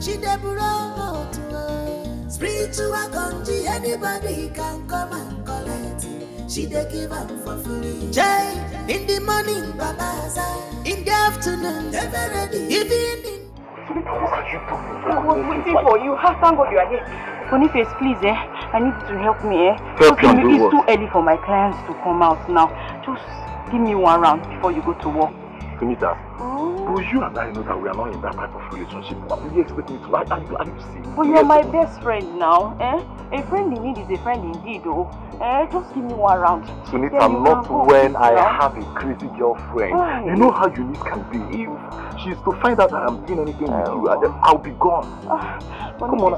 She dey brought to her. Spiritual country, anybody can come and collect. She dey give am for free. Jay, in the morning, Babaza. In the afternoon, never ready. Evening. I was waiting for you. Thank God you are here. Boniface, please, I need you to help me, Help you on the It's work. too early for my clients to come out now. Just give me one round before you go to work. Sunita, but you and I know that we are not in that type of relationship. What do you expect me to like? Are you serious? But you're my best friend now, A friend in need is a friend indeed, just give me one round. Sunita, not when I have a crazy girlfriend. Why? You know how unique can be. If she's to find out that I'm doing anything with you, I'll be gone. Come on.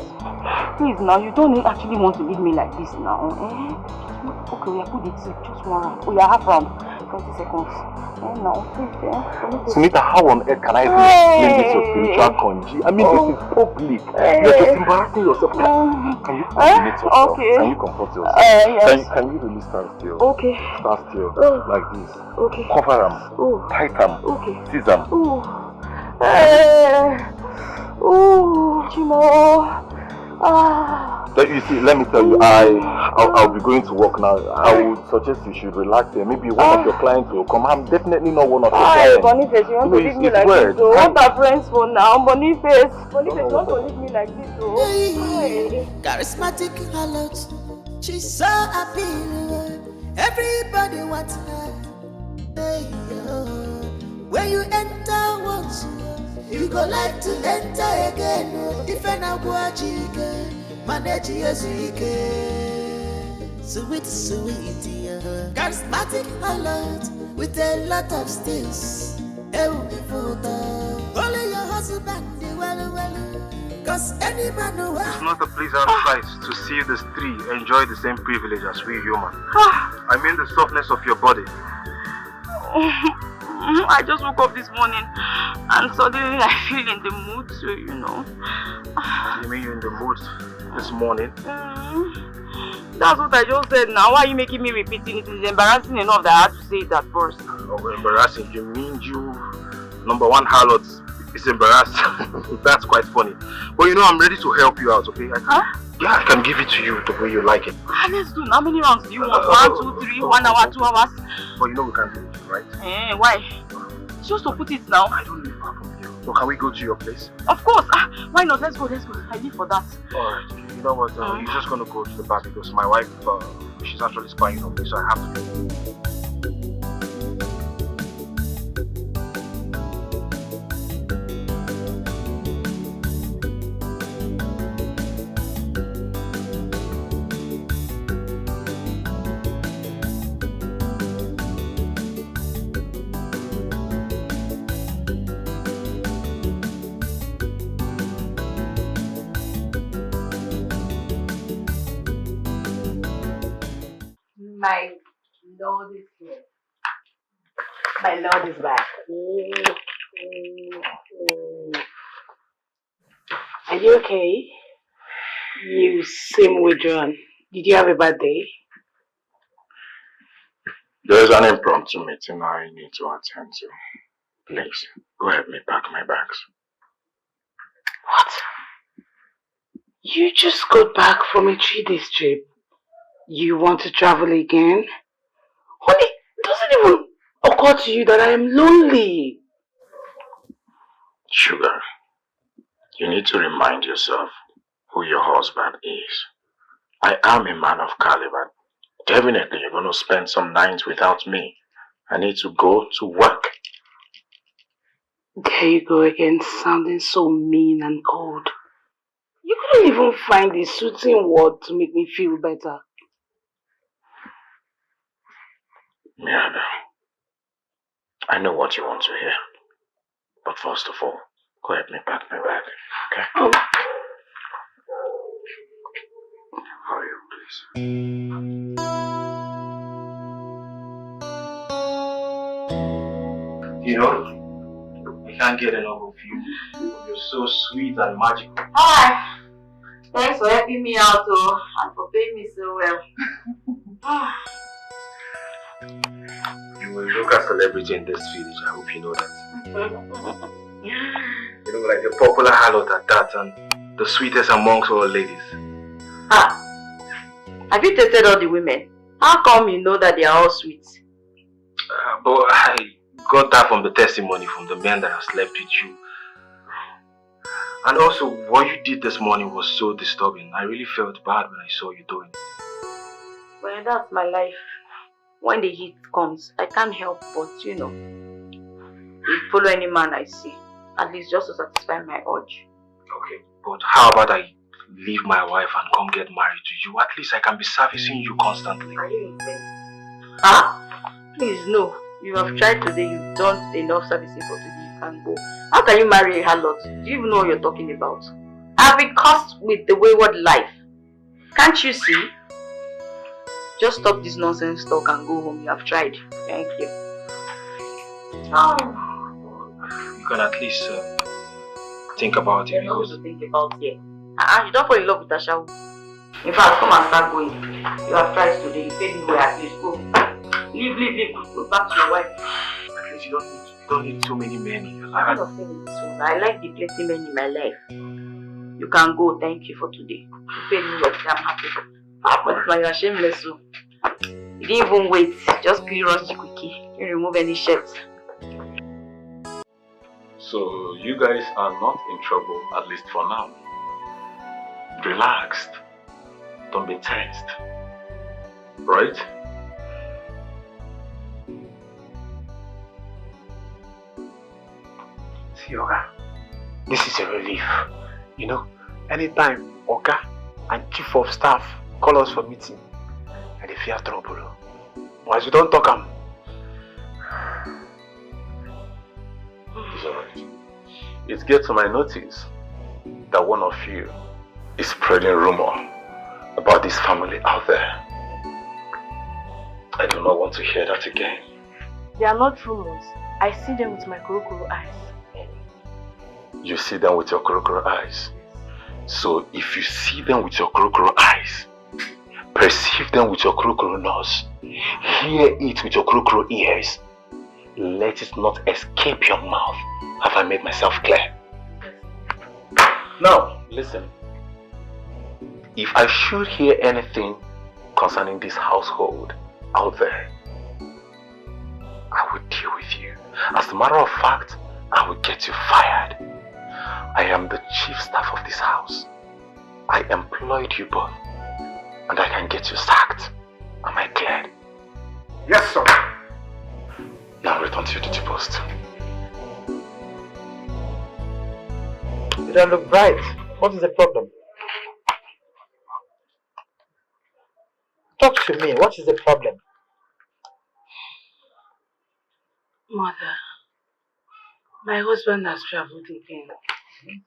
Please now, you don't actually want to leave me like this now, Okay, we are put it just one round. We are half round. 20 seconds. No, please, Sunita, how on earth can I explain this your spiritual congee? I mean, this is public. You're just embarrassing yourself. Can you coordinate yourself? Okay. Can you comfort yourself? Yes. Can you really stand still? Okay. Stand still. Like this. Okay. Cover them. Tight them. Okay. Seize them. Chimo. You see, let me tell you, I'll be going to work now. I would suggest you should relax here. Maybe one of your clients will come. I'm definitely not one of your clients. Boniface, you want to leave me like this? So what are friends for now? Boniface, you want to leave me like this? Charismatic harlot, she's so appealing. Everybody wants her. Hey, when you enter once, you go like to enter again. If I now watch you, manage as you can. Sweet, charismatic harlot with a lot of skills. Only your husband, well. Cause any man who it's not a pleasant sight to see the three enjoy the same privilege as we human. I mean the softness of your body. I just woke up this morning and suddenly I feel in the mood, so you know. You mean you're in the mood this morning? That's what I just said now. Why are you making me repeating it? It's embarrassing enough that I had to say it at first. Oh, embarrassing? You mean you, number one harlot, is embarrassed? That's quite funny. But you know, I'm ready to help you out, okay? Yeah, I can give it to you the way you like it. Let's do. How many rounds do you want? 1, 2, 3, 1 hour, 2 hours? But you know we can't do it, right? Why? Just to put it now. I don't live far from you. So can we go to your place? Of course. Why not? Let's go. I live for that. Alright. You know what? You're just gonna go to the bar because my wife, she's actually spying on me, so I have to go. My Lord is here. My Lord is back. Are you okay? You seem withdrawn. Did you have a bad day? There's an impromptu meeting I need to attend to. Please, go help me pack my bags. What? You just got back from a 3-day trip. You want to travel again? Honey, it doesn't even occur to you that I am lonely. Sugar, you need to remind yourself who your husband is. I am a man of caliber. Definitely you're going to spend some nights without me. I need to go to work. There you go again, sounding so mean and cold. You couldn't even find the soothing word to make me feel better. Miranda, I know what you want to hear. But first of all, go help me pack my bag, okay? Oh. Hurry up, please. You know, I can't get enough of you. You're so sweet and magical. Hi. Thanks for helping me out, and for paying me so well. You will look a celebrity in this village. I hope you know that. You know, you're like a popular harlot at that, and the sweetest amongst all ladies. Ah, have you tested all the women? How come you know that they are all sweet? But I got that from the testimony from the men that have slept with you. And also, what you did this morning was so disturbing. I really felt bad when I saw you doing it. Well, that's my life. When the heat comes, I can't help but, follow any man I see. At least just to satisfy my urge. Okay, but how about I leave my wife and come get married to you? At least I can be servicing you constantly. Are you insane? Ah? Please, no. You have tried today, you've done enough servicing for today. You can go. How can you marry a harlot? Do you even know what you're talking about? I've been cursed with the wayward life. Can't you see? Just stop this nonsense talk and go home. You have tried. Thank you. You can at least think about it. There's nothing to think about here. You don't fall in love with Asha. In fact, come and start going. You have tried today. You paid me well, at least go. Leave. Go back to your wife. At least you don't need too many men in your life. I'm not saying this one. I like the plenty men in my life. You can go. Thank you for today. You paid me well. I'm happy. But you're shameless. So. You didn't even wait. Just clear us the quickie. You remove any shirts. So you guys are not in trouble, at least for now. Relaxed. Don't be tensed. Right? See, Oga, this is a relief. Anytime Oga and Chief of Staff call us for meeting, and they fear trouble. Once you don't talk them. It's alright. It gets to my notice that one of you is spreading rumor about this family out there. I do not want to hear that again. They are not rumors. I see them with my kurukuru eyes. You see them with your kurukuru eyes. So if you see them with your kurukuru eyes, perceive them with your kurukuru nose, hear it with your kurukuru ears, let it not escape your mouth. Have I made myself clear? Now, listen. If I should hear anything concerning this household out there, I will deal with you. As a matter of fact, I will get you fired. I am the chief staff of this house. I employed you both, and I can get you sacked. Am I clear? Yes, sir. Now return to your duty post. You don't look bright. What is the problem? Talk to me. What is the problem? Mother, my husband has traveled again. Can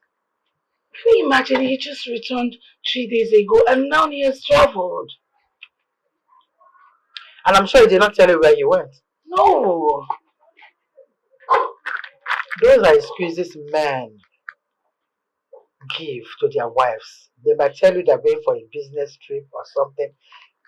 you imagine? He just returned 3 days ago and now he has traveled. And I'm sure he did not tell you where he went. No. Those are excuses men give to their wives. They might tell you they're going for a business trip or something.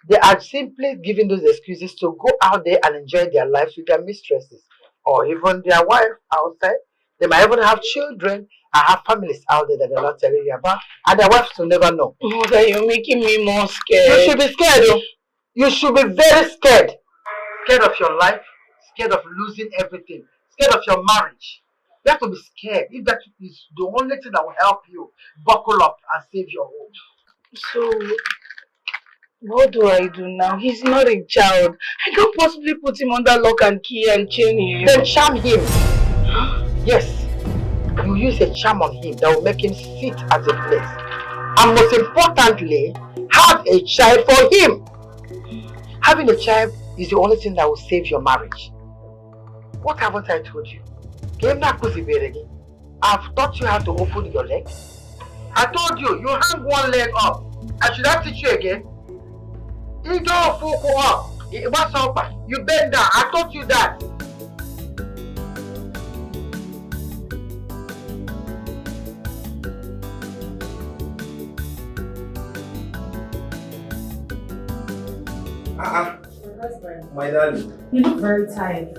They are simply giving those excuses to go out there and enjoy their lives with their mistresses or even their wife outside. They might even have children and have families out there that they're not telling you about, and their wives will never know. Mother, you're making me more scared. You should be scared, though. You should be very scared. Scared of your life, scared of losing everything, scared of your marriage. You have to be scared. If that is the only thing that will help you buckle up and save your home. So, what do I do now? He's not a child. I can't possibly put him under lock and key and chain him. Then charm him. Yes. You use a charm on him that will make him sit at a place. And most importantly, have a child for him. Having a child is the only thing that will save your marriage. What haven't I told you? I've taught you how to open your legs. I told you, you hang one leg up. I should not teach you again. You don't fuck up. What's up? You bend down. I taught you that. My darling. You look very tired.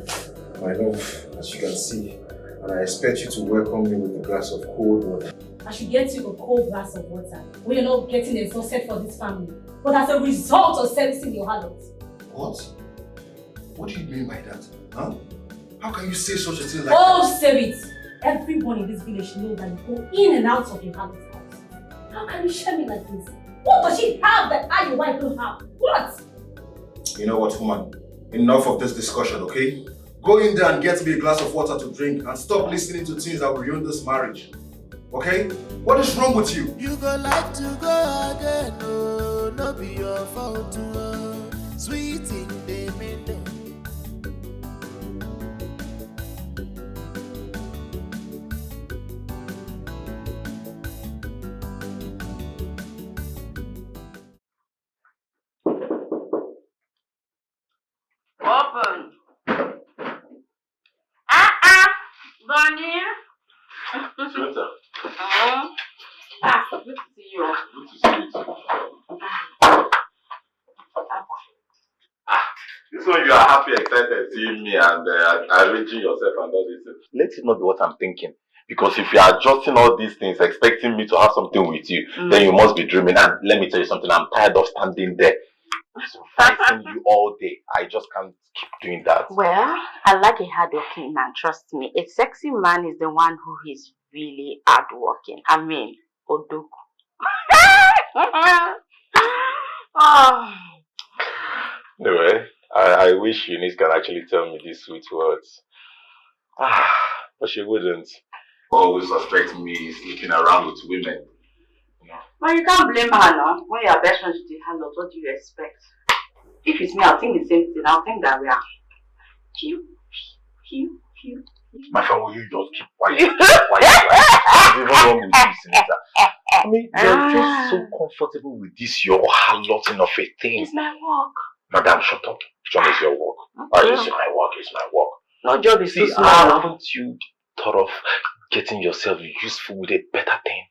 I know, as you can see, I'm And I expect you to welcome me with a glass of cold water. I should get you a cold glass of water when you're not getting exhausted for this family, but as a result of servicing your harlots. What? What do you mean by that? Huh? How can you say such a thing like Oh, that? say it! Everyone in this village knows that you go in and out of your harlot's house. How can you share me like this? What does she have that I, your wife, don't have? What? You know what, woman? Enough of this discussion, okay? Go in there and get me a glass of water to drink and stop listening to things that will ruin this marriage. Okay? What is wrong with you? You go like to go again, no, no be your fault, sweet in the middle. Open. Bunny. Sweeter. Good to see you. Good to see you too. This one you are happy, excited seeing me and arranging yourself and all this. Let it not be what I'm thinking. Because if you are adjusting all these things, expecting me to have something with you, then you must be dreaming. And let me tell you something, I'm tired of standing there supervising you all day. I just can't keep doing that. Well, I like a hardworking man, trust me. A sexy man is the one who is really hardworking. I mean, Odoku. Oh. Anyway, I wish Eunice can actually tell me these sweet words. But she wouldn't. Always suspect me sleeping around with women. Well, you can't blame her now. When you are best friends with the handlers, what do you expect? If it's me, I'll think the same thing. I'll think that we are. My friend, will you just keep quiet? What's even wrong with you, Sinita? I mean, you're just so comfortable with this, your harlotting of a thing. It's my work. Madam, shut up. Which one is your work? Okay. It's my work, it's my work. No job is too small. Haven't you thought of getting yourself useful with a better thing?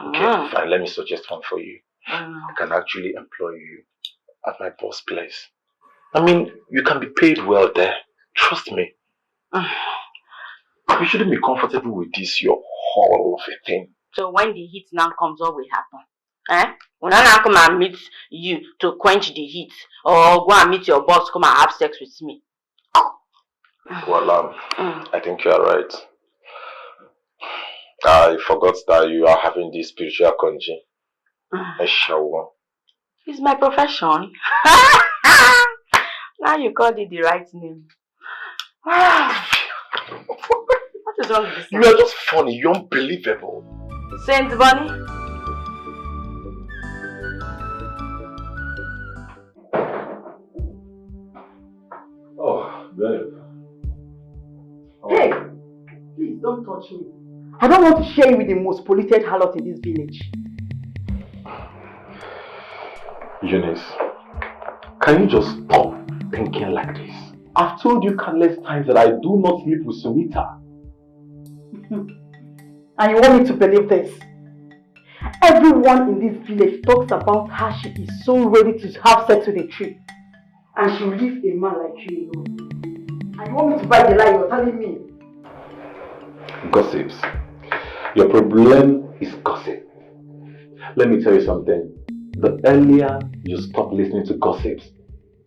Okay, fine. Let me suggest one for you. I can actually employ you at my boss place. I mean, you can be paid well there. Trust me. You shouldn't be comfortable with this, your haul of a thing. So when the heat now comes, what will happen? When I now come and meet you to quench the heat, or go and meet your boss, come and have sex with me. Well, I think you are right. I forgot that you are having this spiritual conji. It's my profession. Now you called it the right name. What is wrong with this? You are just funny. You're unbelievable. Saint Bunny. Oh, babe. Hey! Please don't touch me. I don't want to share you with the most polluted harlot in this village. Eunice, can you just stop thinking like this? I've told you countless times that I do not sleep with Sunita. And you want me to believe this? Everyone in this village talks about how she is so ready to have sex with a tree. And she will leave a man like you alone. And you want me to buy the lie you're telling me? Gossips. Your problem is gossip. Let me tell you something. The earlier you stop listening to gossips,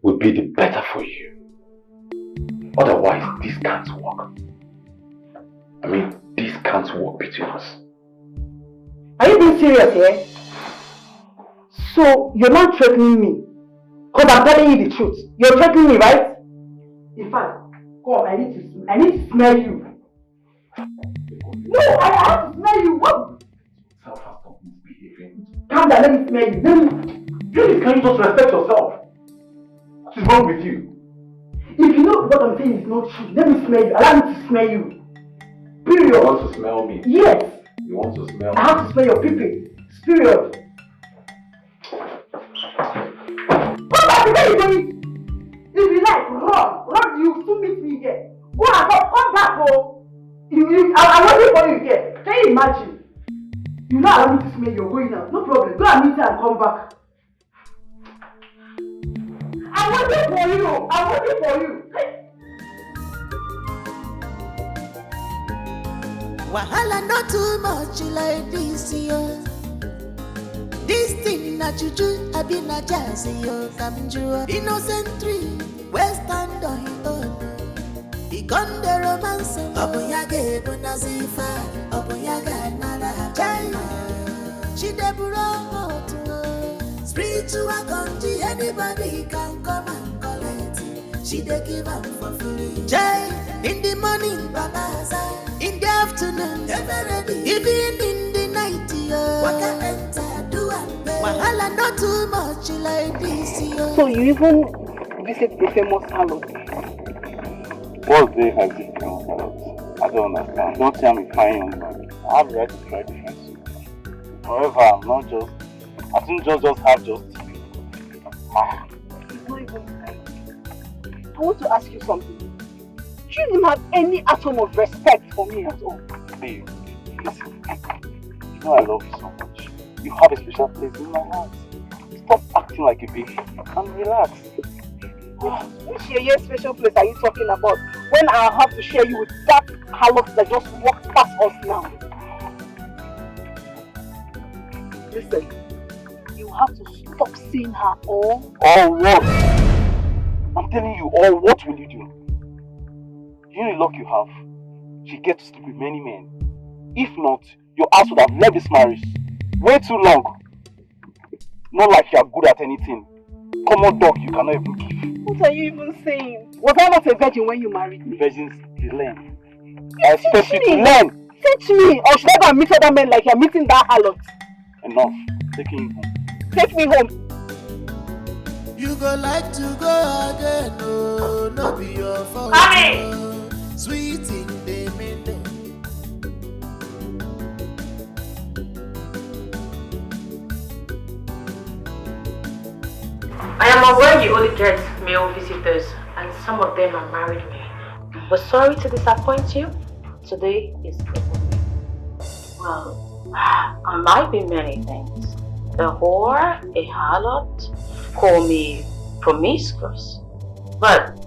will be the better for you. Otherwise, this can't work. I mean, this can't work between us. Are you being serious here? So, you're not threatening me? Because I'm telling you the truth. You're threatening me, right? In fact, come on, I need to smell you. No, I have to smell you. What? Stop misbehaving. Calm down, let me smell you. Please, can you just respect yourself? What is wrong with you? If you know what I'm saying is not true, let me smell you. Allow me to smell you. Period. You want to smell me? Yes. You want to smell me? I have to smell your pee-pee. Period. Go back to where you're going. If you like, run, you still meet me here. Go and come back, oh. I'm waiting for you here. Can you imagine? You know I want me to smell you're going now. No problem. Go and meet her and come back. I'm waiting for you. I'm waiting for you. Wahala not too much like this, yo. This thing na juju, I be na jazzy, yo. Come jua. Innocent tree, west stand on his own. He gone the romance. Obunyage bunazifa, obunyage nara china. She de buro to spiritual country, anybody can come and collect it. She de give up for free. Jai, in the morning, babaza. In the afternoon, even in the night, yo. Waka enter, do and pay. Wahala not too much like this, yo. So you even visit the famous salon? What's there has it famous salon? I don't understand. Don't tell me fine young man. I have the right to try different soups. However, I'm not just... I think just have just... It's not even time. I want to ask you something. Do you even have any atom of respect for me at all? Babe, listen. You know I love you so much. You have a special place in my heart. Stop acting like a baby and relax. Which special place are you talking about? When I have to share you with that harlot that just walked past us now? Listen, you have to stop seeing her all. All what? I'm telling you, all what will you do? You know the luck you have. She gets to sleep with many men. If not, your ass would have left this marriage way too long. Not like you are good at anything. Common dog you cannot even give. What are you even saying? Was I not a virgin when you married me? Virgins, they learn. I expect you to learn. Teach me, or should I go and meet other men like you're meeting that harlot? Enough. Take me home. Take me home. You go like to go again, no, no be your fault. Mommy! Sweet in the middle. I am aware you only get male visitors and some of them are married men. But sorry to disappoint you, today is good. Well, I might be many things. A whore, a harlot, call me promiscuous. But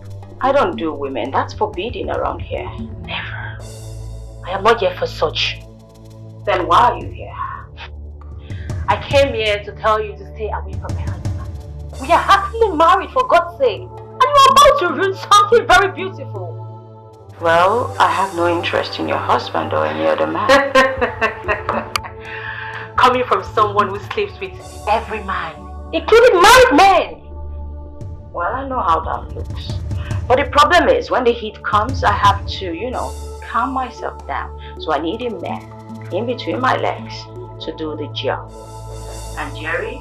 I don't do women, that's forbidden around here. Never. I am not here for such. Then why are you here? I came here to tell you to stay away from my husband. We are happily married, for God's sake. And you are about to ruin something very beautiful. Well, I have no interest in your husband or any other man. Coming from someone who sleeps with every man, including married men. Well, I know how that looks. But the problem is, when the heat comes, I have to, calm myself down. So I need a man in between my legs to do the job. And Jerry,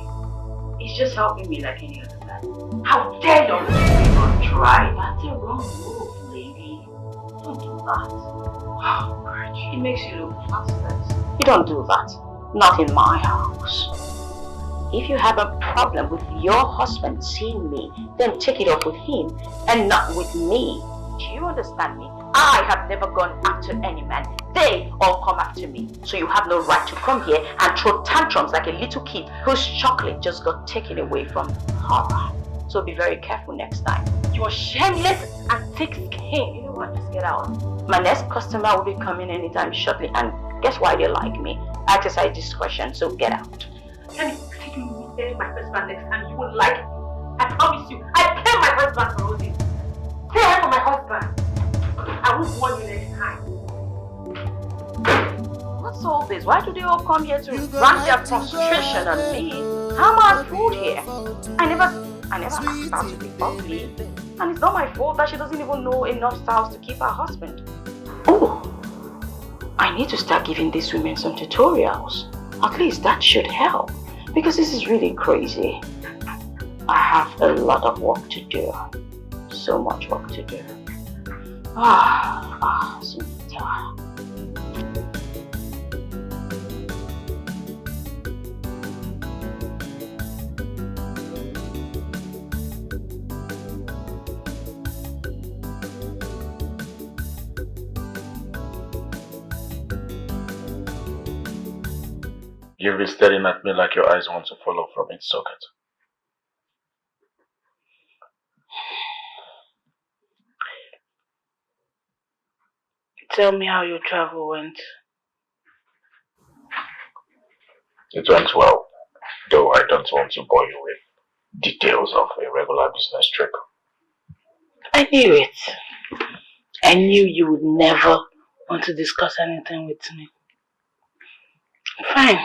he's just helping me like any other man. How dare you even try? That's a wrong move, lady. Don't do that. Oh, God, it makes you look useless. You don't do that. Not in my house. If you have a problem with your husband seeing me, then take it up with him and not with me. Do you understand me? I have never gone after any man. They all come after me. So you have no right to come here and throw tantrums like a little kid whose chocolate just got taken away from her. So be very careful next time. You're shameless and thick-skinned. You know what? Just get out. My next customer will be coming anytime shortly, and guess why they like me? I exercise discretion, so get out. Let me see you meet my husband next time. You won't like it. I promise you. I pay my husband for all this. Stay away from my husband. I will warn you next time. What's all this? Why do they all come here to rant their frustration on me? How am I food here? I never asked her to be ugly. And it's not my fault that she doesn't even know enough styles to keep her husband. Oh, I need to start giving these women some tutorials. At least that should help. Because this is really crazy. I have a lot of work to do. So much work to do. Sunita. You'll be staring at me like your eyes want to fall off from its socket. Tell me how your travel went. It went well, though I don't want to bore you with details of a regular business trip. I knew it. I knew you would never want to discuss anything with me. Fine.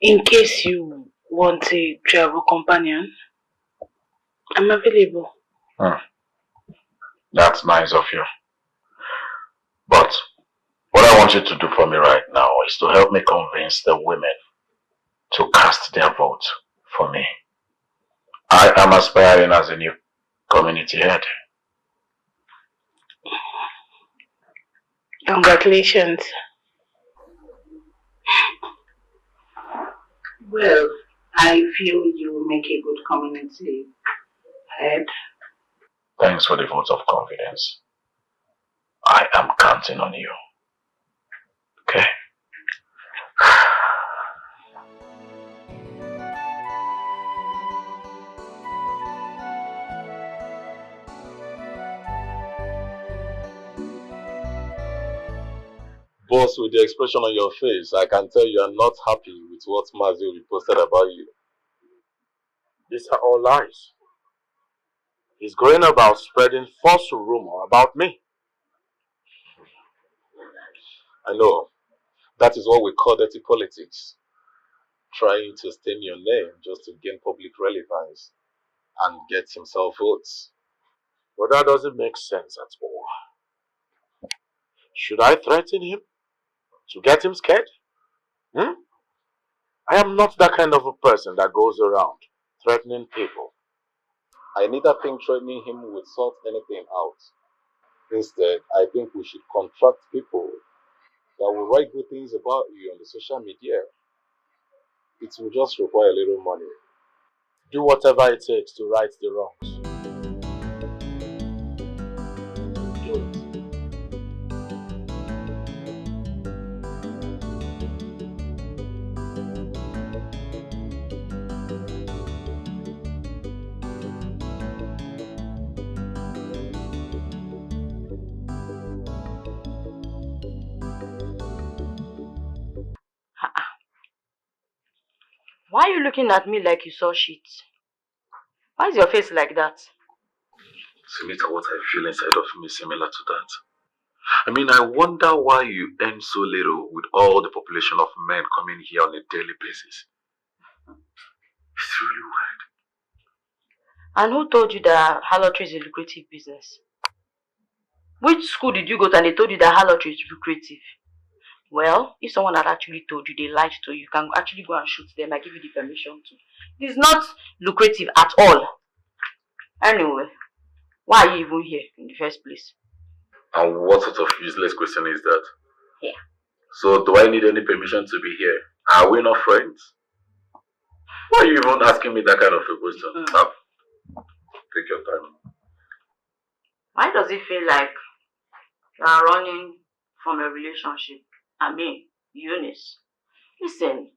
In case you want a travel companion, I'm available. That's nice of you. But what I want you to do for me right now is to help me convince the women to cast their vote for me. I am aspiring as a new community head. Congratulations. Well, I feel you will make a good community head. Thanks for the vote of confidence. I am counting on you. Okay? Boss, with the expression on your face, I can tell you are not happy with what Mazi posted about you. These are all lies. He's going about spreading false rumor about me. I know. That is what we call dirty politics. Trying to stain your name just to gain public relevance and get himself votes. But that doesn't make sense at all. Should I threaten him? To get him scared? I am not that kind of a person that goes around threatening people. I neither think threatening him would sort anything out. Instead, I think we should contract people that will write good things about you on the social media. It will just require a little money. Do whatever it takes to right the wrongs. Do it. Why are you looking at me like you saw shit? Why is your face like that? Sunita, what I feel inside of me is similar to that. I mean, I wonder why you earn so little with all the population of men coming here on a daily basis. It's really weird. And who told you that harlotry is a lucrative business? Which school did you go to and they told you that harlotry is lucrative? Well, if someone had actually told you, they lied to you, you can actually go and shoot them. I give you the permission to. It's not lucrative at all. Anyway, why are you even here in the first place? And what sort of useless question is that? Yeah. So, do I need any permission to be here? Are we not friends? Why are you even asking me that kind of a question? Take your time. Why does it feel like you are running from a relationship? I mean, Eunice. Listen,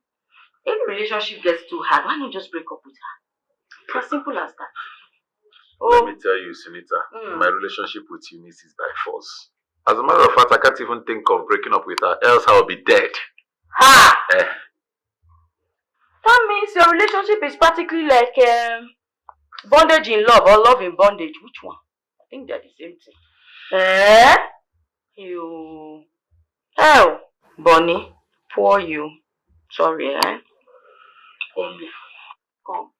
if the relationship gets too hard, why not just break up with her? It's as simple as that. Let me tell you, Sunita, my relationship with Eunice is by force. As a matter of fact, I can't even think of breaking up with her, else I'll be dead. Ha! That means your relationship is practically like bondage in love or love in bondage. Which one? I think they're the same thing. You... Oh, Bonnie, poor you. Sorry, Bonnie. Come.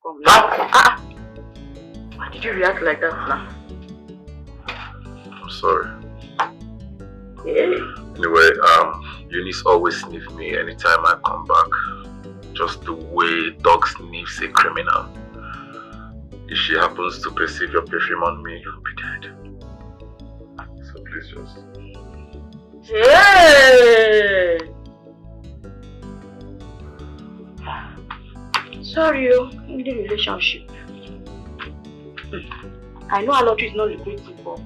Why did you react like that now? I'm sorry. Hey. Anyway, Eunice always sniffs me anytime I come back. Just the way dog sniffs a criminal. If she happens to perceive your perfume on me, I'll be dead. So please just... Hey! Sorry, in the relationship. I know harlotry is not lucrative, but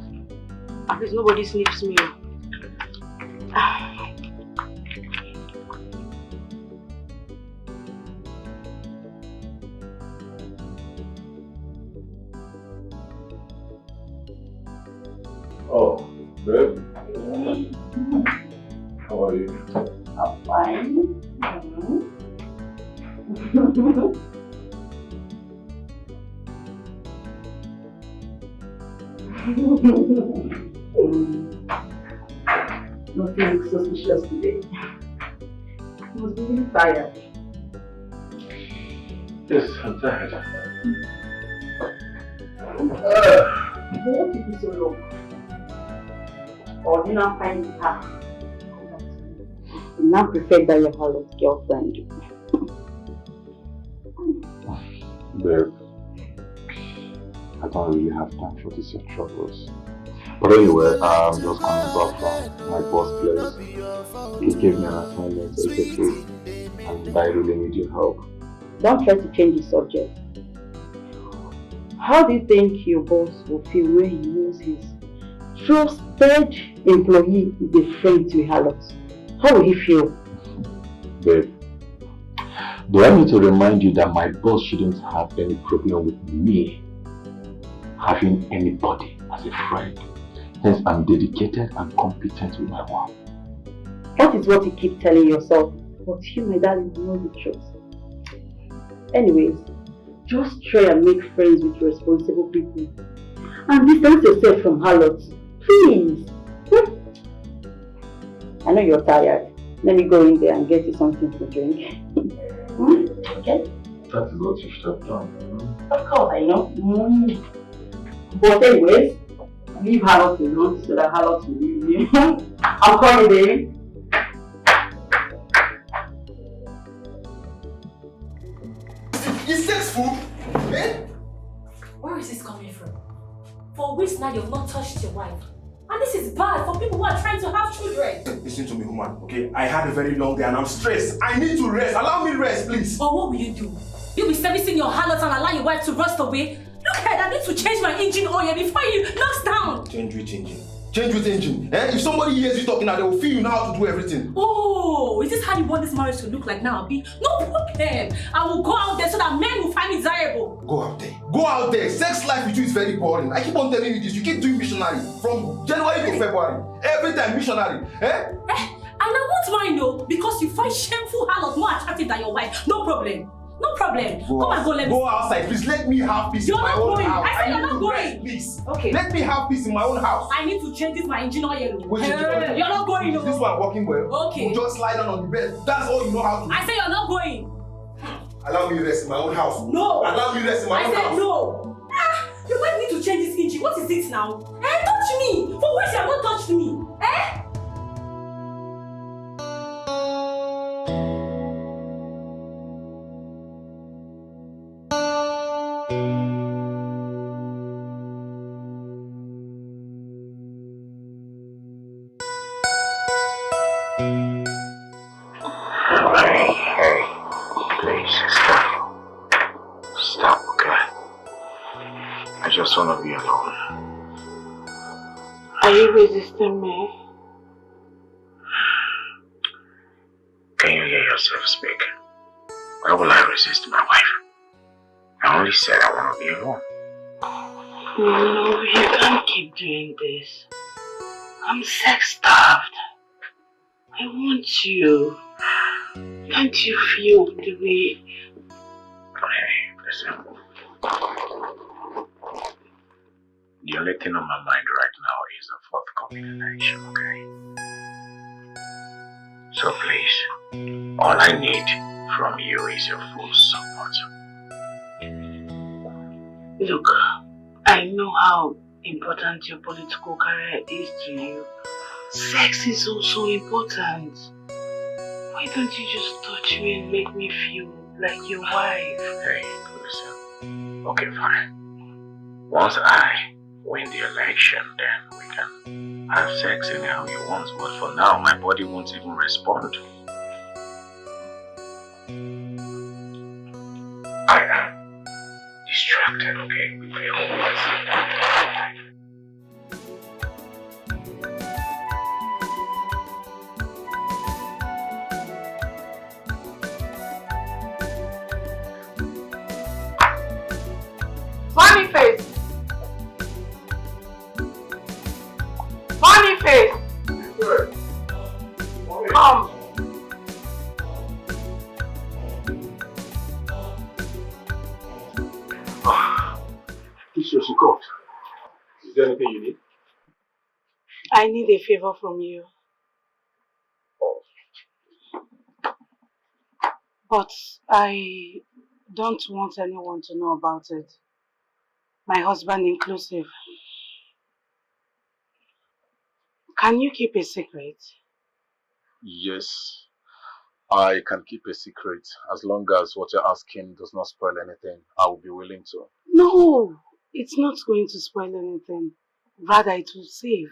at least nobody sniffs me. Oh, babe. How are you? I'm fine. Nothing looks suspicious today. I was really tired. Yes, I'm tired. What took you so long? Or do you not find it hard? You now prefer that your harlot girlfriend. Babe, I don't really have time for this your troubles. But anyway, I'm just coming back from my boss place. He gave me an assignment to execute, and I really need your help. Don't try to change the subject. How do you think your boss will feel when he knows his trusted employee is a friend to a harlot? How will he feel? Babe, do I need to remind you that my boss shouldn't have any problem with me having anybody as a friend? Hence, I'm dedicated and competent with my work. That is what you keep telling yourself, but you, my darling, know the truth. Anyways, just try and make friends with responsible people and distance yourself from harlots, please. I know you're tired. Let me go in there and get you something to drink. Okay? That is what you should have done. Of course, I know. But anyways, leave harlot alone so that harlot will leave you. I'm coming, baby. Is sex food? Eh? Where is this coming from? For weeks now you've not touched your wife. And this is bad for people who are trying to have children. Listen to me, woman, okay? I had a very long day and I'm stressed. I need to rest. Allow me rest, please. But what will you do? You'll be servicing your harlot and allow your wife to rust away? Look ahead, I need to change my engine oil before you knocks down. Change which engine? Change which engine? Eh? If somebody hears you talking now, they will feel you know how to do everything. Oh, is this how you want this marriage to look like now, Abi? No problem. I will go out there so that men will find me desirable. Go out there. Go out there. Sex life with you is very boring. I keep on telling you this. You keep doing missionary from January to February. Every time missionary. Eh? And I won't mind though, because you find shameful harlot more attractive than your wife. No problem. No problem. Come and go, let me. Go outside, please. Let me have peace in my own house. I said you're not going. Please. Okay. Let me have peace in my own house. I need to change this my engine oil. You're not going. Is this one working well? Okay. You just lie down on the bed. That's all you know how to do. I said you're not going. Allow me to rest in my own house. No. Allow me to rest in my own house. I said no. Your wife need to change this engine. What is it now? Touch me. For once you have not touched me. I just want to be alone. Are you resisting me? Can you hear yourself speak? Why will I resist my wife? I only said I want to be alone. No, you can't keep doing this. I'm sex-starved. I want you. Can't you feel the way... Okay, listen. The only thing on my mind right now is the forthcoming election, okay? So please, all I need from you is your full support. Look, I know how important your political career is to you. Sex is also important. Why don't you just touch me and make me feel like your wife? Hey, listen. Okay, fine. Once I win the election, then we can have sex anyhow you want. But for now, my body won't even respond. I am distracted, okay, with my own life. Funny face! Funny face! Come! you called? Is there anything you need? I need a favor from you. But I don't want anyone to know about it. My husband inclusive. Can you keep a secret? Yes, I can keep a secret. As long as what you're asking does not spoil anything, I will be willing to. No, it's not going to spoil anything. Rather, it will save.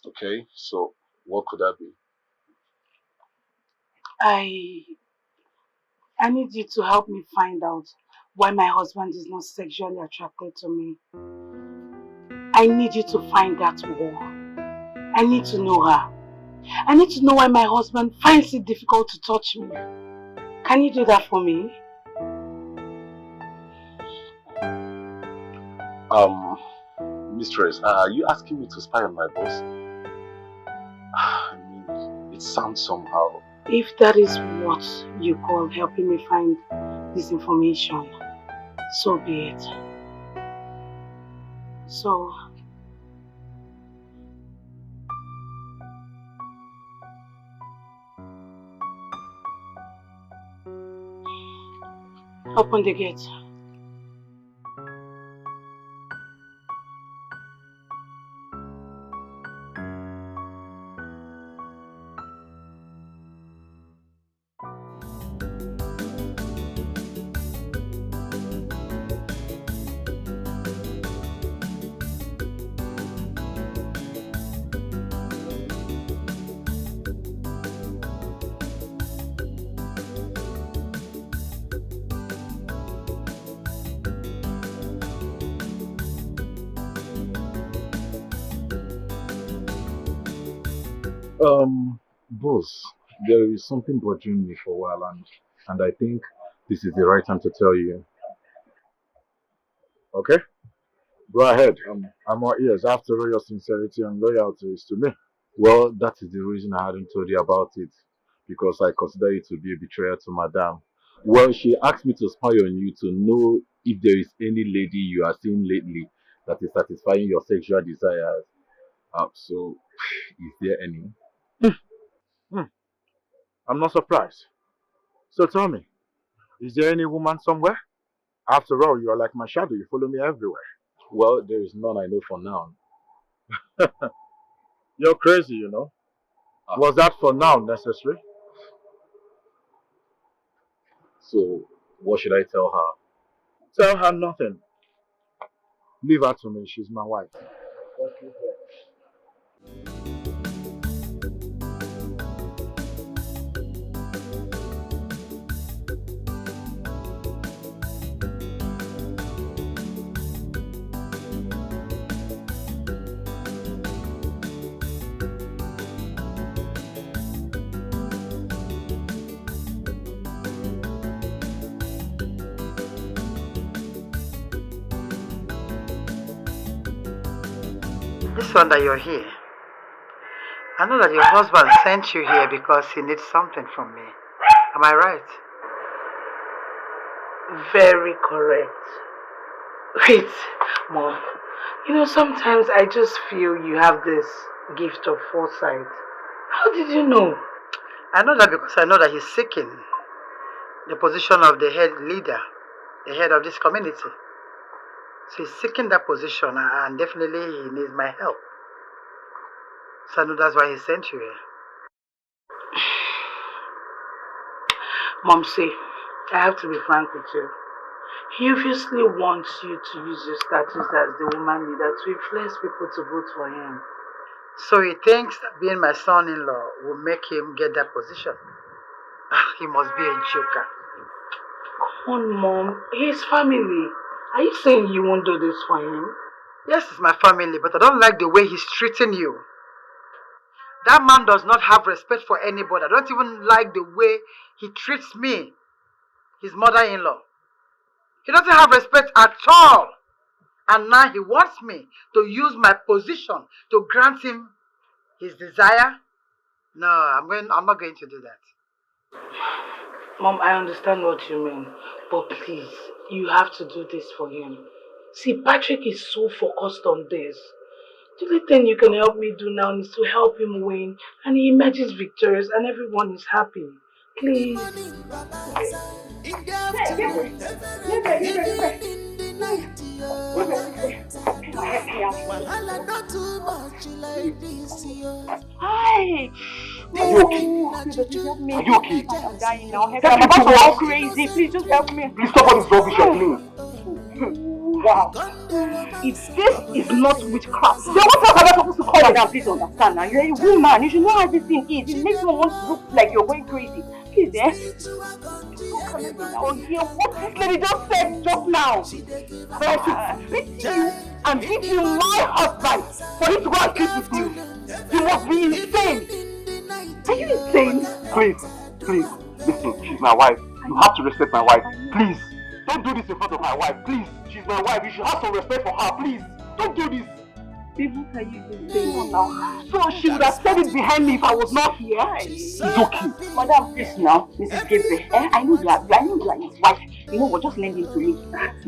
Okay, so what could that be? I need you to help me find out why my husband is not sexually attracted to me. I need you to find that war. I need to know her. I need to know why my husband finds it difficult to touch me. Can you do that for me? Mistress, are you asking me to spy on my boss? I mean, it sounds somehow. If that is what you call helping me find this information, so be it. So, open the gate. Boss, there is something bothering me for a while, and I think this is the right time to tell you. Okay? Go ahead. I'm all ears. After all, your sincerity and loyalty is to me. Well, that is the reason I hadn't told you about it, because I consider it to be a betrayal to Madame. Well, she asked me to spy on you to know if there is any lady you are seeing lately that is satisfying your sexual desires. So, is there any? Hmm, I'm not surprised. So tell me, is there any woman somewhere? After all, you are like my shadow. You follow me everywhere. Well, there is none I know for now. You're crazy, you know. Was that for now necessary? So, what should I tell her? Tell her nothing. Leave her to me. She's my wife. This one that you're here, I know that your husband sent you here because he needs something from me. Am I right? Very correct. Wait, Mom. You know, sometimes I just feel you have this gift of foresight. How did you know? I know that because I know that he's seeking the position of the head leader, the head of this community. So he's seeking that position and definitely he needs my help. So I know that's why he sent you here. Mom, see, I have to be frank with you. He obviously wants you to use your status as the woman leader to influence people to vote for him. So he thinks that being my son-in-law will make him get that position. He must be a joker. Come on, Mom. His family. Are you saying you won't do this for him? Yes, it's my family, but I don't like the way he's treating you. That man does not have respect for anybody. I don't even like the way he treats me, his mother-in-law. He doesn't have respect at all. And now he wants me to use my position to grant him his desire. No, I'm not going to do that. Mom, I understand what you mean. But please, you have to do this for him. See, Patrick is so focused on this. The only thing you can help me do now is to help him win. And he emerges victorious and everyone is happy. Please. Hi! Are you okay? Please help me. Are you okay? I'm dying now. Help I'm me about to to what? go crazy. Please just help me. Please stop all this rubbish you're doing. Wow. If this is not witchcraft, then what else am I supposed to call it? Now, please understand now. You're a woman. You should know how this thing is. It makes you want to look like you're going crazy. Please, Oh dear, what this lady just said just now. That I should speak to you and give you my husband for him to go and sleep with you. You must be insane. Are you insane? Please, listen, she's my wife. You have to respect my wife. Please, don't do this in front of my wife. Please, she's my wife. You should have some respect for her. Please, don't do this. Baby, what are you doing now? So she would have said it behind me if I was not here. It's okay. Madam, please now, Mrs. Gabriel. I know you are his wife. You know what? Just lend him to me.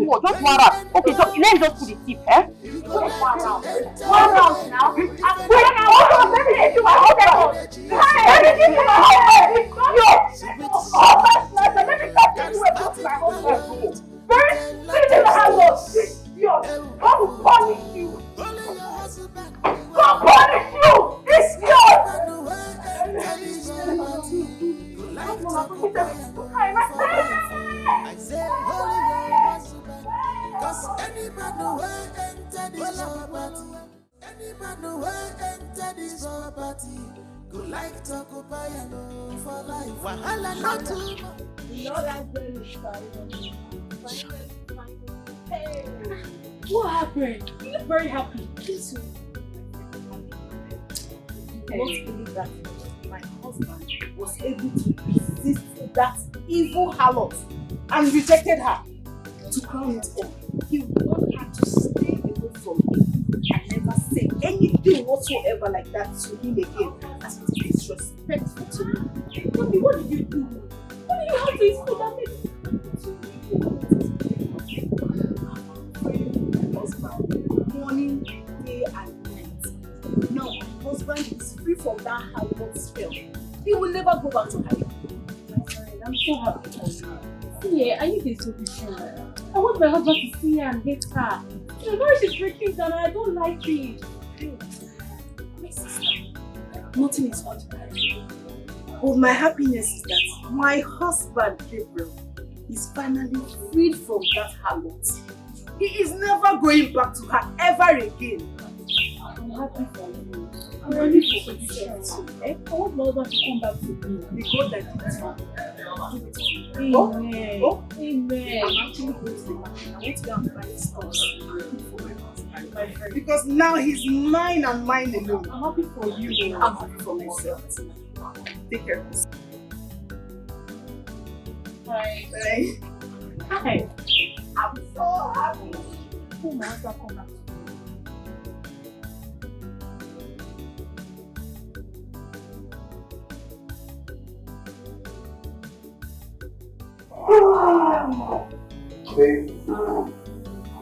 What? Just 1 round. Okay, so let me just put the tip, eh? 1 round. 1 round now. Wait now. Let me get you my husband. Let me get you my husband. Let me cut you away from my husband. First, sit in the house. God will punish you. God punish you. It's yours. I say, holy your husband, cause any man who enter this property, any man who enter this property, go like to occupy and for life. Wahala not too much. You know that girl is Hey, what happened? You look very happy. Please, you won't believe that my husband was able to resist that evil harlot and rejected her. To crown it all, he wanted her to stay away from him and never say anything whatsoever like that to him again, as it is disrespectful to me. Tell me, what did you do? What did you have to exclude that baby? Morning, day and night. Now my husband is free from that harlot spell. He will never go back to her. I'm so happy for you. See, are you this solution? I want my husband to see her and hate her. The marriage is breaking down and I don't like it. My sister, nothing is ordinary. But my happiness is that my husband, Gabriel, is finally freed from that harlot. He is never going back to her ever again. I'm happy for you. I'm ready for position too. I want my husband to come back to me. The God that did it. Amen. Oh, amen. I'm actually going to the market. I want to go and buy stuff for my husband. My friend. Because now he's mine and mine alone. I'm happy for you. I'm happy for myself. Take care of yourself. Bye. Bye. Hi. I'm so happy. Oh, my husband come back.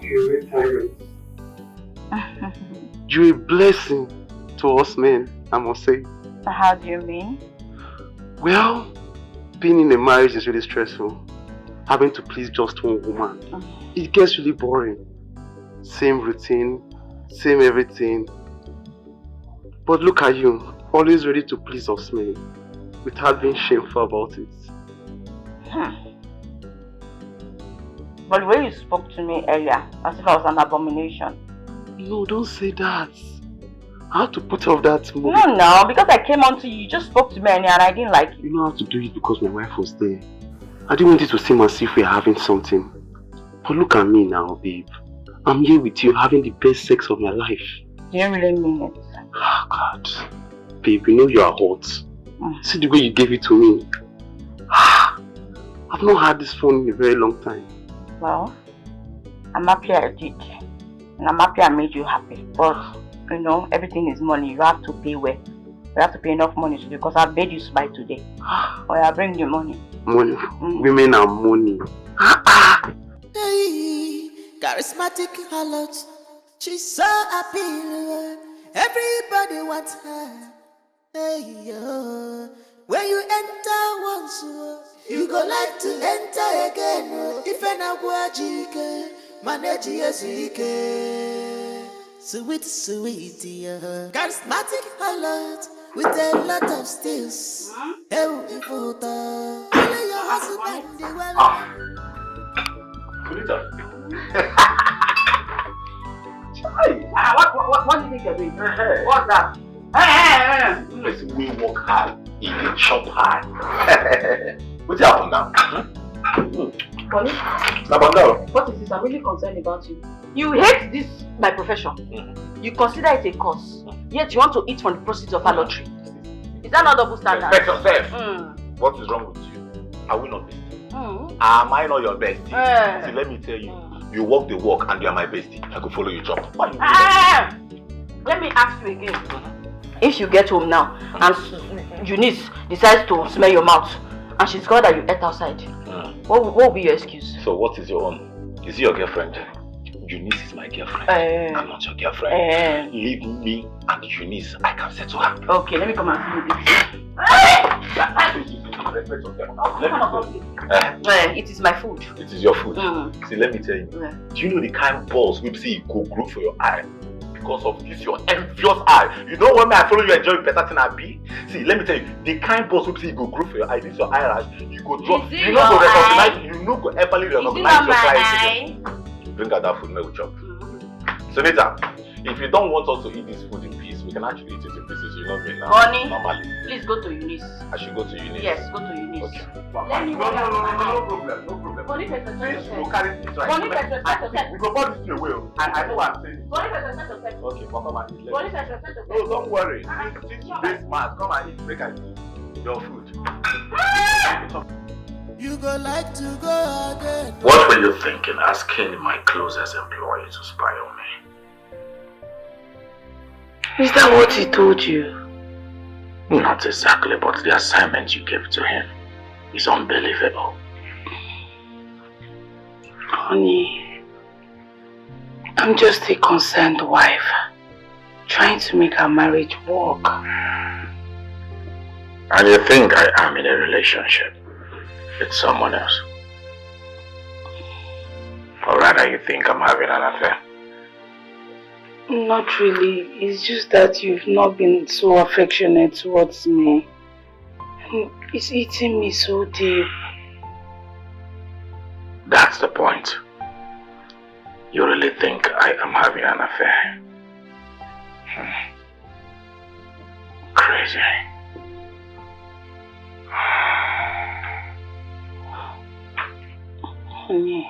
You're tired. You're a blessing to us men, I must say. How do you mean? Well, being in a marriage is really stressful. Having to please just one woman. It gets really boring. Same routine, same everything. But look at you, always ready to please us men, without being shameful about it. But the way you spoke to me earlier, as if I was an abomination. No, don't say that. I have to put off that movie. No, because I came on to you, you just spoke to me and I didn't like it. You know how to do it because my wife was there. I didn't want it to seem as if we're having something. But look at me now, babe. I'm here with you having the best sex of my life. Do you really mean it? Oh God. Babe, you know you are hot. See the way you gave it to me. I've not had this phone in a very long time. Well, I'm happy I did. And I'm happy I made you happy. But, you know, everything is money. You have to pay well. We have to pay enough money today because I've made you by today. Oh yeah, bring the money. Money. Women are money. Hey, charismatic harlot. She's so appealing. Everybody wants her. Hey, yo. When you enter once, you go like to enter again. If an aguajike, manage yesike. Sweet, sweet, yeah. Charismatic harlot with a lot of steals. Hey, photo. Only your husband, the well. What do you think you're doing? What's that? Let's we work hard, eat it, shop hard. What's happened now? Bonnie, what is this? I'm really concerned about you. You hate this, my profession. You consider it a cause. Yet you want to eat from the proceeds of our lottery. Is that not double standard? Respect yourself. What is wrong with you? Are we not bestie? Am I not your bestie? See, let me tell you. You walk the walk and you are my bestie. I could follow you jump. Why you let me ask you again. If you get home now and Eunice decides to smell your mouth and she's got that you ate outside, what will be your excuse? So what is your own? Is he your girlfriend? Eunice is my girlfriend. I'm not your girlfriend. Leave me and Eunice. I can settle her. Okay, let me come and see you. It is my food. It is your food. See, let me tell you. Do you know the kind of balls we see go grow for your eye? Because of this, your envious eye. You know when I follow you enjoy better than I be? See, let me tell you, the kind of balls we see go grow for your eye. This your eyelash, you go drop. You know go recognize. You know go ever recognize your client. Bring out that food, no chop. So later, if you don't want us to eat this food in peace, we can actually eat it in pieces. You know me now. Honey, normally. Please go to Eunice. I should go to Eunice. Yes, go to Eunice. Okay. Let me no problem. Bonnie, Please, you carry this right. We go put this away. I know what I'm saying. Okay, but come and eat. No, don't worry. Since you this man, come and eat. Break and eat your food. You go like to go again. What were you thinking asking my closest employee to spy on me? Is that what he told you? Not exactly, but the assignment you gave to him is unbelievable. Honey, I'm just a concerned wife, trying to make our marriage work. And you think I am in a relationship with someone else? Or rather you think I'm having an affair? Not really. It's just that you've not been so affectionate towards me. And it's eating me so deep. That's the point. You really think I am having an affair? Crazy. Honey,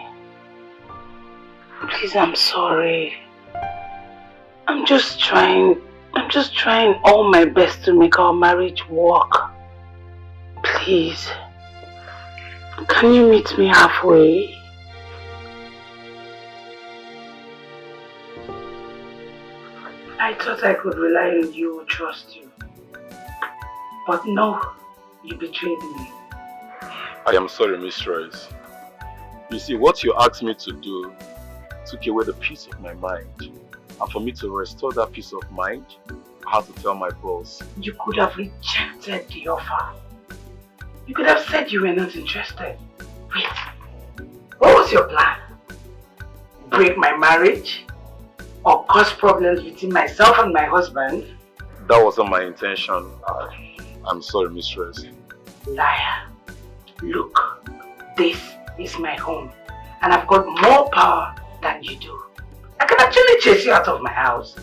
please, I'm sorry. I'm just trying all my best to make our marriage work. Please, can you meet me halfway? I thought I could rely on you or trust you. But no, you betrayed me. I am sorry, mistress. You see, what you asked me to do took away the peace of my mind. And for me to restore that peace of mind, I had to tell my boss. You could have rejected the offer. You could have said you were not interested. Wait, what was your plan? Break my marriage? Or cause problems between myself and my husband? That wasn't my intention. I'm sorry, mistress. Liar. Look, this is my home. And I've got more power than you do. I can actually chase you out of my house.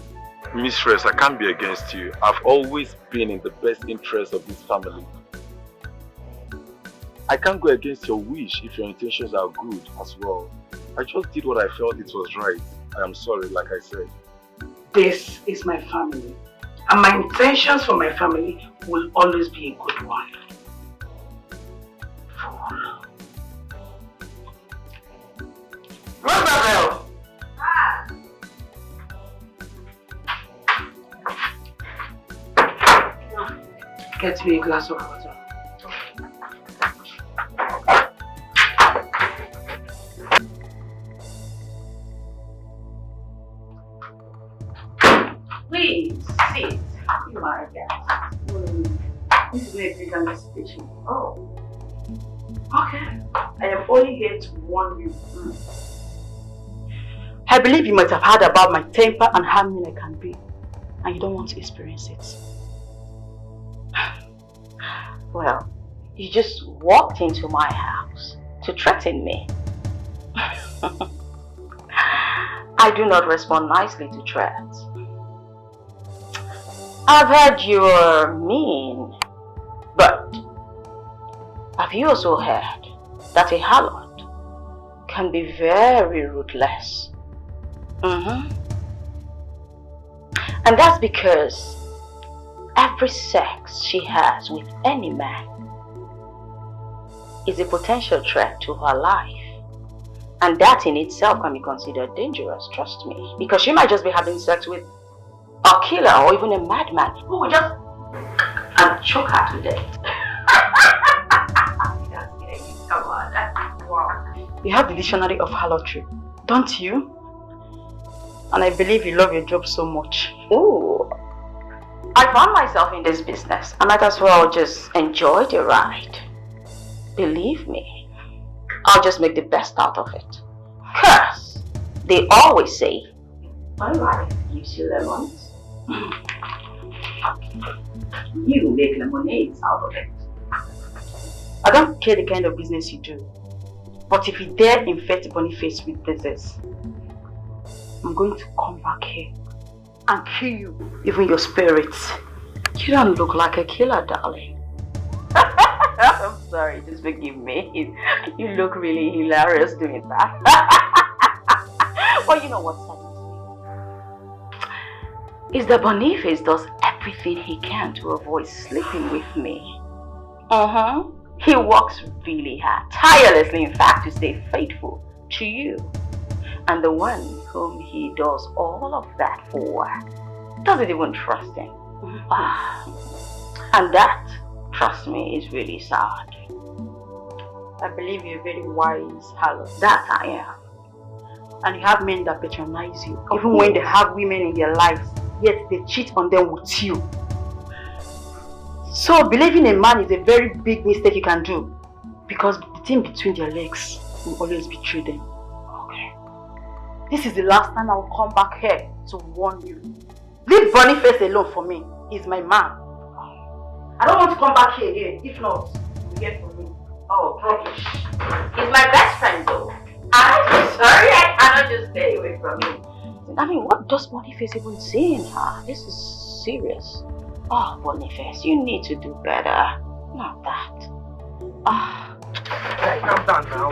Mistress, I can't be against you. I've always been in the best interest of this family. I can't go against your wish if your intentions are good as well. I just did what I felt it was right. I am sorry, like I said. This is my family. And my intentions for my family will always be a good one. Fool. Where's that bell? Get me a glass of water. Please sit. You are a guest. This is a big anticipation. Oh. Okay. I am only here to warn you. I believe you might have heard about my temper and how mean I can be, and you don't want to experience it. Well, you just walked into my house to threaten me. I do not respond nicely to threats. I've heard you're mean, but have you also heard that a harlot can be very ruthless? And that's because every sex she has with any man is a potential threat to her life. And that in itself can be considered dangerous, trust me. Because she might just be having sex with a killer or even a madman who will just choke her to death. Come on. Wow. You have the dictionary of harlotry, don't you? And I believe you love your job so much. Ooh. I found myself in this business. I might as well just enjoy the ride. Believe me, I'll just make the best out of it. Cause they always say, my life gives you lemons. You make lemonades out of it. I don't care the kind of business you do, but if you dare infect Boniface with disease, I'm going to come back here and kill you, even your spirits. You don't look like a killer, darling. I'm sorry, just forgive me. You look really hilarious doing that. Well, you know what saddens me? Is that Boniface does everything he can to avoid sleeping with me. He works really hard, tirelessly in fact, to stay faithful to you. And the one whom he does all of that for doesn't even trust him. And that, trust me, is really sad. I believe you're a very wise harlot. That I am. And you have men that patronize you. Even when they have women in their lives, yet they cheat on them with you. So believing a man is a very big mistake you can do. Because the thing between their legs will always betray them. This is the last time I will come back here to warn you. Leave Boniface alone for me. He's my man. I don't want to come back here again. If not, you get from me. Oh, rubbish. He's my best friend though. I'm sorry, I cannot just stay away from him. I mean, what does Boniface even see in her? This is serious. Oh, Boniface, you need to do better. Not that. Guy, calm down now.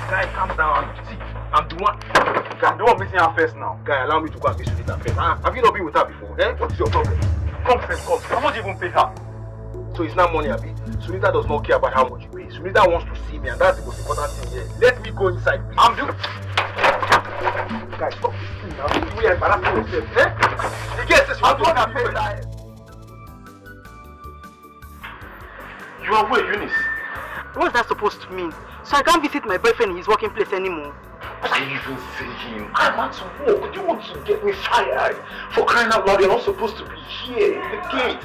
Guy, calm down. See, I'm the one meeting her first now. Guy, allow me to go and meet Sunita first. Have you not been with her before? Eh? What is your problem? Come first, come. How much you even pay her? So it's not money, Abi. Sunita does not care about how much you pay. Sunita wants to see me, and that's the most important thing here. Let me go inside, please. I'm doing. Guys, stop this thing now. We are embarrassing yourself, eh? The guest says you don't have to pay that. You are where, Eunice? What's that supposed to mean? So I can't visit my boyfriend in his working place anymore. I even see him. I'm at work. Do you want to get me fired? For crying out loud, you're not supposed to be here in the gate.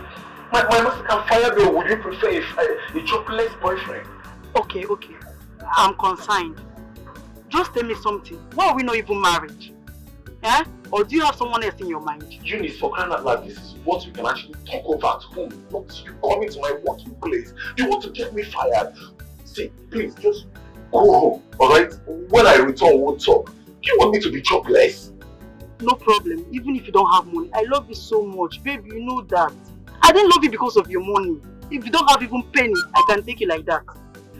My master can fire me, or would you prefer a jobless boyfriend? Okay. I'm consigned. Just tell me something. Why are we not even married? Eh? Or do you have someone else in your mind? Eunice, for crying out loud, this is what we can actually talk over at home. Not you coming to my working place. You want to get me fired? See, please, just go home, alright? When I return, we'll talk. Do you want me to be jobless? No problem, even if you don't have money. I love you so much, baby, you know that. I didn't love you because of your money. If you don't have even penny, I can take you like that.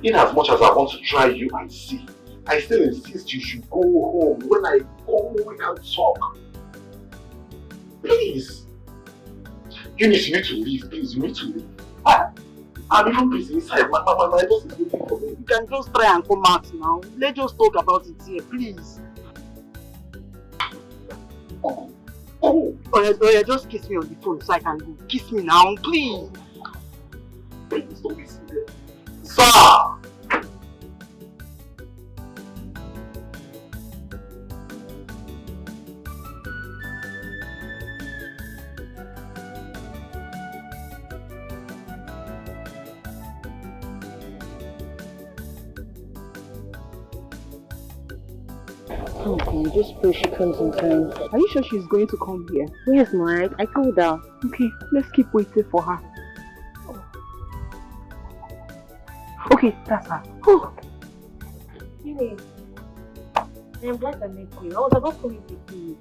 In as much as I want to try you and see, I still insist you should go home. When I go home, we can talk. Please. Eunice, you need to leave, please. You need to leave. I'm even busy inside. My boss is waiting for me. You can just try and come out now. Let's just talk about it here, please. Oh, just kiss me on the phone so I can go. Kiss me now, please. Stop! Okay, just pray she comes in time. Are you sure she's going to come here? Yes, Mike. I told her. Okay, let's keep waiting for her. Okay, that's her. Oh. Really? I'm glad I met you. I was about to meet you.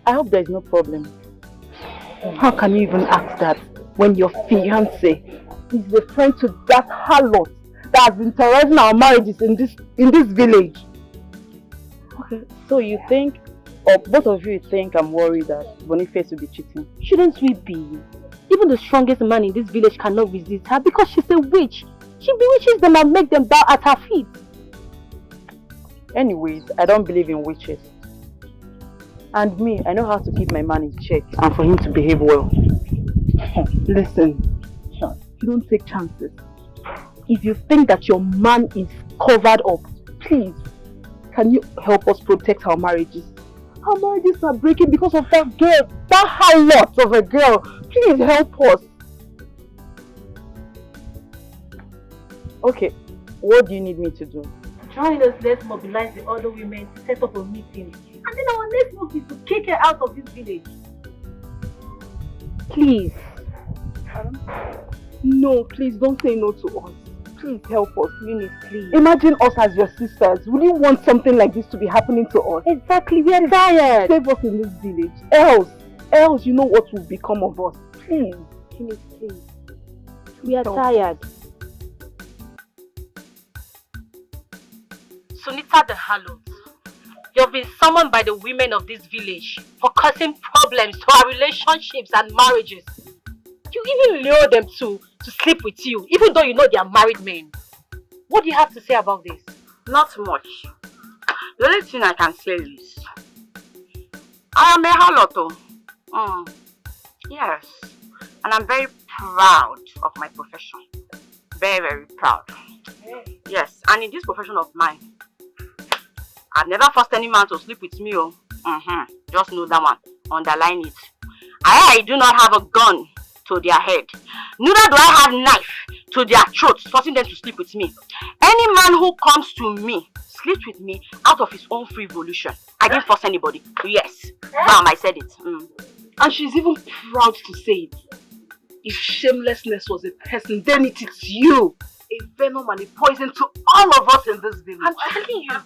I hope there's no problem. How can you even ask that when your fiancé is a friend to that harlot that has been terrorizing our marriages in this village? Okay, so you think, or both of you think I'm worried that Boniface will be cheating? Shouldn't we be? Even the strongest man in this village cannot resist her because she's a witch. She bewitches them and makes them bow at her feet. Anyways, I don't believe in witches. And me, I know how to keep my man in check and for him to behave well. Listen, you don't take chances. If you think that your man is covered up, please, can you help us protect our marriages? Our marriages are breaking because of that girl, that harlot of a girl. Please help us. Okay, what do you need me to do? Join us, let's mobilize the other women to set up a meeting. And then our next move is to kick her out of this village. Please. No, please don't say no to us. Please help us, Eunice, please. Imagine us as your sisters. Would you want something like this to be happening to us? Exactly, we are tired. Save us in this village. Else you know what will become of us. Please. Eunice, please. We are tired. Sunita the harlot, you've been summoned by the women of this village for causing problems to our relationships and marriages. You even lure them to sleep with you, even though you know they are married men. What do you have to say about this? Not much. The only thing I can say is, I am a harlot. Yes, and I'm very proud of my profession. Very, very proud. Yes, and in this profession of mine, I've never forced any man to sleep with me. Just know that one. Underline it. I do not have a gun to their head. Neither do I have knife to their throats, forcing them to sleep with me. Any man who comes to me, sleeps with me out of his own free volition. I didn't force anybody. Yes. Bam, I said it. And she's even proud to say it. If shamelessness was a person, then it is you. A venom and a poison to all of us in this village. I'm telling you.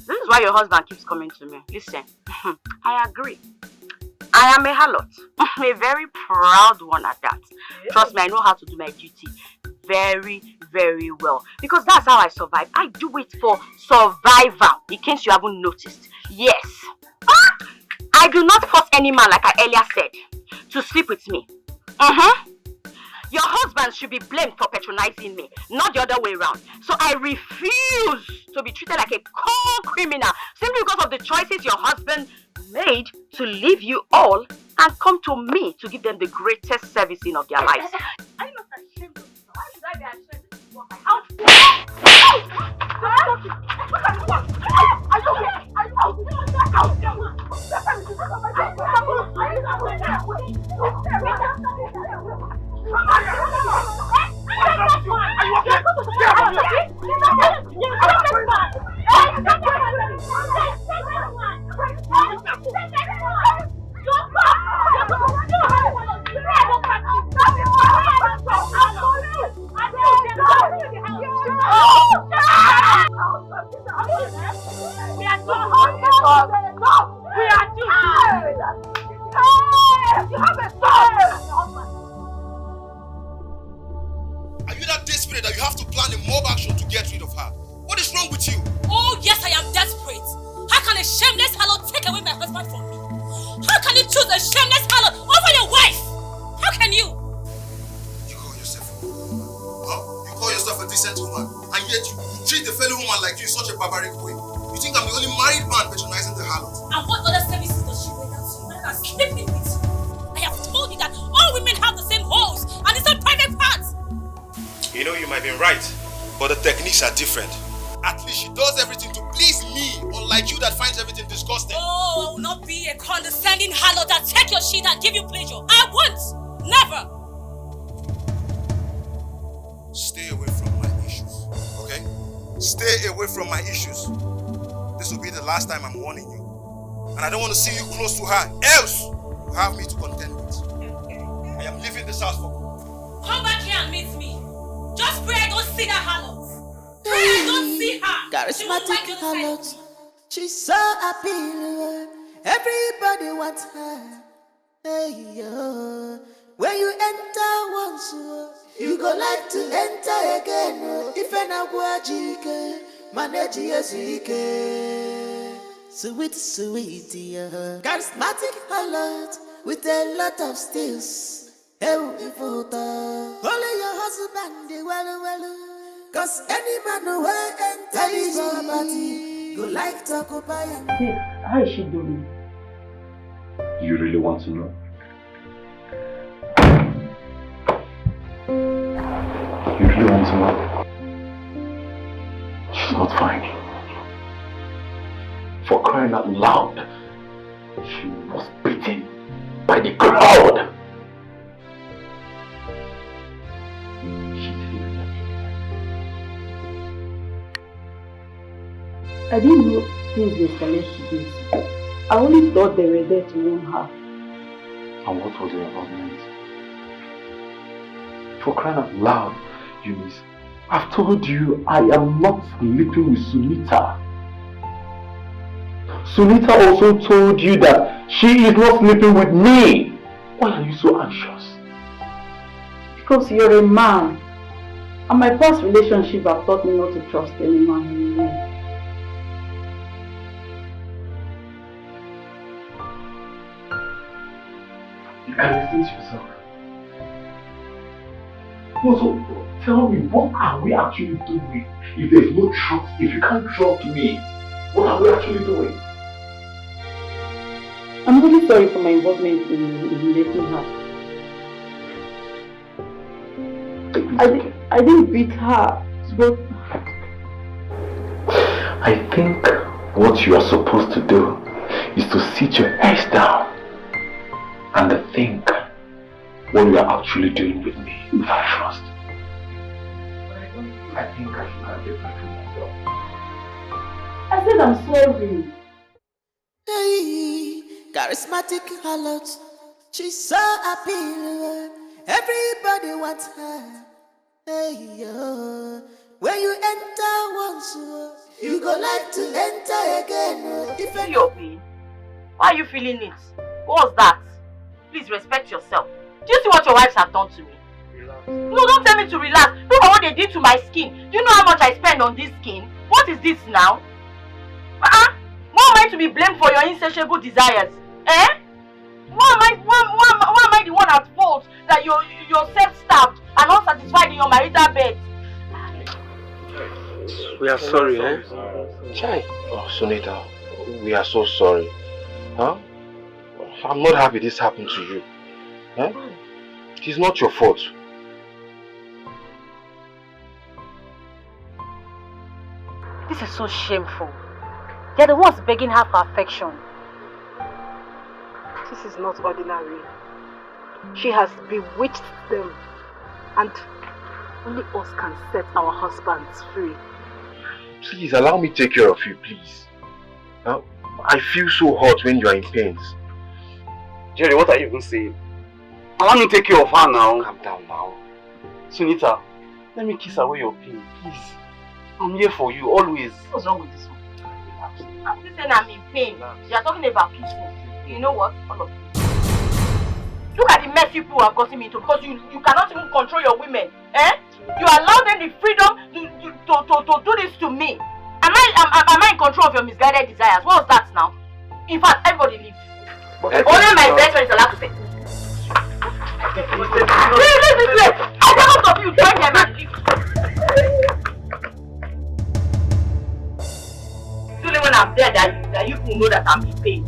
This is why your husband keeps coming to me. Listen, I agree. I am a harlot. A very proud one at that. Yeah. Trust me, I know how to do my duty very, very well. Because that's how I survive. I do it for survival, in case you haven't noticed. Yes. I do not force any man, like I earlier said, to sleep with me. Your husband should be blamed for patronizing me, not the other way around. So I refuse to be treated like a criminal simply because of the choices your husband made to leave you all and come to me to give them the greatest servicing of their lives. Are you not ashamed of yourself? Why should I be ashamed to walk my house? Are you okay? Are you out? Are you that desperate that you have to plan a mob action to get rid of her? What is wrong with you? Oh yes, I am desperate. How can a shameless harlot take away my husband from me? How can you choose a shameless harlot over your wife? How can you? You call yourself a woman? Huh? You call yourself a decent woman, and yet you treat a fellow woman like you in such a barbaric way. You think I'm the only married man patronizing the harlot? And what other services does she render to you rather than sleeping with you? I have told you that all women have the same holes and the same private parts. You know, you might be right, but the techniques are different. At least she does everything to please me, unlike you that finds everything disgusting. Oh, I will not be a condescending harlot that take your shit and give you pleasure. I won't. Never. Stay away from my issues, okay? Stay away from my issues. This will be the last time I'm warning you. And I don't want to see you close to her, else you have me to contend with. I am leaving this house for good. Come back here and meet me. Just pray I don't see that harlot. Pray I don't see her. Charismatic harlot. She's so appealing. Everybody wants her. Hey, yo. When you enter once, you go like to enter again. If I na Dikeh, manage Dikeh. Sweet, sweet, yeah. Charismatic harlot with a lot of steals. Only your husband, well. Cause any man who enter his property go like to occupy him. Hey, how is she doing? You really want to know? You really want to know? She's not fine. For crying out loud, she was beaten by the crowd. I didn't know things were escalated to this. I only thought they were there to warn her. And what was your involvement? For crying out loud, Eunice, I've told you I am not sleeping with Sunita. Sunita also told you that she is not sleeping with me. Why are you so anxious? Because you're a man. And my past relationship have taught me not to trust any man anymore. You can listen to yourself. Also, tell me, what are we actually doing? If there's no trust, if you can't trust me, what are we actually doing? I'm really sorry for my involvement in dating her. I didn't beat her, but I think what you are supposed to do is to sit your head down and think what you are actually doing with me without trust. I think I should have get back to myself. I said I'm sorry. Hey, charismatic harlot. She's so appealing. Everybody wants her. Hey, yo. When you enter once, you go like to enter again. If your pain, why are you feeling it? What's that? Please respect yourself. Do you see what your wives have done to me? Relax. No, don't tell me to relax. Look at what they did to my skin. Do you know how much I spend on this skin? What is this now? Why am I to be blamed for your insatiable desires? Eh? Why am I the one at fault that you're self-starved and unsatisfied in your marital bed? We are sorry, eh? Chai. Oh, Sunita, we are so sorry. Huh? I'm not happy this happened to you. Huh? It is not your fault. This is so shameful. They're the ones begging her for affection. This is not ordinary. She has bewitched them, and only us can set our husbands free. Please, allow me to take care of you, please. I feel so hot when you are in pains. Jerry, what are you even saying? Allow me to take care of her now. Calm down now. Sunita, let me kiss away your pain, please. I'm here for you, always. What's wrong with this one? I'm just saying I'm in pain. You are talking about kissing. You know what? All of you. Look at the mess people have gotten me into because you cannot even control your women. Eh? You allow them the freedom to do this to me. Am I in control of your misguided desires? What was that now? In fact, everybody leave. Only my best friend is allowed to say. Wait. I don't of you join them and leave. It's only when I'm there that you will know that I'm in pain.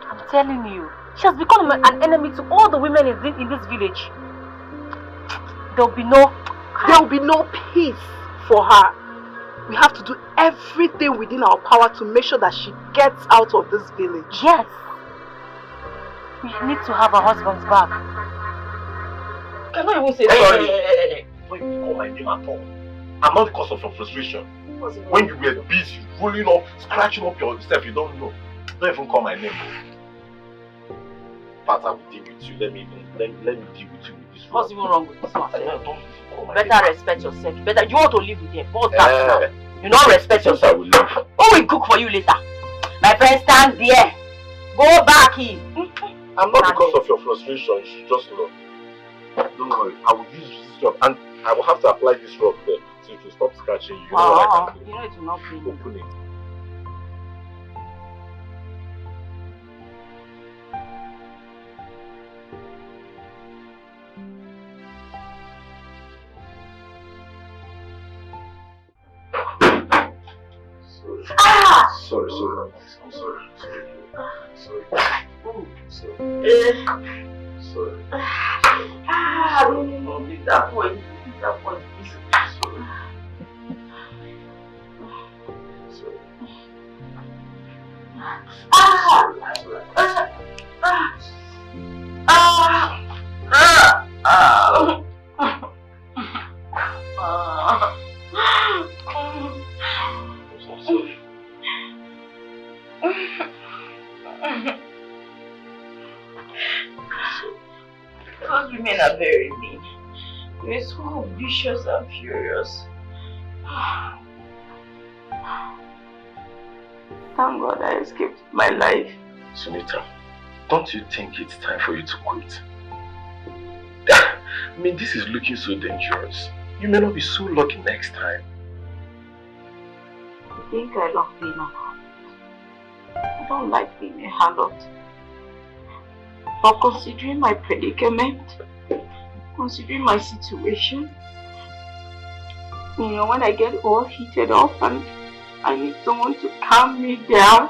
I'm telling you. She has become an enemy to all the women in this village. There'll be no peace for her. We have to do everything within our power to make sure that she gets out of this village. Yes. We need to have her husband's back. Can I even say sorry? Hey. Don't even call my name at all. I'm not because of your frustration. When you were busy, rolling up, scratching up yourself, you don't know. Don't even call my name. Pat, I will deal with you. Let me deal with you with this. What's even wrong with this one? Don't even call my Better name. respect yourself. You want to live with him. What's that now? You don't respect yourself. I will leave. Who will cook for you later? My friend, stand there. Go back here. I'm not because of your frustration. You should just know. Don't worry. I will use this rub and I will have to apply this rub there so it will stop scratching you. You know what I can do? You know it will not be. Open it. Sorry. I'm sorry. No, leave that point. Those women are very mean. They're so vicious and furious. Thank God I escaped my life. Sunita, don't you think it's time for you to quit? I mean, this is looking so dangerous. You may not be so lucky next time. I think I love being a harlot. I don't like being a harlot. But considering my predicament, considering my situation, when I get all heated up and I need someone to calm me down,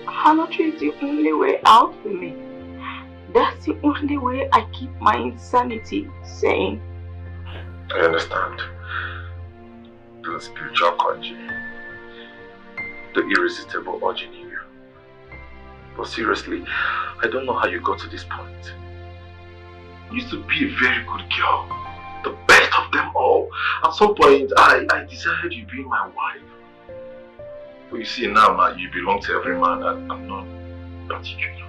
harlotry is the only way out for me. That's the only way I keep my insanity sane. I understand. The spiritual conjuring, the irresistible urge in you. But seriously, I don't know how you got to this point. You used to be a very good girl. The best of them all. At some point, I desired you being my wife. But you see now, you belong to every man and I'm not particular.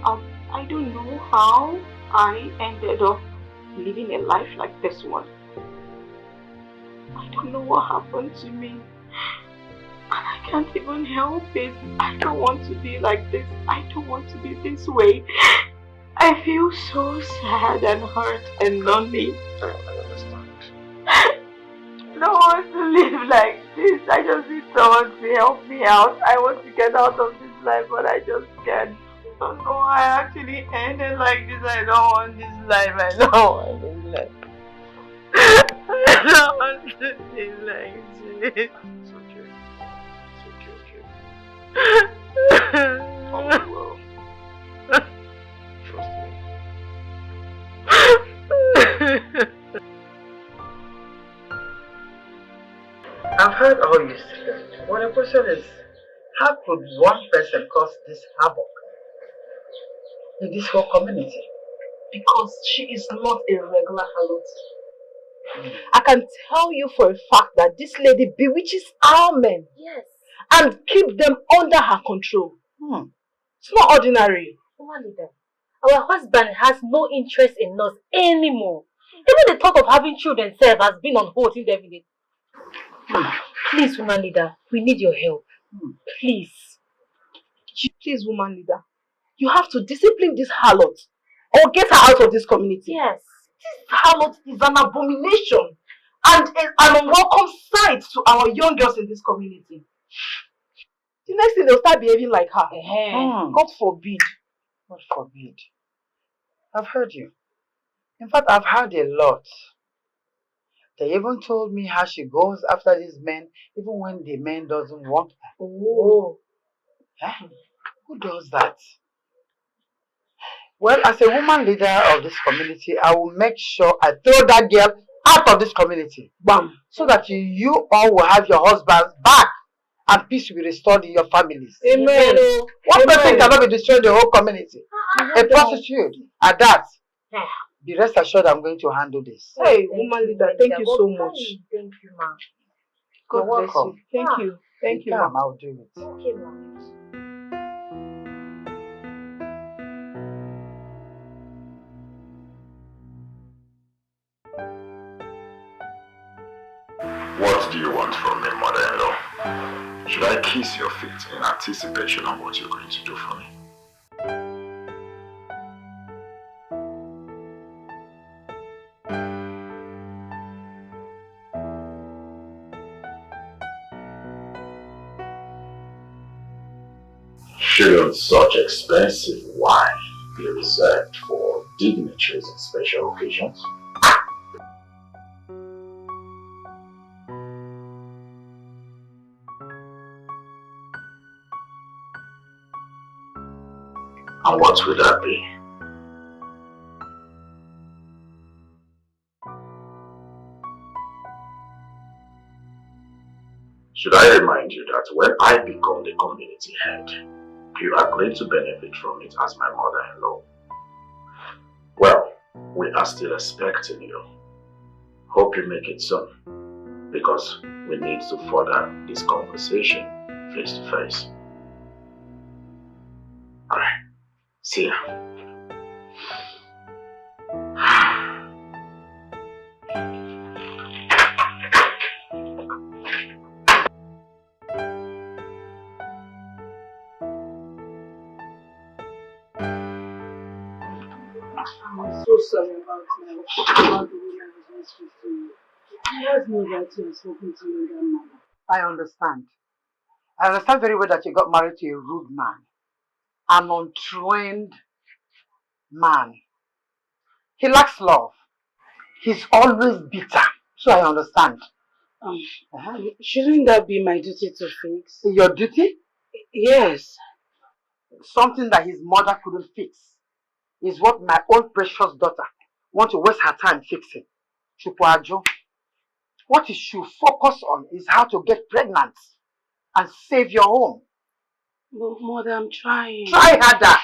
I don't know how I ended up living a life like this one. I don't know what happened to me. And I can't even help it. I don't want to be like this. I don't want to be this way. I feel so sad and hurt and lonely. I understand. I don't want to live like this. I just need someone to help me out. I want to get out of this life, but I just can't. I don't know why I actually ended like this. I don't want this life. I don't want this life. I don't want to live like this. It's okay. All will be well. Trust me. I've heard all you said. Well, the question is, how could one person cause this havoc in this whole community? Because she is not a regular harlot. I can tell you for a fact that this lady bewitches our men. Yes. And keep them under her control. It's not ordinary. Woman leader, our husband has no interest in us anymore. Even the thought of having children self has been on hold indefinitely. Please, woman leader, we need your help. Please. Please, woman leader. You have to discipline this harlot or get her out of this community. Yes. This harlot is an abomination and an unwelcome sight to our young girls in this community. The next thing they'll start behaving like her. God forbid. God forbid. I've heard you. In fact, I've heard a lot. They even told me how she goes after these men even when the man doesn't want her. Oh. Huh? Who does that? Well, as a woman leader of this community, I will make sure I throw that girl out of this community. Bam! So that you all will have your husbands back and peace will be restored in your families. Amen. One person cannot be destroying the whole community. A prostitute at that. Be rest assured I'm going to handle this. Hey, woman leader, thank you so much. Thank you, ma. You're welcome. Thank you. Thank you, Come, I'll do it. Okay, ma. What do you want from me, mother-in-law? Should I kiss your feet in anticipation of what you're going to do for me? Shouldn't such expensive wine be reserved for dignitaries and special occasions? And what would that be? Should I remind you that when I become the community head, you are going to benefit from it as my mother-in-law? Well, we are still expecting you. Hope you make it soon, because we need to further this conversation face to face. Alright. See ya. I'm so sorry about the way I was listening to you. I was no right to have spoken to your grandmother. I understand. I understand very well that you got married to a rude man. An untrained man. He lacks love. He's always bitter. So I understand. Shouldn't that be my duty to fix? Your duty? Yes. Something that his mother couldn't fix is what my own precious daughter wants to waste her time fixing. Chupuajo. What you should focus on is how to get pregnant and save your home. But mother, I'm trying. Try harder.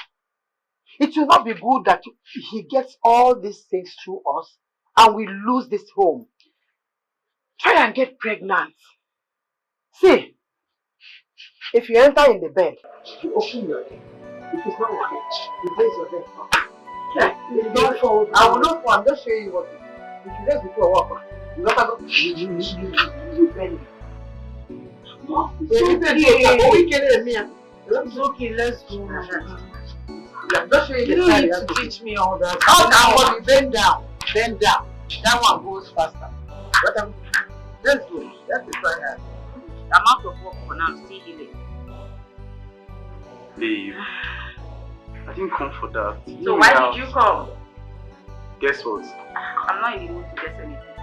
It will not be good that he gets all these things through us and we lose this home. Try and get pregnant. See, if you enter in the bed, you open your head. If it's not okay, you raise your head up. You don't fall. I will not fall. I'm just showing you what to do. If you raise before walk, you don't have to bend. It's okay, let's go. I'm just showing you. You don't need to teach me all that. How down, you bend down. Bend down. That one goes faster. But let's go. Let's try that. I'm out of work for now. I'm still healing. Babe, I didn't come for that. So why did you come? Guess what? I'm not in the mood to guess anything.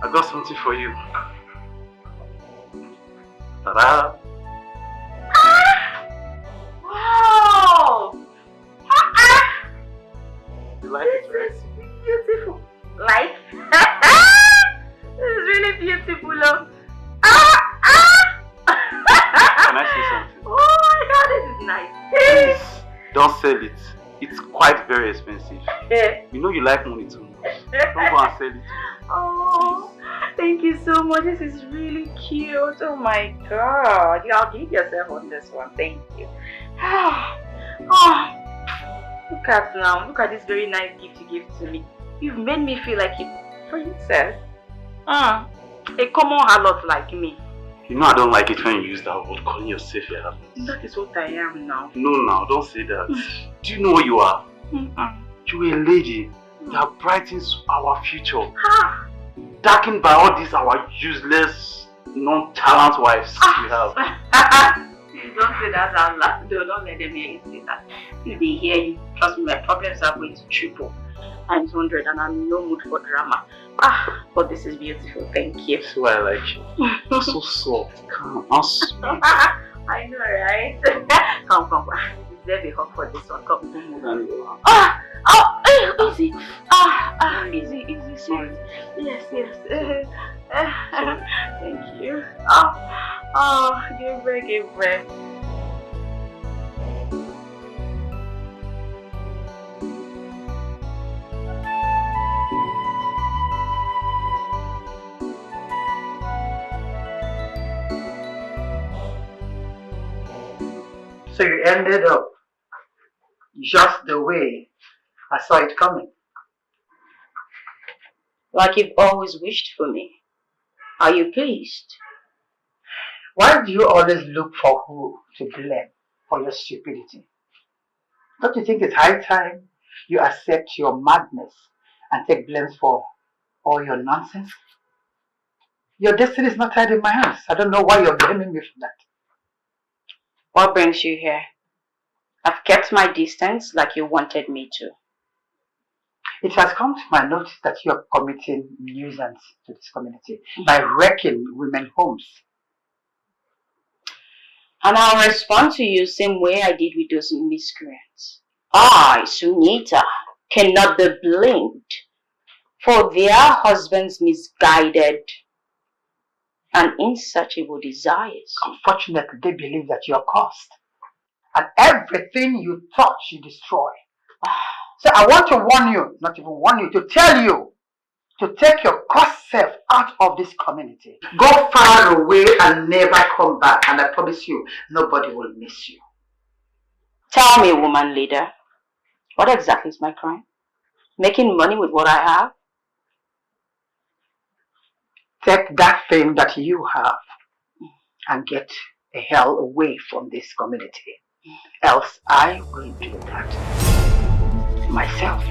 I got something for you. Ta-da! Wow! You like it, right? This is beautiful. Like? This is really beautiful, love. Can I say something? Oh my god, this is nice. Please, don't sell it. It's quite very expensive. Yeah. You know you like money too much. Don't go and sell it. Oh, thank you so much. This is really cute. Oh my god. Y'all give yourself on this one. Thank you. Oh, look at now. Look at this very nice gift you gave to me. You've made me feel like a princess. A common harlot like me. You know I don't like it when you use that word, calling yourself a harlot. That is what I am now. No, don't say that. Do you know what you are? You're a lady that brightens our future. Darkened by all these our useless, non-talent wives we have. You don't say that out loud. Don't let them hear you say that. If they hear you, trust me, my problems are going to triple times 100 and I'm in no mood for drama. But this is beautiful. Thank you. That's why I like you. You're so soft, calm, and sweet. I know, right? Come. Let's be hug for this one. Come. Easy. Easy. Sorry. Yes. Thank you. Give break. So you ended up just the way I saw it coming. Like you've always wished for me. Are you pleased? Why do you always look for who to blame for your stupidity? Don't you think it's high time you accept your madness and take blame for all your nonsense? Your destiny is not tied in my hands. I don't know why you're blaming me for that. What brings you here? I've kept my distance like you wanted me to. It has come to my notice that you are committing nuisance to this community by wrecking women's homes. And I'll respond to you same way I did with those miscreants. I, Sunita, cannot be blamed for their husbands' misguided and insatiable desires. Unfortunately, they believe that you're cursed. And everything you touch, you destroy. So I want to warn you, not even warn you, to tell you to take your cursed self out of this community. Go far away and never come back. And I promise you, nobody will miss you. Tell me, woman leader, what exactly is my crime? Making money with what I have? Take that thing that you have and get the hell away from this community. Else I will do that myself.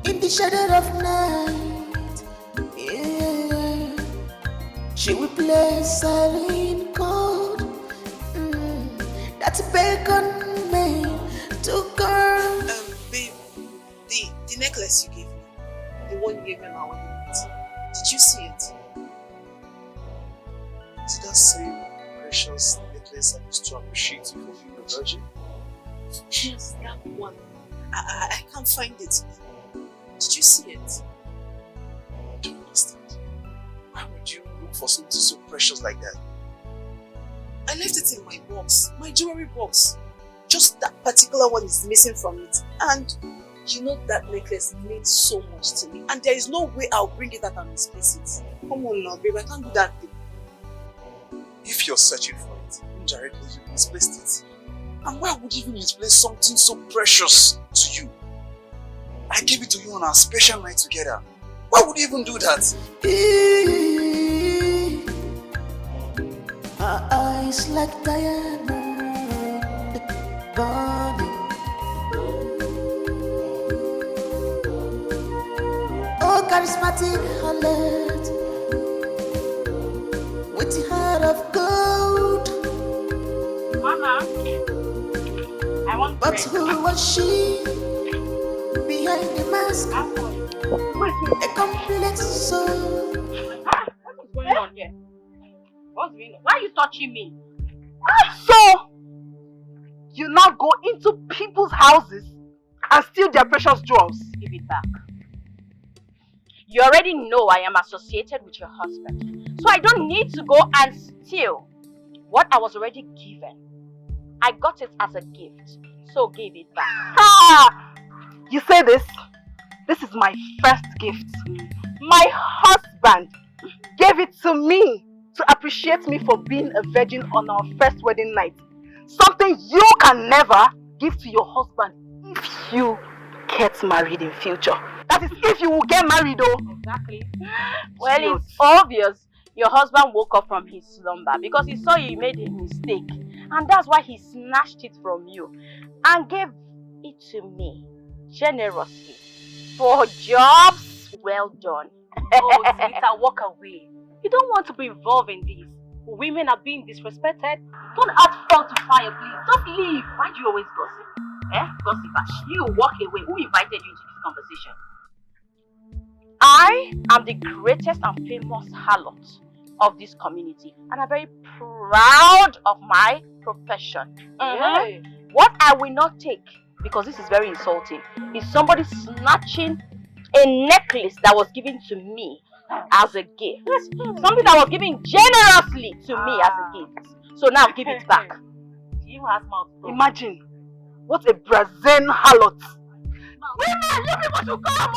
In the shadow of night, yeah, she will play silent chord. That's bacon made to girl. Babe, the necklace you gave me, the one you gave me on our wedding night, did you see it? Is it that same precious necklace I used to appreciate you for being a virgin? Yes, that one. I can't find it. Did you see it? I don't understand. Why would you look for something so precious like that? I left it in my box, my jewelry box. Just that particular one is missing from it. And you know that necklace means so much to me. And there is no way I'll bring it out and misplace it. Come on now, babe, I can't do that thing. If you're searching for it, indirectly you misplaced it. And why would you even misplace something so precious to you? I gave it to you on our special night together. Why would you even do that? Her eyes like diamond burning. Oh, charismatic harlot with the heart of gold. Mama, I want But bread. who was she behind the mask? A complex soul. What is going on here? What's going on? Why are you touching me? So, you now go into people's houses and steal their precious jewels? Give it back. You already know I am associated with your husband, so I don't need to go and steal what I was already given. I got it as a gift, so give it back. Ah! You say this? This is my first gift. My husband gave it to me to appreciate me for being a virgin on our first wedding night. Something you can never give to your husband if you get married in future. That is if you will get married though. Exactly. Well, it's obvious your husband woke up from his slumber because he saw you made a mistake. And that's why he snatched it from you and gave it to me generously. For jobs well done. Oh, Zita, walk away. You don't want to be involved in this. women are being disrespected. Don't add fuel to fire, please. Just leave. Why do you always gossip? Gossiper. You walk away. Who invited you into this conversation? I am the greatest and famous harlot of this community, and I'm very proud of my profession. What I will not take, because this is very insulting, is somebody snatching a necklace that was given to me as a gift. Something that was given generously to me as a gift. So now give it back. You have mouth. Imagine what a brazen harlot. Women, you people should come on!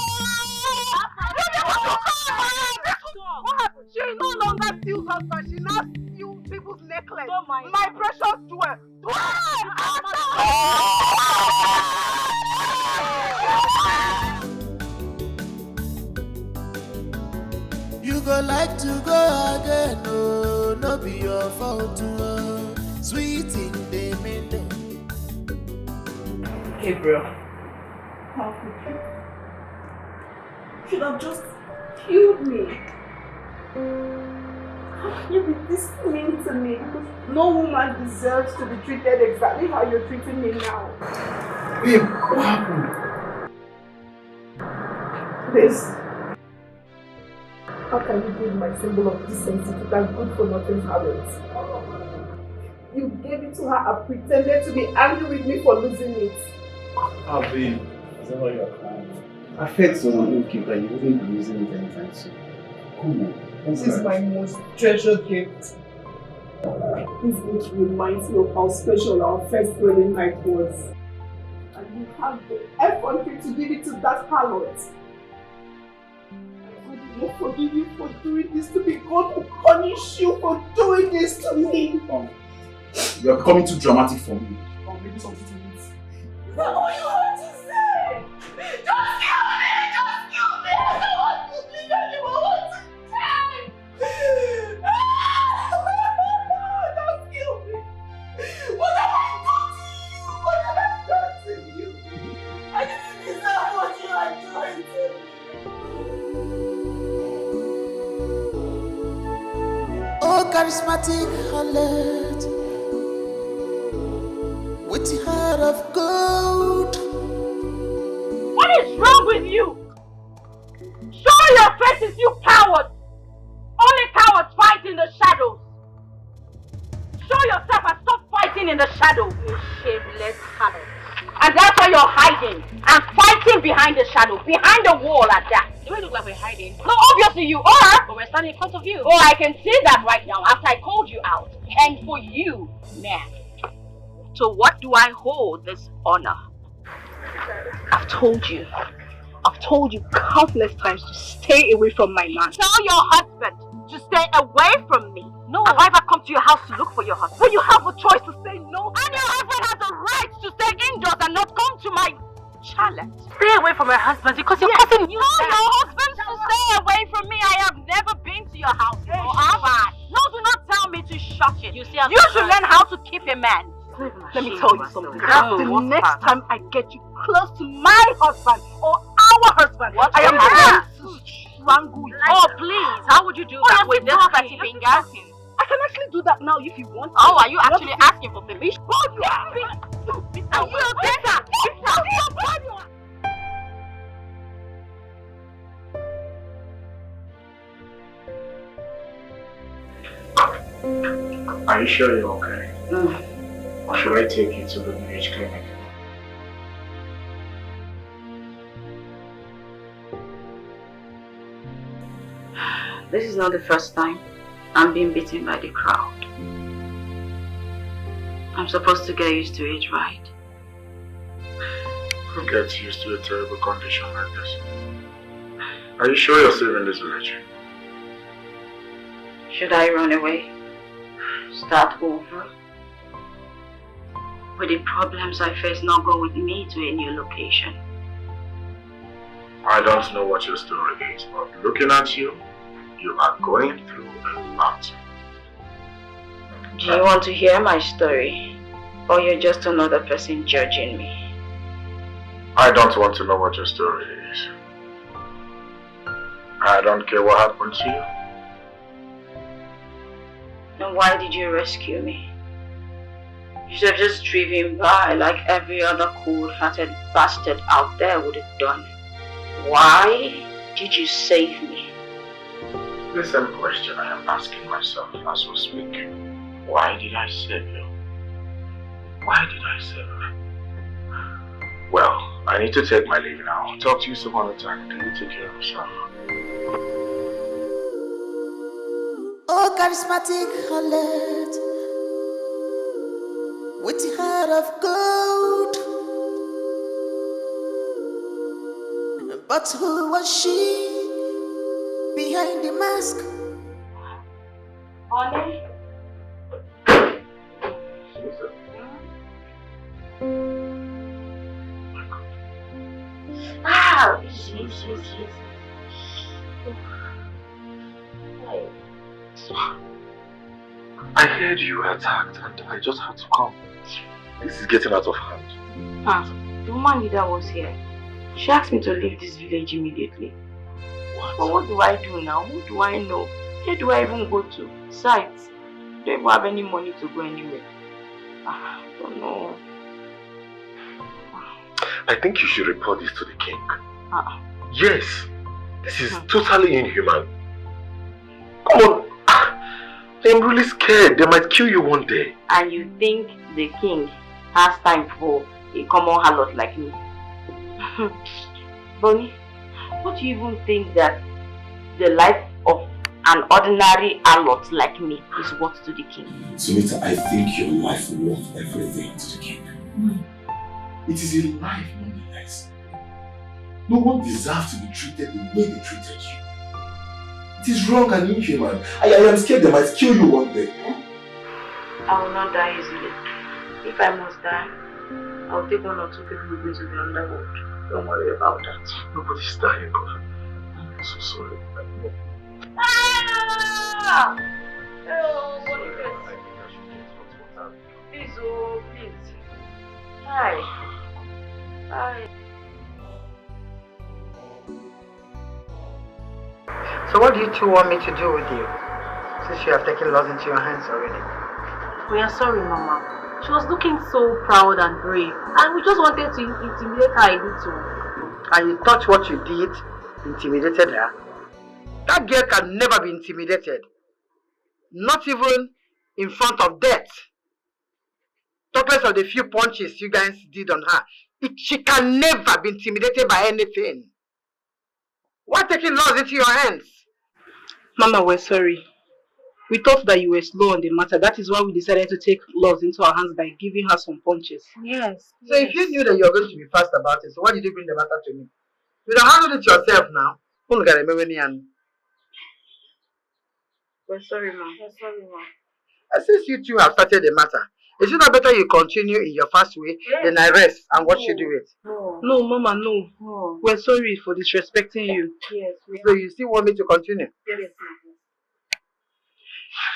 You people should come on! What happened? She no longer steals husband. She now steals people's necklace. Don't mind my precious jewel. You go like to go again, oh, no be your fault, oh. Sweet in the middle. Hey, bro. How could you? Should have just killed me. How can you be this mean to me? Because no woman deserves to be treated exactly how you're treating me now. Babe, what happened? This. How can you give my symbol of decency to that good for nothing habit? You gave it to her and pretended to be angry with me for losing it. Ah, babe, is that why you're crying? I felt so unlucky that you wouldn't be losing it anytime soon. Come on. This is my most treasured gift. This gift reminds me of how special our first wedding night was. And you have the effrontery to give it to that harlot. I will not forgive you for doing this to me. God will punish you for doing this to me. You are becoming too dramatic for me. Maybe something to eat. Is that all you want to say? Just kill me! Just kill me! I don't want to live anymore! I want to die! Just kill me! What have I done to you? What have I done to you? I didn't deserve what you are doing to me. Oh, charismatic harlot, with the heart of gold. What is wrong with you? Show your faces, you cowards! Only cowards fight in the shadows. Show yourself and stop fighting in the shadows, you shameless harlot. And that's why you're hiding and fighting behind the shadow, behind the wall at that. Do we look like we're hiding? No, obviously you are. But we're standing in front of you. Oh, I can see that right now after I called you out. And for you, man. So what do I hold this honor? I've told you countless times to stay away from my man. Tell your husband to stay away from me. No. Have I ever come to your house to look for your husband? Well, you have a choice to say no. And your husband has a right to stay indoors and not come to my chalet. Stay away from my husband because you're causing you. Tell your husband to stay away from me. I have never been to your house. Hey, no, do not tell me to shut it. You should learn how to keep a man. Let me tell you something. The next time I get you close to my husband or our husband, I am going to strangle you. Oh, please. How would you do that with this fatty finger? I can actually do that now if you want to. Oh, are you actually asking for permission? Are you Are you sure you're okay? Or should I take you to the village clinic? This is not the first time I'm being beaten by the crowd. I'm supposed to get used to it, right? Who gets used to a terrible condition like this? Are you sure you're safe in this village? Should I run away? Start over? Will the problems I face not go with me to a new location? I don't know what your story is, but looking at you, you are going through a lot. Do you want to hear my story? Or you're just another person judging me? I don't want to know what your story is. I don't care what happened to you. Then why did you rescue me? You should have just driven by like every other cold-hearted bastard out there would have done. Why did you save me? The same question I am asking myself as we speak. Why did I save you? Why did I save you? Well, I need to take my leave now. I'll talk to you some other time. Can you take care of yourself? Oh, charismatic harlot, with a heart of gold. But who was she behind the mask? Honey? Ah, yes. I heard you were attacked and I just had to come. This is getting out of hand. The woman leader was here. She asked me to leave this village immediately. What? But what do I do now? Who do I know? Where do I even go to? Besides, I don't even have any money to go anywhere. I don't know. I think you should report this to the king. Yes, this is totally inhuman. Come on, I'm really scared. They might kill you one day. And you think the king has time for a common harlot like me? Bonnie, what do you even think that the life of an ordinary harlot like me is worth to the king? Sunita, I think your life worth everything to the king. It is a life nonetheless. No one deserves to be treated the way they treated you. It is wrong and inhuman. I am scared they might kill you one day. I will not die easily. If I must die, I will take 1 or 2 people with me to the underworld. Don't worry about that. Nobody's dying, but I'm so sorry. Ah! Oh, what is this? Please, oh, please. Hi. Hi. So what do you two want me to do with you? Since you have taken laws into your hands already. We are sorry, Mama. She was looking so proud and brave, and we just wanted to intimidate her a little. And you thought what you did intimidated her? That girl can never be intimidated. Not even in front of death. Talk less of the few punches you guys did on her. She can never be intimidated by anything. Why taking laws into your hands? Mama, we're sorry. We thought that you were slow on the matter. That is why we decided to take laws into our hands by giving her some punches. Yes. So if you knew that you were going to be fast about it, so why did you bring the matter to me? You don't handle it yourself now. We're sorry, Ma. We're sorry, Ma. And since you two have started the matter, is it not better you continue in your fast way than I rest and watch you do it? No, Mama, no. We're sorry for disrespecting you. Yes. So you still want me to continue? Yes, Ma.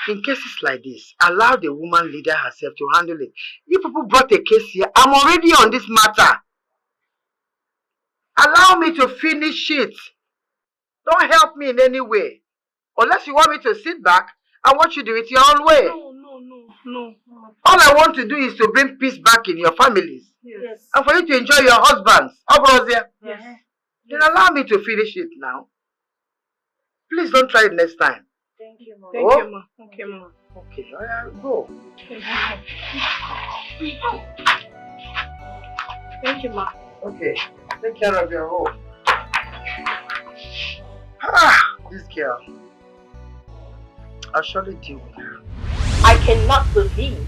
In cases like this, allow the woman leader herself to handle it. You people brought a case here. I'm already on this matter. Allow me to finish it. Don't help me in any way. Unless you want me to sit back and watch you do it your own way. No. All I want to do is to bring peace back in your families. Yes. And for you to enjoy your husbands. Yes. Then allow me to finish it now. Please don't try it next time. Thank you, Ma. Thank you, Ma. Okay, Ma. Okay, go. Thank you, Ma. Okay, take care of your home. This girl. I'll surely deal with her. I cannot believe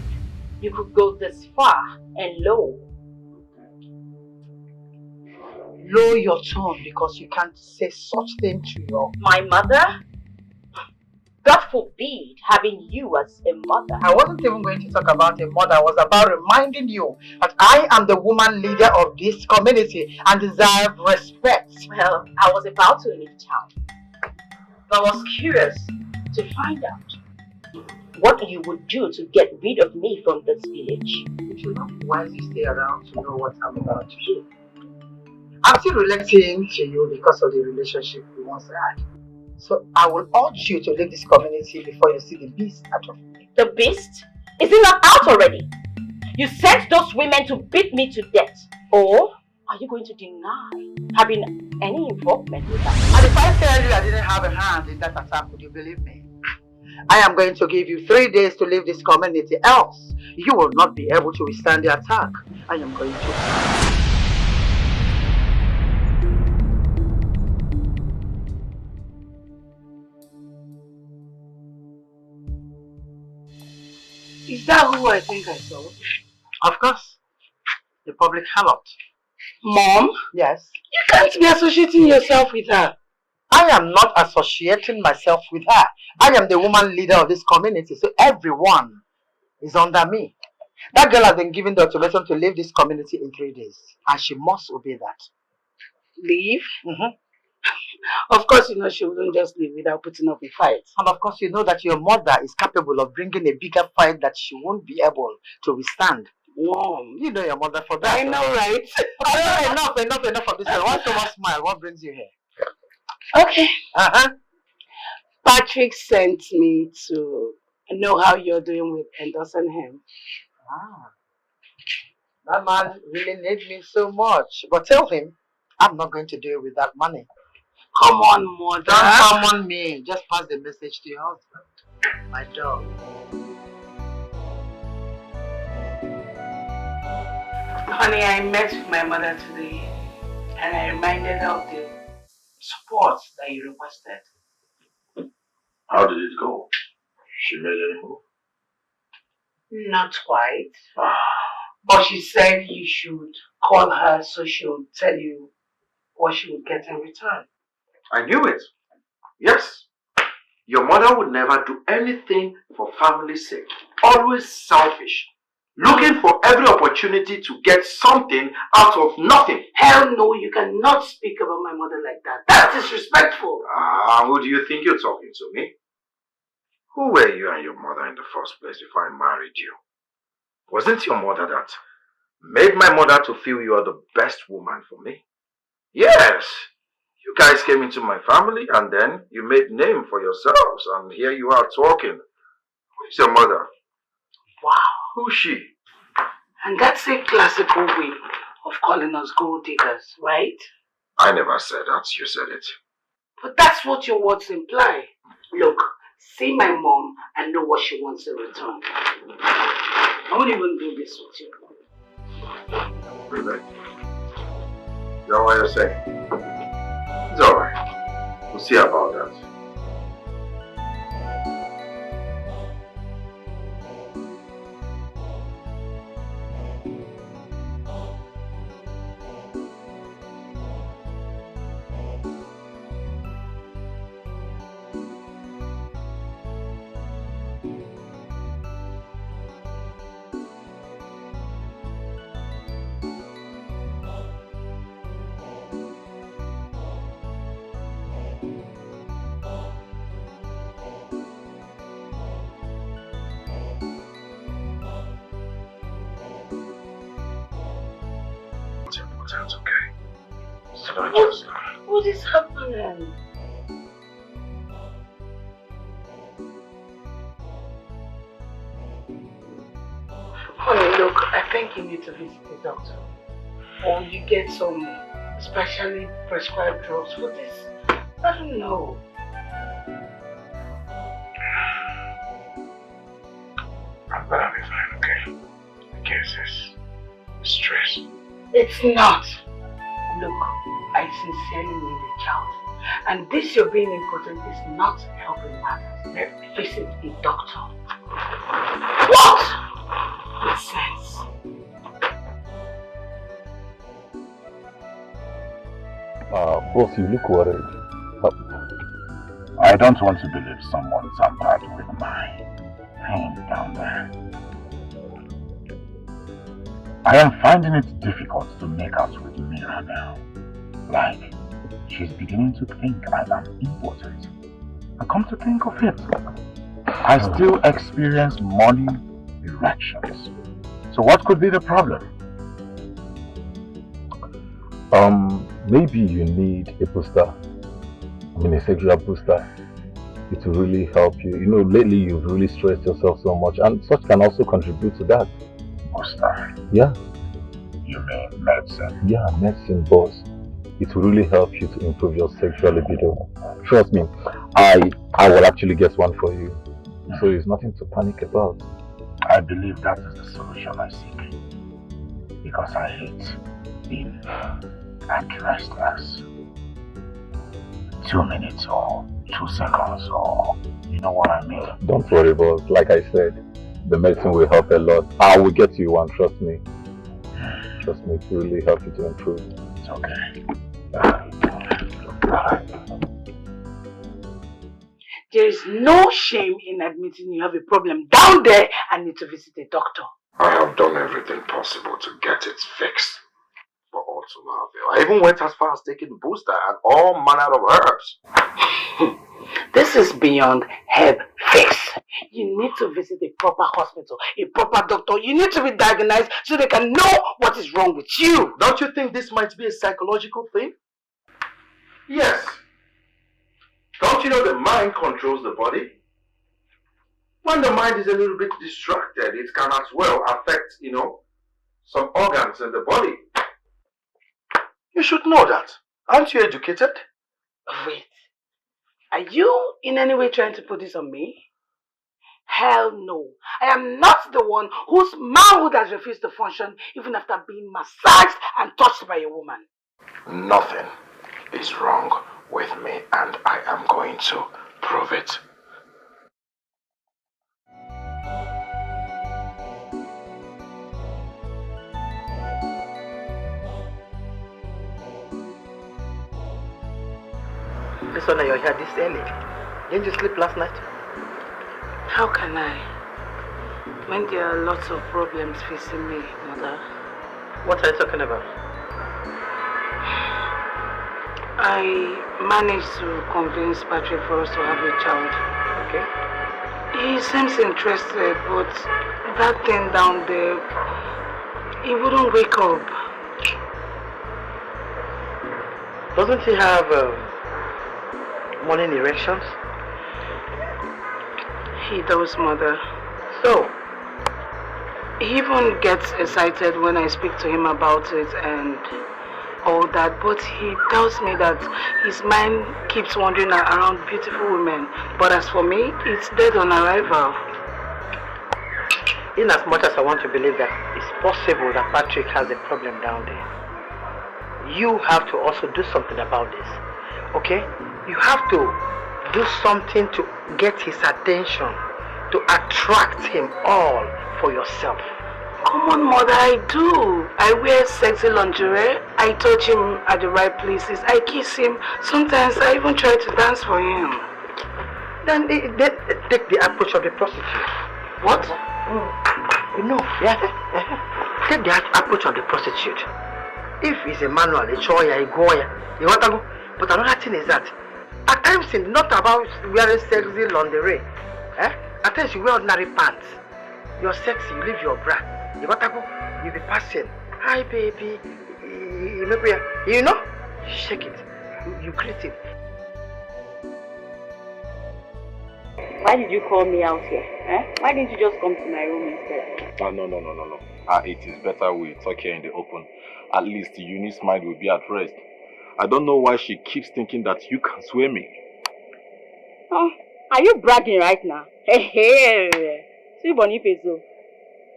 you could go this far and low. Lower your tone because you can't say such thing to my mother? God forbid having you as a mother. I wasn't even going to talk about a mother. I was about reminding you that I am the woman leader of this community and deserve respect. Well, I was about to leave town. I was curious to find out what you would do to get rid of me from this village. It will not be wise to stay around to know what I'm about to do. I'm still relating to you because of the relationship we once had. So I will urge you to leave this community before you see the beast out of me. The beast? Is he not out already? You sent those women to beat me to death. Or are you going to deny having any involvement with that? And if I tell you I didn't have a hand in that attack, would you believe me? I am going to give you 3 days to leave this community, else you will not be able to withstand the attack. I am going to... Is that who I think I saw? Of course. The public harlot. Mom? Yes? You can't be associating yourself with her. I am not associating myself with her. I am the woman leader of this community, so everyone is under me. That girl has been given the ultimatum to leave this community in 3 days, and she must obey that. Leave? Of course, you know she wouldn't just leave without putting up a fight. And of course, you know that your mother is capable of bringing a bigger fight that she won't be able to withstand. Mom, you know your mother for that. I know, right? Enough of this one. Why so much smile? What brings you here? Okay. Patrick sent me to know how you're doing with endorsing him. That man really needs me so much. But tell him, I'm not going to deal with that money. Come on, mother. Don't come on me. Just pass the message to your husband. My dog. Honey, I met with my mother today and I reminded her of the support that you requested. How did it go? She made any move? Not quite. But she said you should call her so she'll tell you what she would get in return. I knew it. Yes. Your mother would never do anything for family's sake. Always selfish. Looking for every opportunity to get something out of nothing. Hell no, you cannot speak about my mother like that. That's disrespectful. Who do you think you're talking to, me? Who were you and your mother in the first place before I married you? Wasn't your mother that made my mother to feel you are the best woman for me? Yes. You guys came into my family and then you made name for yourselves and here you are talking. Who's your mother? Wow. Who's she? And that's a classical way of calling us gold diggers, right? I never said that, you said it. But that's what your words imply. Look, see my mom and know what she wants in return. I won't even do this with you. Really? Is that what you're saying? It's alright. We'll see about that. That's okay. So I just... What is happening? Honey, look, I think you need to visit the doctor. Or you get some specially prescribed drugs for this. I don't know. I'm gonna be fine, okay? I guess it's stress. It's not. Look, I sincerely need a child. And this you're being important is not helping matters. Visit a doctor. What? Nonsense. Boss, you look worried. I don't want to believe someone tampered with my hand down there. I am finding it difficult to make out with Mira now. Like, she's beginning to think I am important. And come to think of it, I still experience money erections. So what could be the problem? Maybe you need a booster. I mean a sexual booster. it will really help you. You know, lately you've really stressed yourself so much, and such can also contribute to that. Booster, Yeah, you mean medicine? yeah, medicine, boss. It will really help you to improve your sexual libido. Trust me, I will actually get one for you. So it's nothing to panic about. I believe that is the solution I seek. Because I hate being at rest as 2 minutes or 2 seconds, or you know what I mean. Don't worry, boss. Like I said, the medicine will help a lot. I will get you one, trust me. Trust me, it will really help you to improve. It's okay. There is no shame in admitting you have a problem down there and need to visit a doctor. I have done everything possible to get it fixed, but all to no avail. I even went as far as taking booster and all manner of herbs. This is beyond herb fix. You need to visit a proper hospital, a proper doctor. You need to be diagnosed so they can know what is wrong with you. Don't you think this might be a psychological thing? Yes. Don't you know the mind controls the body? When the mind is a little bit distracted, it can as well affect, some organs in the body. You should know that. Aren't you educated? Wait. Are you in any way trying to put this on me? Hell no. I am not the one whose manhood has refused to function even after being massaged and touched by a woman. Nothing is wrong with me, and I am going to prove it. Listen, you're here this early. Didn't you sleep last night? How can I? When there are lots of problems facing me, mother. What are you talking about? I managed to convince Patrick for us to have a child. Okay. He seems interested, but that thing down there, he wouldn't wake up. Doesn't he have morning erections? He does, mother. So? He even gets excited when I speak to him about it and all that, but he tells me that his mind keeps wandering around beautiful women. But as for me, it's dead on arrival. In as much as I want to believe that it's possible that Patrick has a problem down there, you have to also do something about this, okay? You have to do something to get his attention, to attract him all for yourself. Come on, mother, I do. I wear sexy lingerie. I touch him at the right places. I kiss him. Sometimes I even try to dance for him. Then take the approach of the prostitute. What? You know, yeah. Take the approach of the prostitute. If it's a manual, a choya, a goya, you want to go. But another thing is that at times it's not about wearing sexy lingerie. At times you wear ordinary pants. You're sexy, you leave your bra. You got to go, you'll be passing. Hi baby. You know? You shake it. You greet him. Why did you call me out here? Why didn't you just come to my room instead? No. It is better we talk here in the open. At least Eunice's mind will be at rest. I don't know why she keeps thinking that you can sway me. Oh, are you bragging right now? Hey. See, Boniface.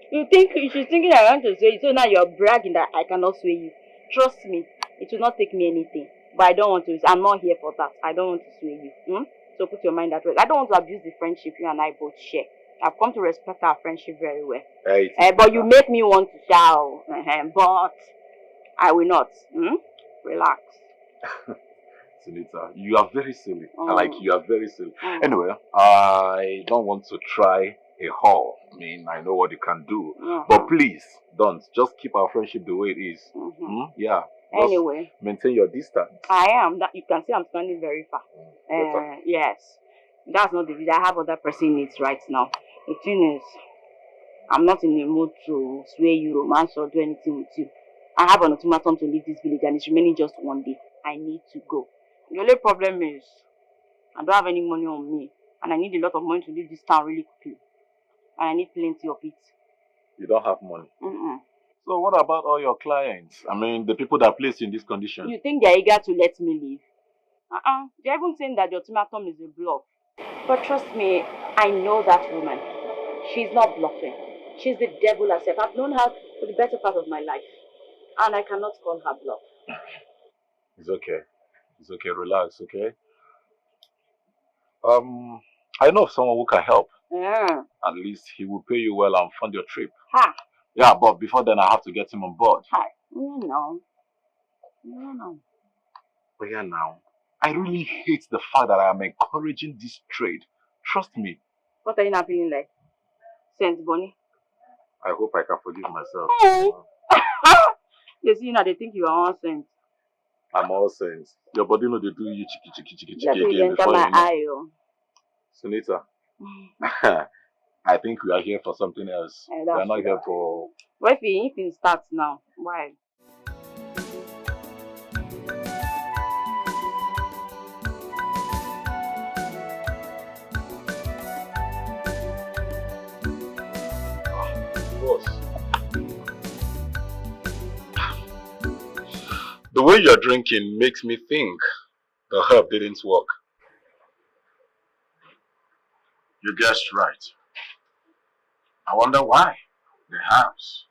She's thinking I want to sway you, so now you're bragging that I cannot sway you. Trust me, it will not take me anything. But I don't want to. I'm not here for that. I don't want to sway you. So put your mind at rest. I don't want to abuse the friendship you and I both share. I've come to respect our friendship very well. But you make me want to shout. But I will not. Relax. Sunita, you are very silly. You are very silly. Anyway, I don't want to try a haul. I mean, I know what you can do. But please, don't. Just keep our friendship the way it is. Yeah. Anyway. Maintain your distance. I am. That you can see I'm standing very far. Yes. That's not the reason. I have other pressing needs right now. The thing is, I'm not in the mood to sway you, romance, or do anything with you. I have an ultimatum to leave this village and it's remaining just 1 day. I need to go. The only problem is, I don't have any money on me. And I need a lot of money to leave this town really quickly. And I need plenty of it. You don't have money. Mm-mm. So what about all your clients? I mean, the people that placed you in this condition. You think they're eager to let me leave? They're even saying that the ultimatum is a bluff. But trust me, I know that woman. She's not bluffing. She's the devil herself. I've known her for the better part of my life. And I cannot call her bluff. It's okay. It's okay. Relax, okay? I know of someone who can help. Yeah. At least he will pay you well and fund your trip. Ha! Yeah, but before then I have to get him on board. Hi. No. But yeah, now, I really hate the fact that I am encouraging this trade. Trust me. What are you not feeling like? Sense, Bonnie? I hope I can forgive myself. Hey! You see, now they think you are all sense. I'm all sense. Your body know they do you chiki again before you know. Sunita, I think we are here for something else. We are not here for... What if it starts now? Why? The way you're drinking makes me think the herb didn't work. You guessed right. I wonder why. The herbs.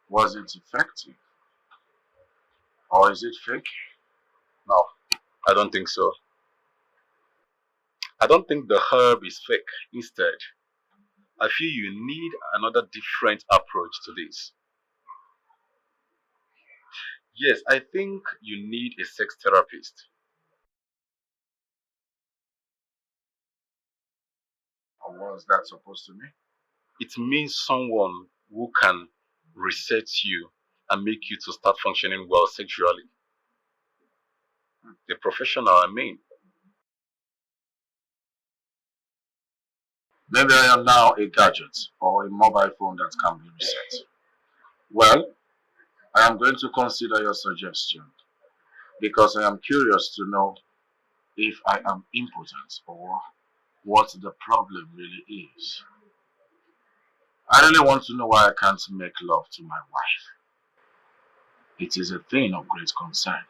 Was it effective? Or is it fake? No, I don't think so. I don't think the herb is fake. Instead, I feel you need another different approach to this. Yes, I think you need a sex therapist. Or what's that supposed to mean? It means someone who can reset you and make you to start functioning well sexually. A professional, I mean. Maybe I am now a gadget or a mobile phone that can be reset. Well, I am going to consider your suggestion because I am curious to know if I am impotent or what the problem really is. I really want to know why I can't make love to my wife. It is a thing of great concern.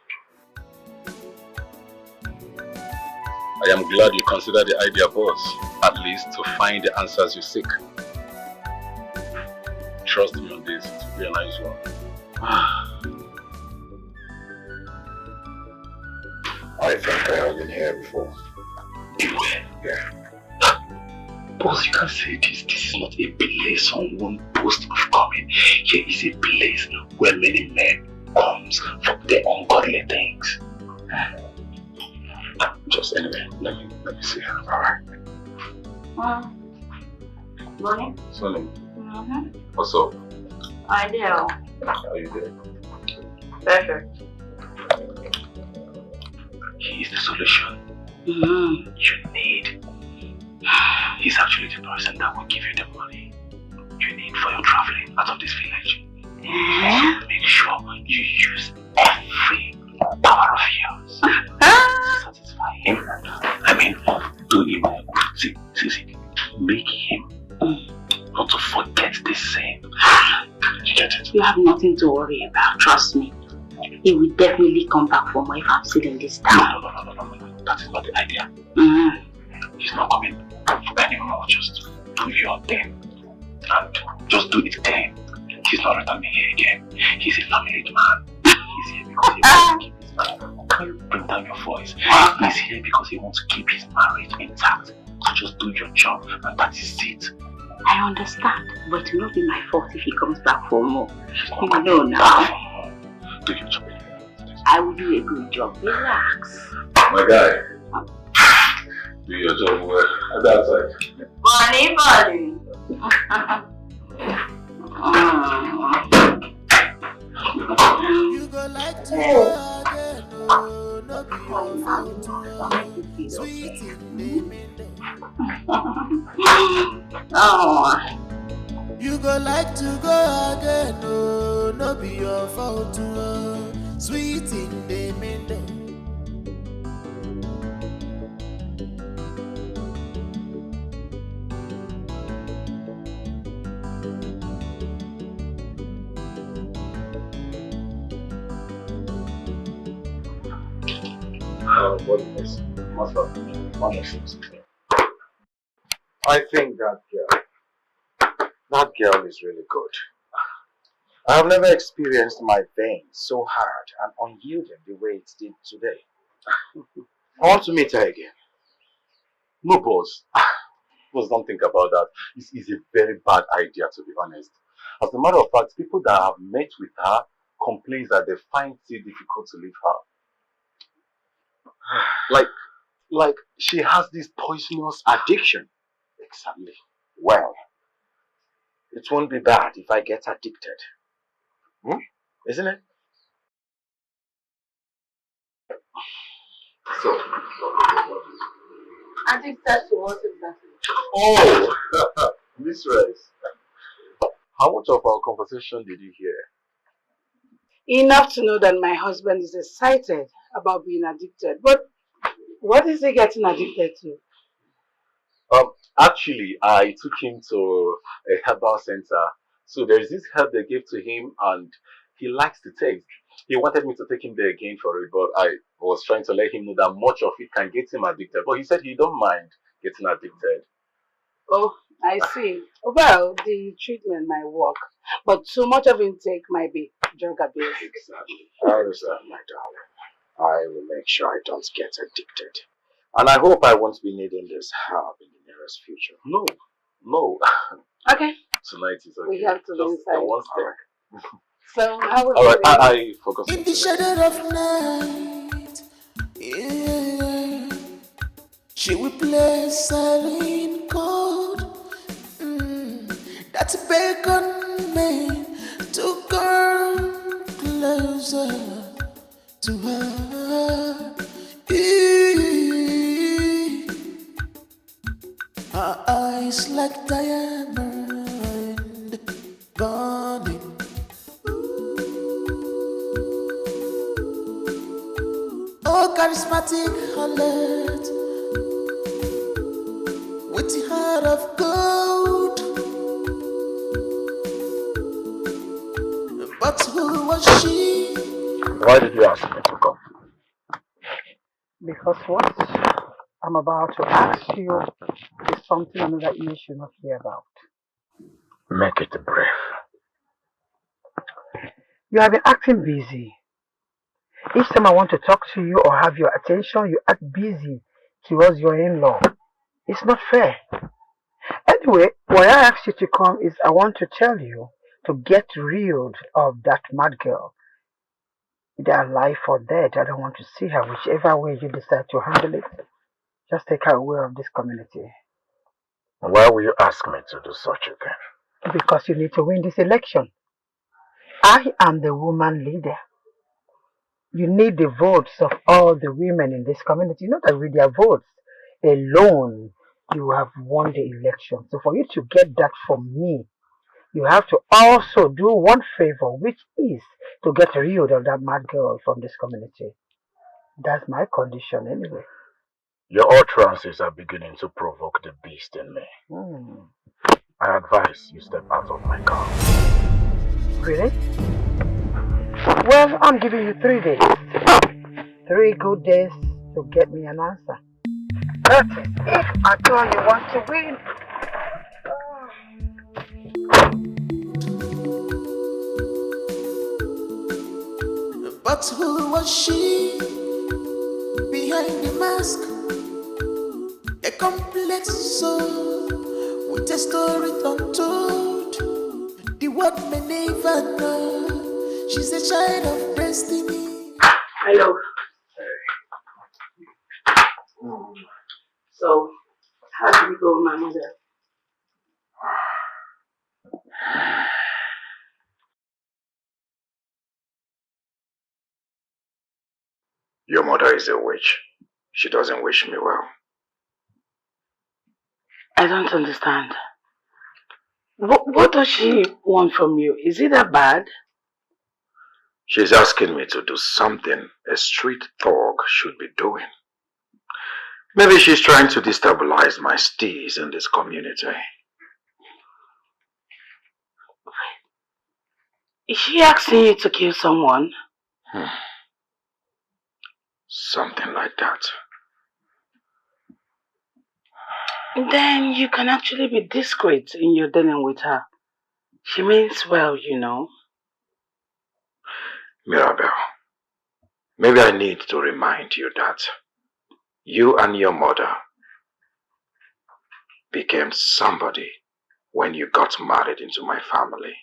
I am glad you consider the idea, boss, at least to find the answers you seek. Trust me on this, it will be a nice one. I think I have been here before. You were? Yeah. Boss, you can't say this. This is not a place someone boasts of coming. Here is a place where many men comes for their ungodly things. Just anyway, let me see her. Alright. Morning. Sonny. What's up? I do. How are you doing? Perfect. He is the solution. You need. He's actually the person that will give you the money you need for your traveling out of this village. So make sure you use every power of yours to satisfy him. I mean, do him see, make him not to forget this same. You get it? You have nothing to worry about, trust me. He will definitely come back for more if I'm still in this town. No. That is not the idea. He's not coming anymore. Just do your thing. And just do it clean. He's not returning here again. He's a family man. He's here because he wants to keep his marriage. Can you bring down your voice? He's here because he wants to keep his marriage intact. So just do your job and that is it. I understand, but it will not be my fault if he comes back for more. You know now. Do your job. I will do a good job. Relax. My guy. Do your job well. At that side. Bunny. You go like to go again, no, not be sweet in the You go like to go again, no, no be your fault, sweet in the middle. What is must have one of six. I think that girl is really good. I have never experienced my veins so hard and unyielding the way it did today. I want to meet her again. No, boss. Boss, don't think about that. It's a very bad idea, to be honest. As a matter of fact, people that have met with her complain that they find it difficult to leave her. Like she has this poisonous addiction. Exactly. Well, it won't be bad if I get addicted. Isn't it? So, Addicted to what exactly? oh, Miss Rice. How much of our conversation did you hear? Enough to know that my husband is excited about being addicted. But what is he getting addicted to? Actually, I took him to a herbal center. So there's this herb they gave to him and he likes the taste. He wanted me to take him there again for it, but I was trying to let him know that much of it can get him addicted. But he said he don't mind getting addicted. Oh, I see. Well, the treatment might work, but too much of intake might be drug abuse. Exactly. I understand, my darling. I will make sure I don't get addicted. And I hope I won't be needing this help in the nearest future. No. Okay. Tonight is okay. We have to go inside. One step. So, how was Alright, I focus In the shadow of night, yeah, she will play silent chord. That's a beckon me to come closer to her. Her eyes like diamond burning. Oh, charismatic harlot with the heart of gold. But who was she? Why did you ask me to come? Because what I'm about to ask you is something another you should not hear about. Make it brief. You have been acting busy. Each time I want to talk to you or have your attention, you act busy towards your in-law. It's not fair. Anyway, why I asked you to come is I want to tell you to get rid of that mad girl. Either alive or dead, I don't want to see her. Whichever way you decide to handle it, just take her away of this community. Why will you ask me to do such a thing? Because you need to win this election. I am the woman leader. You need the votes of all the women in this community. Not that with their votes alone, you have won the election. So for you to get that from me, you have to also do one favor, which is to get rid of that mad girl from this community. That's my condition anyway. Your utterances are beginning to provoke the beast in me. I advise you step out of my car. Really? Well, I'm giving you 3 days. 3 good days to get me an answer. That is if at all you want to win. But who was she behind the mask? A complex soul with a story untold. The world may never know. She's a child of destiny. Hello. So, how did it go with my mother? Your mother is a witch. She doesn't wish me well. I don't understand. What does she want from you? Is it that bad? She's asking me to do something a street thug should be doing. Maybe she's trying to destabilize my steez in this community. Is she asking you to kill someone? Something like that. Then you can actually be discreet in your dealing with her. She means well, you know. Mirabel, maybe I need to remind you that you and your mother became somebody when you got married into my family.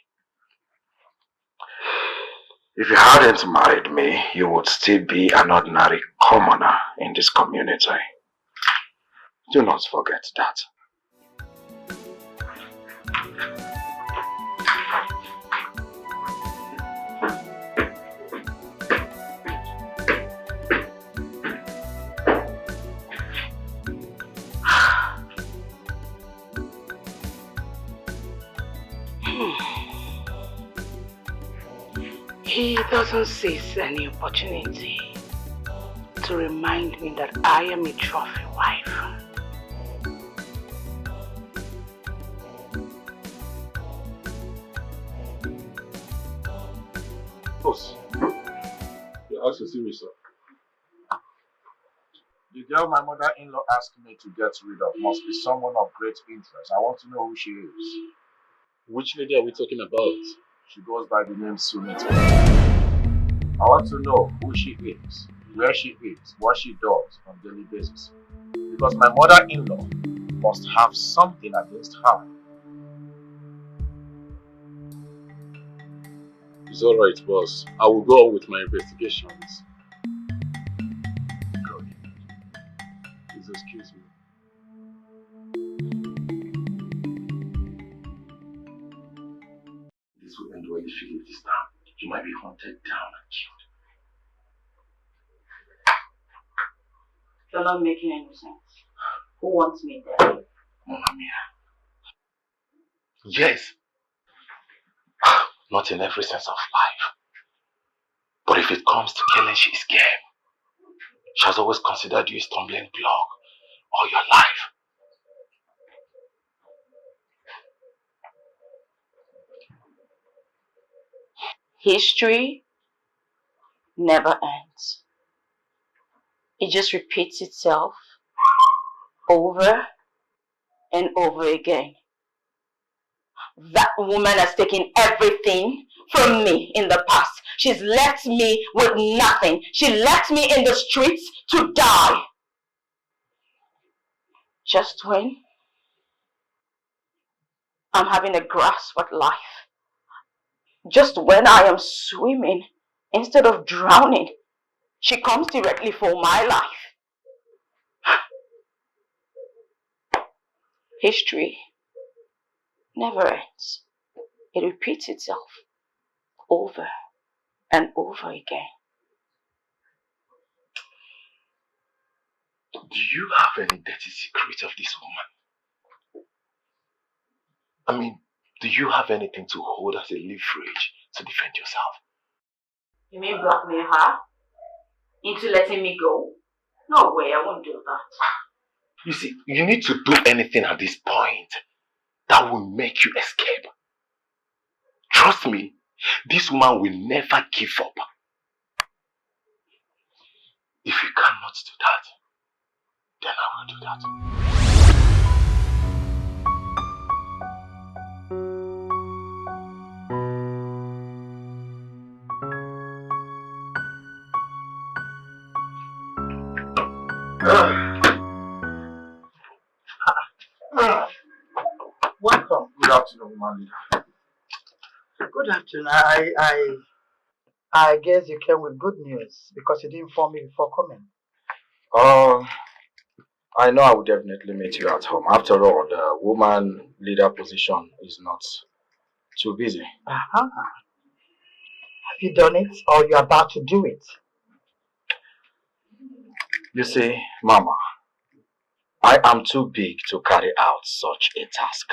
If you hadn't married me, you would still be an ordinary commoner in this community. Do not forget that. He doesn't seize any opportunity to remind me that I am a trophy wife. Boss, you asked to see me, sir. The girl my mother-in-law asked me to get rid of must be someone of great interest. I want to know who she is. Which lady are we talking about? She goes by the name Sunit. I want to know who she is, where she is, what she does on a daily basis. Because my mother-in-law must have something against her. It's alright, boss. I will go on with my investigations. Good. Please excuse me. This will end well if you leave this town. You might be hunted down and killed. You're not making any sense. Who wants me there? Mama Mia. Yes. Not in every sense of life. But if it comes to killing, she's game. She has always considered you a stumbling block all your life. History never ends. It just repeats itself over and over again. That woman has taken everything from me in the past. She's left me with nothing. She left me in the streets to die. Just when I'm having a grasp at life. Just when I am swimming instead of drowning, she comes directly for my life. History never ends. It repeats itself over and over again. Do you have any dirty secret of this woman? I mean, do you have anything to hold as a leverage to defend yourself? You mean blackmail her into letting me go? No way, I won't do that. You see, you need to do anything at this point that will make you escape. Trust me, this woman will never give up. If you cannot do that, then I will do that. Welcome. Good afternoon, woman leader. Good afternoon. I guess you came with good news because you didn't inform me before coming. I know I will definitely meet you at home. After all, the woman leader position is not too busy. Have you done it or you're about to do it? You see, Mama, I am too big to carry out such a task.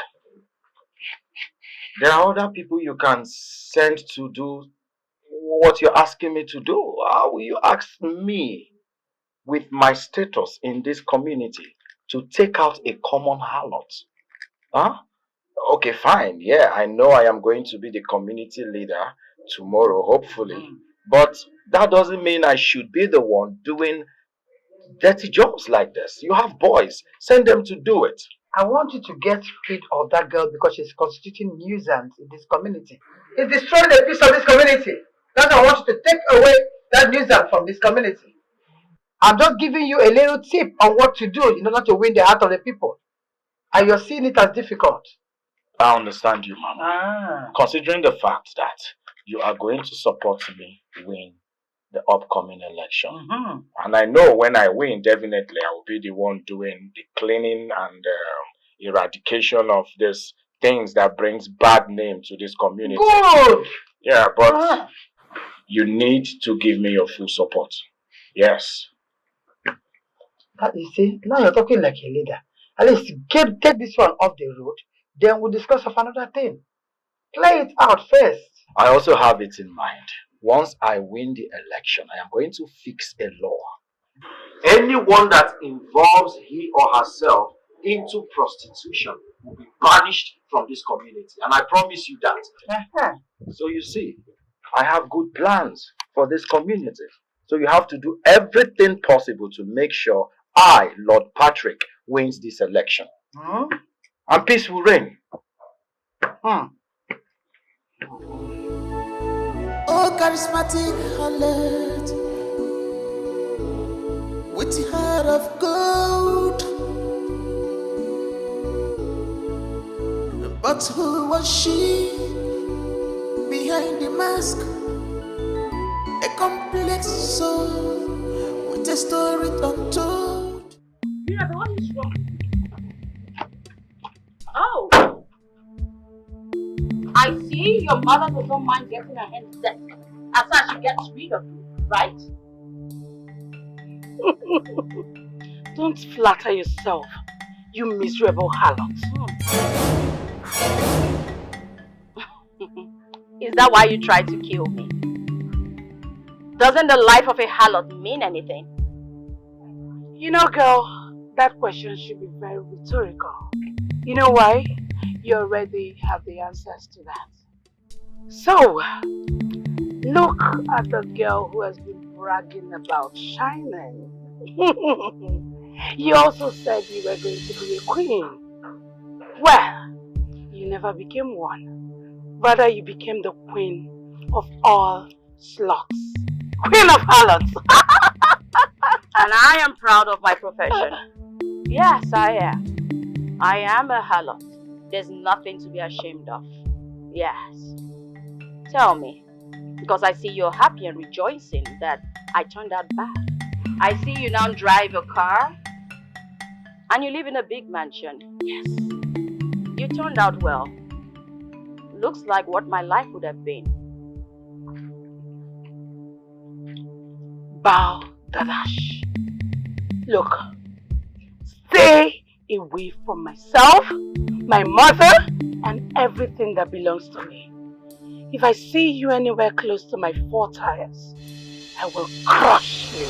There are other people you can send to do what you're asking me to do. How will you ask me, with my status in this community, to take out a common harlot? Huh? Okay, fine. Yeah, I know I am going to be the community leader tomorrow, hopefully. But that doesn't mean I should be the one doing dirty jobs like this. You have boys. Send them to do it. I want you to get rid of that girl because she's constituting nuisance in this community. It's destroying the peace of this community. That's why I want you to take away that nuisance from this community. I'm just giving you a little tip on what to do in order to win the heart of the people. And you're seeing it as difficult. I understand you, Mama. Considering the fact that you are going to support me win the upcoming election. And I know when I win, definitely I will be the one doing the cleaning and eradication of these things that brings bad name to this community. Good! Yeah, but you need to give me your full support. Yes. You see, now you're talking like a leader. At least take this one off the road, then we'll discuss of another thing. Play it out first. I also have it in mind. Once I win the election, I am going to fix a law. Anyone that involves he or herself into prostitution will be banished from this community. And I promise you that. So you see, I have good plans for this community. So you have to do everything possible to make sure I, Lord Patrick, wins this election. And peace will reign. Oh, charismatic harlot, with the heart of gold. But who was she behind the mask? A complex soul with a story untold. Yeah, but what is wrong? Oh! I see your mother does not mind getting her hands dirty as soon as she gets rid of you, right? Don't flatter yourself, you miserable harlot. Is that why you tried to kill me? Doesn't the life of a harlot mean anything? You know, girl, that question should be very rhetorical. You know why? You already have the answers to that. So, look at the girl who has been bragging about shining. You also said you were going to be a queen. Well, you never became one. Rather, you became the queen of all sluts. Queen of harlots. And I am proud of my profession. Yes, I am. I am a harlot. There's nothing to be ashamed of. Yes. Tell me, because I see you're happy and rejoicing that I turned out bad. I see you now drive a car and you live in a big mansion. Yes. You turned out well. Looks like what my life would have been. Bow Dadash. Look, stay away from myself, my mother, and everything that belongs to me. If I see you anywhere close to my 4 tires, I will crush you.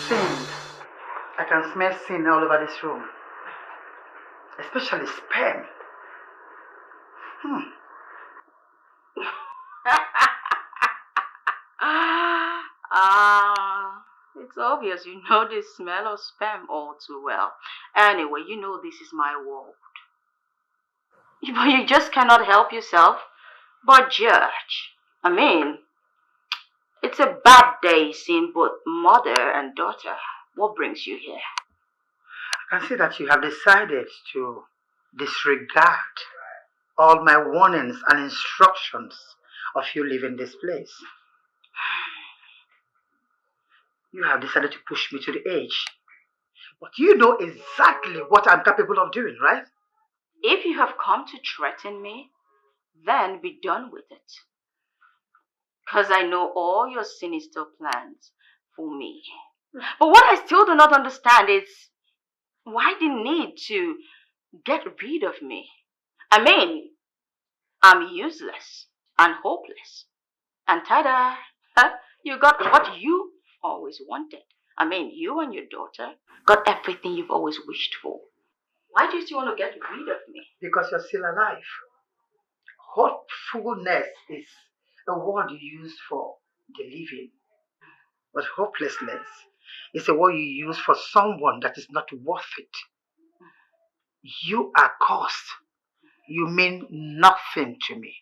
Sin. I can smell sin all over this room. Especially sperm. It's obvious you know the smell of sperm all too well. Anyway, you know this is my world. But you just cannot help yourself but judge. I mean, it's a bad day seeing both mother and daughter. What brings you here? I can see that you have decided to disregard all my warnings and instructions of you leaving this place. You have decided to push me to the edge. But you know exactly what I'm capable of doing, right? If you have come to threaten me, then be done with it. Because I know all your sinister plans for me. But what I still do not understand is why the need to get rid of me. I mean, I'm useless and hopeless. And ta-da, you got what you always wanted. I mean, you and your daughter got everything you've always wished for. Why do you still want to get rid of me? Because you're still alive. Hopefulness is a word you use for the living. But hopelessness is a word you use for someone that is not worth it. You are cursed. You mean nothing to me.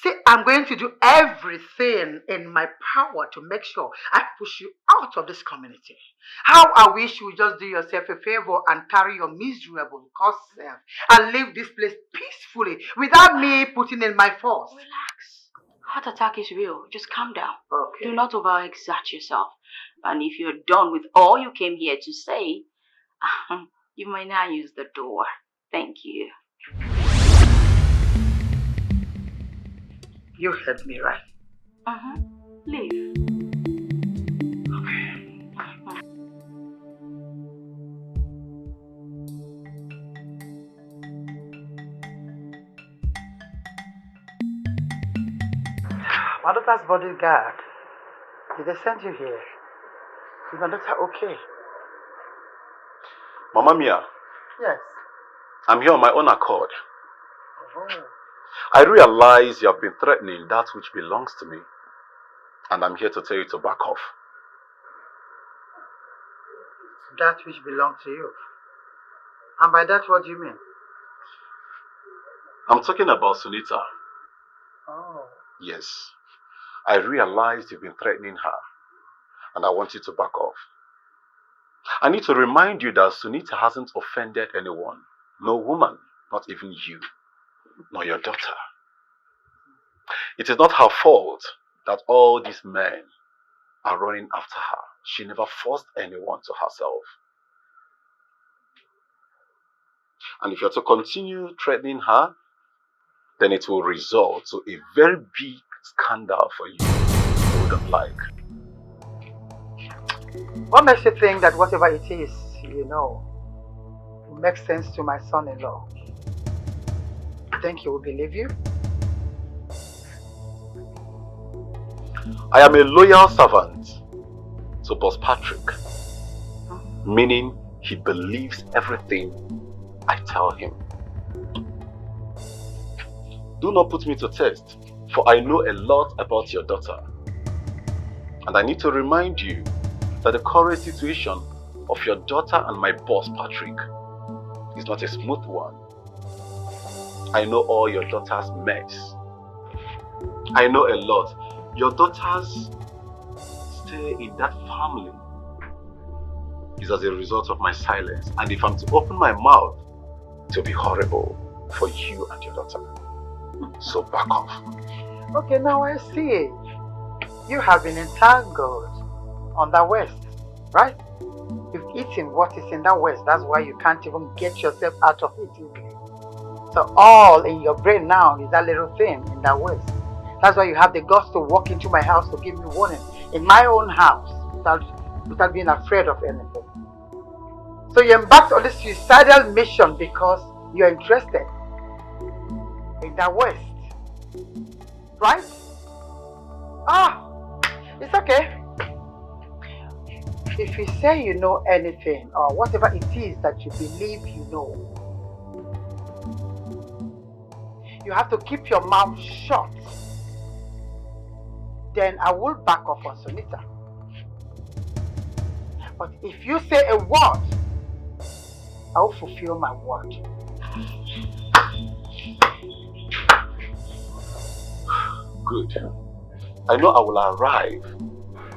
See, I'm going to do everything in my power to make sure I push you out of this community. How I wish you would just do yourself a favor and carry your miserable cursed self and leave this place peacefully without me putting in my force. Relax. Heart attack is real. Just calm down. Okay. Do not overexert yourself. And if you're done with all you came here to say, you may now use the door. Thank you. You heard me right. Leave. My daughter's bodyguard. Did they send you here? Is my daughter okay? Mama Mia, Yes. I'm here on my own accord. Oh. I realize you have been threatening that which belongs to me. And I'm here to tell you to back off. That which belongs to you. And by that, what do you mean? I'm talking about Sunita. Oh. Yes. I realize you've been threatening her. And I want you to back off. I need to remind you that Sunita hasn't offended anyone. No woman, not even you, nor your daughter. It is not her fault that all these men are running after her. She never forced anyone to herself. And if you're to continue threatening her, then it will result to a very big scandal for you you wouldn't like. What makes you think that whatever it is, will make sense to my son-in-law? You think he will believe you? I am a loyal servant to Boss Patrick, meaning he believes everything I tell him. Do not put me to test, for I know a lot about your daughter. And I need to remind you that the current situation of your daughter and my boss Patrick is not a smooth one. I know all your daughter's mess. I know a lot. Your daughters stay in that family is as a result of my silence. And if I'm to open my mouth, it will be horrible for you and your daughter. So back off. Okay, now I see. You have been entangled on the west, right? You've eaten what is in the west. That's why you can't even get yourself out of it easily. So all in your brain now is that little thing in the west. That's why you have the guts to walk into my house to give me warning. In my own house, without being afraid of anything. So you embarked on this suicidal mission because you're interested in the west. Right? It's okay. If you say you know anything or whatever it is that you believe you know, you have to keep your mouth shut. Then I will back off on Sunita. But if you say a word, I will fulfill my word. Good. I know I will arrive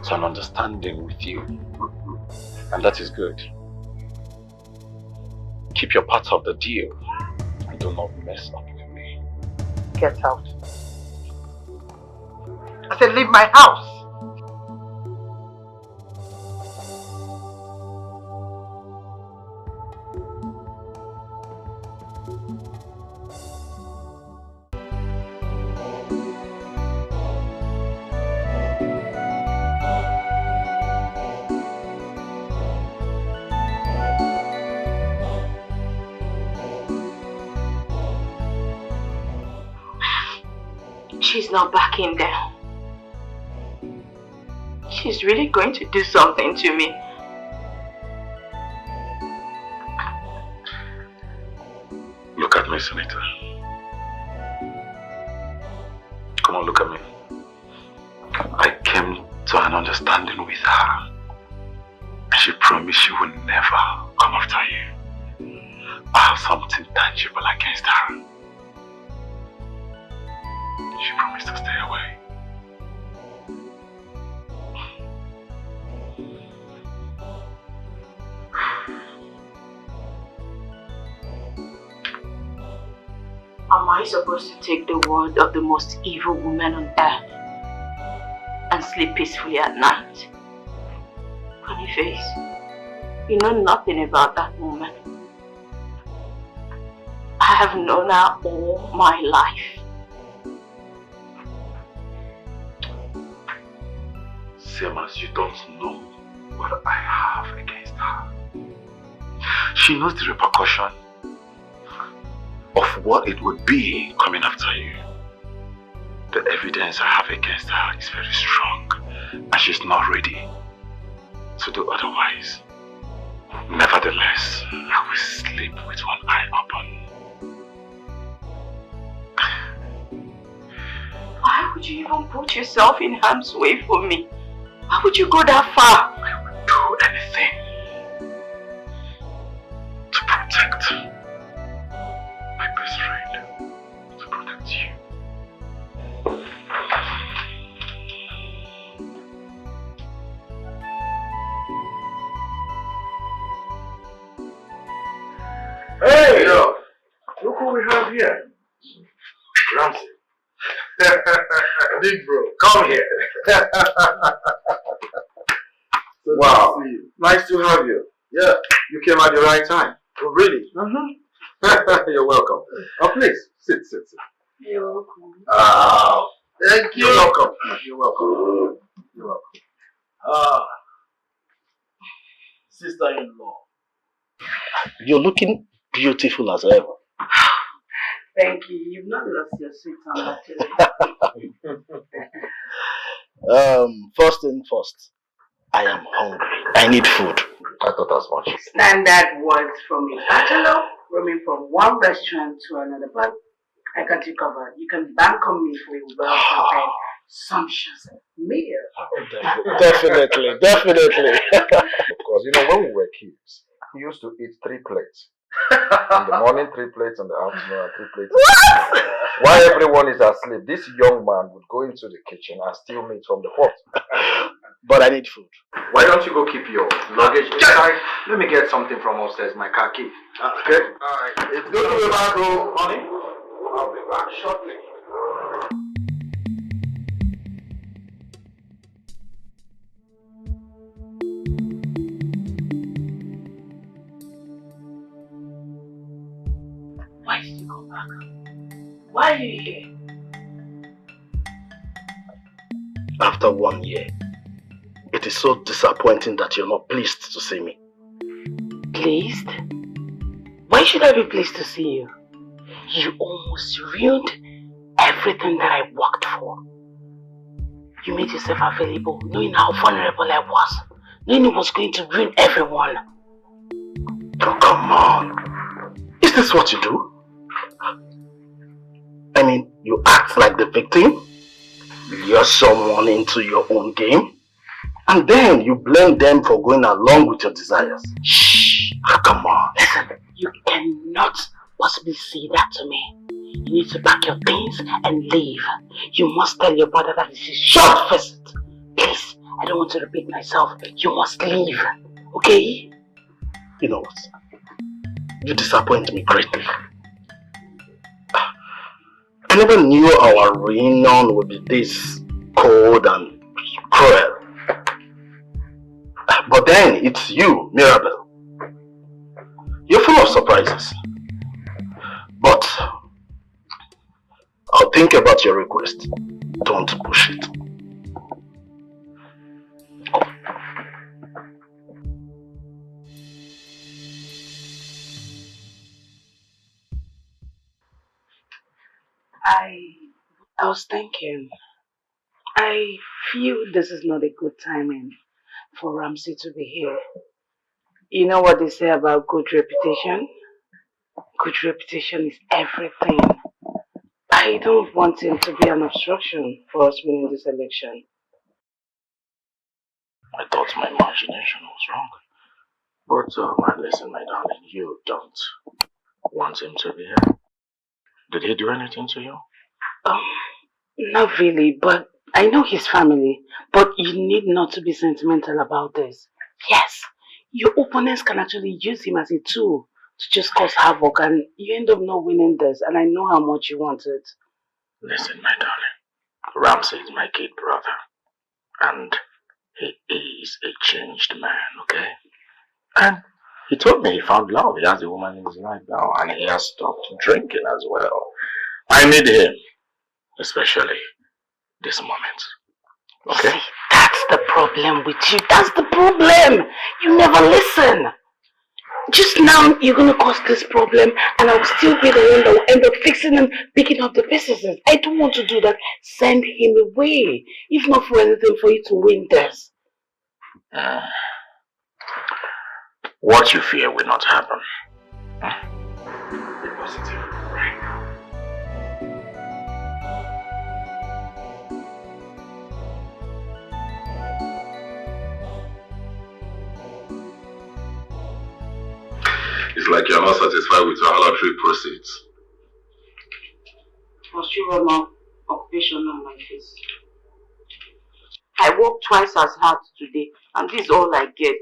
to an understanding with you. And that is good. Keep your part of the deal and do not mess up with me. Get out. I said leave my house. She's not back in there. she's really going to do something to me. Look at me, Senator. Come on, look at me. I came to an understanding with her. And she promised she would never come after you. I have something tangible against her. She promised to stay away. Am I supposed to take the word of the most evil woman on earth and sleep peacefully at night? Funny face, you know nothing about that woman. I have known her all my life. Same as you don't know what I have against her. She knows the repercussion of what it would be coming after you. The evidence I have against her is very strong, and she's not ready to do otherwise. Nevertheless, I will sleep with one eye open. Why would you even put yourself in harm's way for me? Why would you go that far? I would do anything to protect my best friend, to protect you. Hey! Yo, look who we have here. Ramsey. Big bro, come here. Wow, nice to have you. Yeah, you came at the right time. Oh, really? You're welcome. Oh, please, sit. You're welcome. Oh, thank you. You're welcome. You're welcome. You're welcome. Sister-in-law. You're looking beautiful as ever. Thank you. You've not lost your sweet tongue First thing first, I am hungry. I need food. I thought as much. Standard words from a bachelor, roaming from one restaurant to another. But I got you covered. You can bank on me for a well-prepared, sumptuous meal. Definitely. Because, when we were kids, we used to eat 3 plates. In the morning, 3 plates, in the afternoon, and 3 plates. What? While everyone is asleep, this young man would go into the kitchen and steal meat from the pot. But I need food. Why don't you go keep your luggage inside? Let me get something from upstairs, my car key. Okay? Alright, it's good to be back, oh, honey. I'll be back shortly. Why did you come back? Why are you here? After 1 year, it is so disappointing that you're not pleased to see me. Pleased? Why should I be pleased to see you? You almost ruined everything that I worked for. You made yourself available, knowing how vulnerable I was, knowing it was going to ruin everyone. Oh, come on. Is this what you do? I mean, you act like the victim, lure someone into your own game, and then you blame them for going along with your desires. Shh! Oh, come on. Listen, you cannot possibly say that to me. You need to pack your things and leave. You must tell your brother that this is short visit. Please, I don't want to repeat myself. You must leave, okay? You know what? You disappoint me greatly. I never knew our reunion would be this cold and cruel. But then it's you, Mirabel. You're full of surprises. But I'll think about your request. Don't push it. I was thinking, I feel this is not a good timing for Ramsey to be here. You know what they say about good reputation? Good reputation is everything. I don't want him to be an obstruction for us winning this election. I thought my imagination was wrong. But listen, my darling, you don't want him to be here. Did he do anything to you? Not really, but I know his family. But you need not to be sentimental about this. Yes, your opponents can actually use him as a tool to just cause havoc, and you end up not winning this, and I know how much you want it. Listen, my darling, Ramsey is my kid brother, and he is a changed man, okay? And he told me he found love. He has a woman in his life now, and he has stopped drinking as well. I need him, especially this moment. Okay? See, that's the problem with you. That's the problem. You never listen. Just now, you're going to cause this problem, and I'll still be the one that will end up fixing and picking up the pieces. I don't want to do that. Send him away. If not for anything, for you to win this. What you fear will not happen. Be positive right now. It's like you're not satisfied with your halatory proceeds. Must you rub my occupation on my face? I worked twice as hard today, and this is all I get.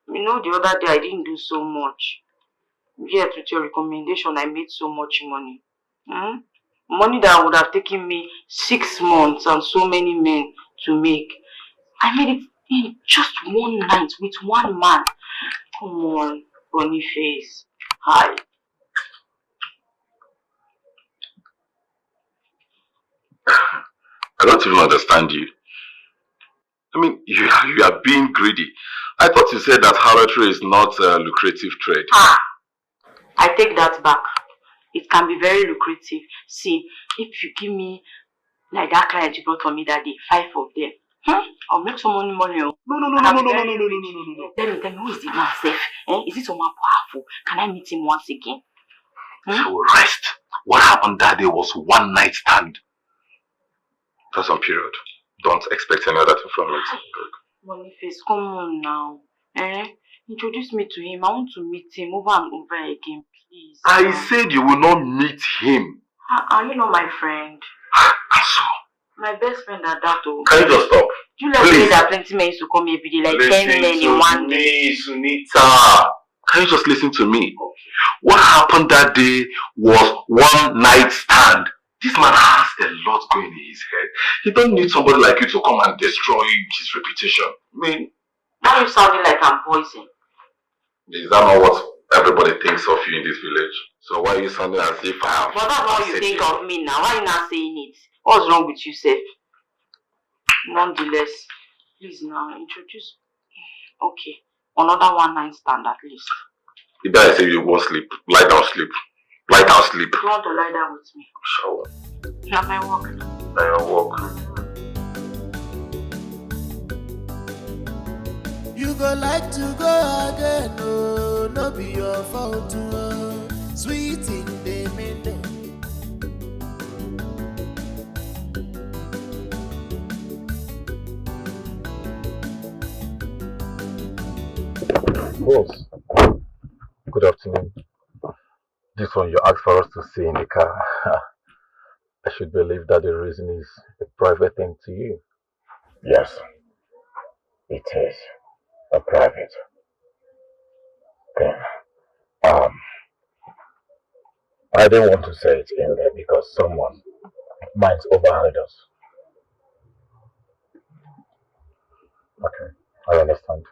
You know, the other day I didn't do so much. Yet with your recommendation, I made so much money. Money that would have taken me 6 months and so many men to make. I made it in just one night with one man. Come on, Boniface. Hi. I don't even understand you. I mean, you are being greedy. I thought you said that harlotry is not a lucrative trade. I take that back. It can be very lucrative. See, if you give me, like that client you brought for me that day, 5 of them, I'll make some money. No. Tell me, who is the man safe? Is it someone powerful? Can I meet him once again? So rest. What happened that day was one night stand. That's on period. Don't expect any other thing from it. Boniface, come on now. Introduce me to him. I want to meet him over and over again, please. I said you will not meet him. Are you not my friend? My best friend at that. Can you just stop? You let me that plenty men used to come every day, like 10 men in one day. Sunita. Can you just listen to me? Okay. What happened that day was one night stand. This man has a lot going in his head. He don't need somebody like you to come and destroy his reputation. I mean, now you sounding like I'm poison. Is that not what everybody thinks of you in this village? So why are you sounding as if I have... But that's how you think of me now. Why are you not saying it? What's wrong with you, Seth? Nonetheless, please now introduce... Okay, another one night stand at least. If I say you won't sleep, lie down, sleep. Lie down, sleep. You want to lie down with me? Shower. Not my work. Now your work. You go like to go again, oh, no be your fault, oh, sweet in the middle. Boss, good afternoon. This one you asked for us to see in the car. I should believe that the reason is a private thing to you. Yes, it is a private thing. I didn't want to say it in there because someone might overheard us. Okay, I understand.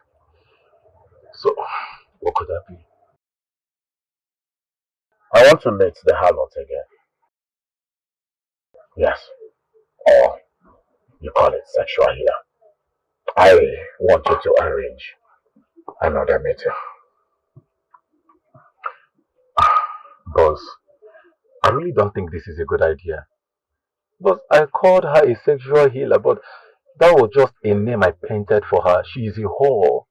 So, what could that be? I want to meet the harlot again. Yes, or you call it sexual here. I want you to arrange another meeting. Boss, I really don't think this is a good idea. But I called her a sexual healer, but that was just a name I painted for her. She is a whore.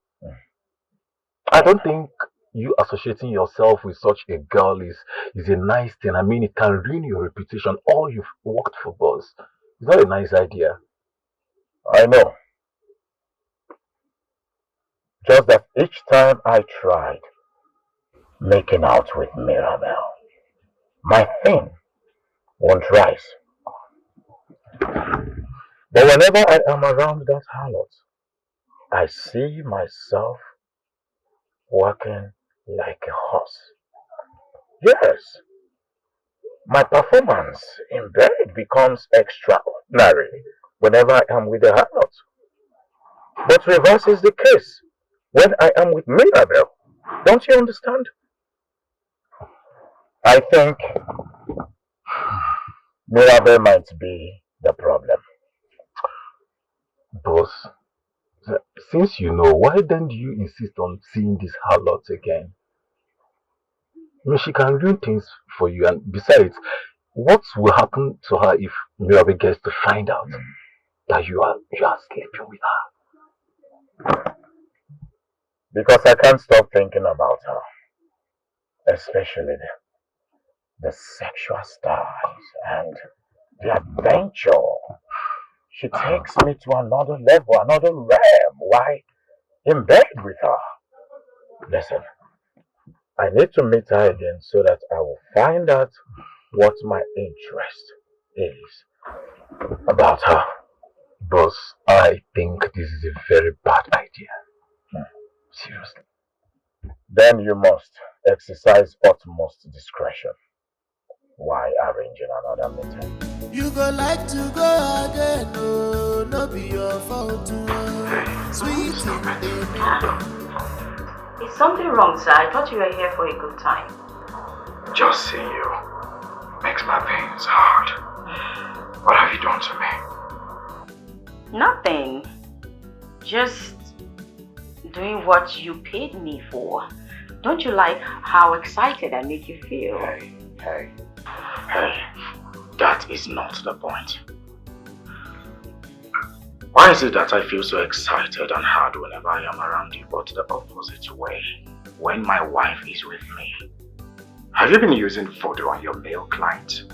I don't think you associating yourself with such a girl is a nice thing. I mean, it can ruin your reputation. All you've worked for, boss. It's not a nice idea. I know. Just that each time I tried making out with Mirabelle, my thing won't rise. But whenever I am around that harlot, I see myself working like a horse. Yes, my performance in bed becomes extraordinary whenever I am with a harlot. But reverse is the case when I am with Mirabelle. Don't you understand? I think Mirabelle might be the problem. Boss, since you know, why then do you insist on seeing this harlot again? I mean, she can ruin things for you, and besides, what will happen to her if Mirabelle gets to find out that you are sleeping with her? Because I can't stop thinking about her, especially the sexual styles and the adventure. She takes me to another level, another realm. Why in bed with her? Listen, I need to meet her again so that I will find out what my interest is about her. Boss, I think this is a very bad idea. Seriously. Then you must exercise utmost discretion. Why arranging another meeting? You go like to go again, oh, no be your fault, oh. Sweet in the Is something wrong, sir? I thought you were here for a good time. Just seeing you makes my veins hard. What have you done to me? Nothing. Just doing what you paid me for. Don't you like how excited I make you feel? Hey, that is not the point. Why is it that I feel so excited and hard whenever I am around you, but the opposite way when my wife is with me? Have you been using photo on your male client?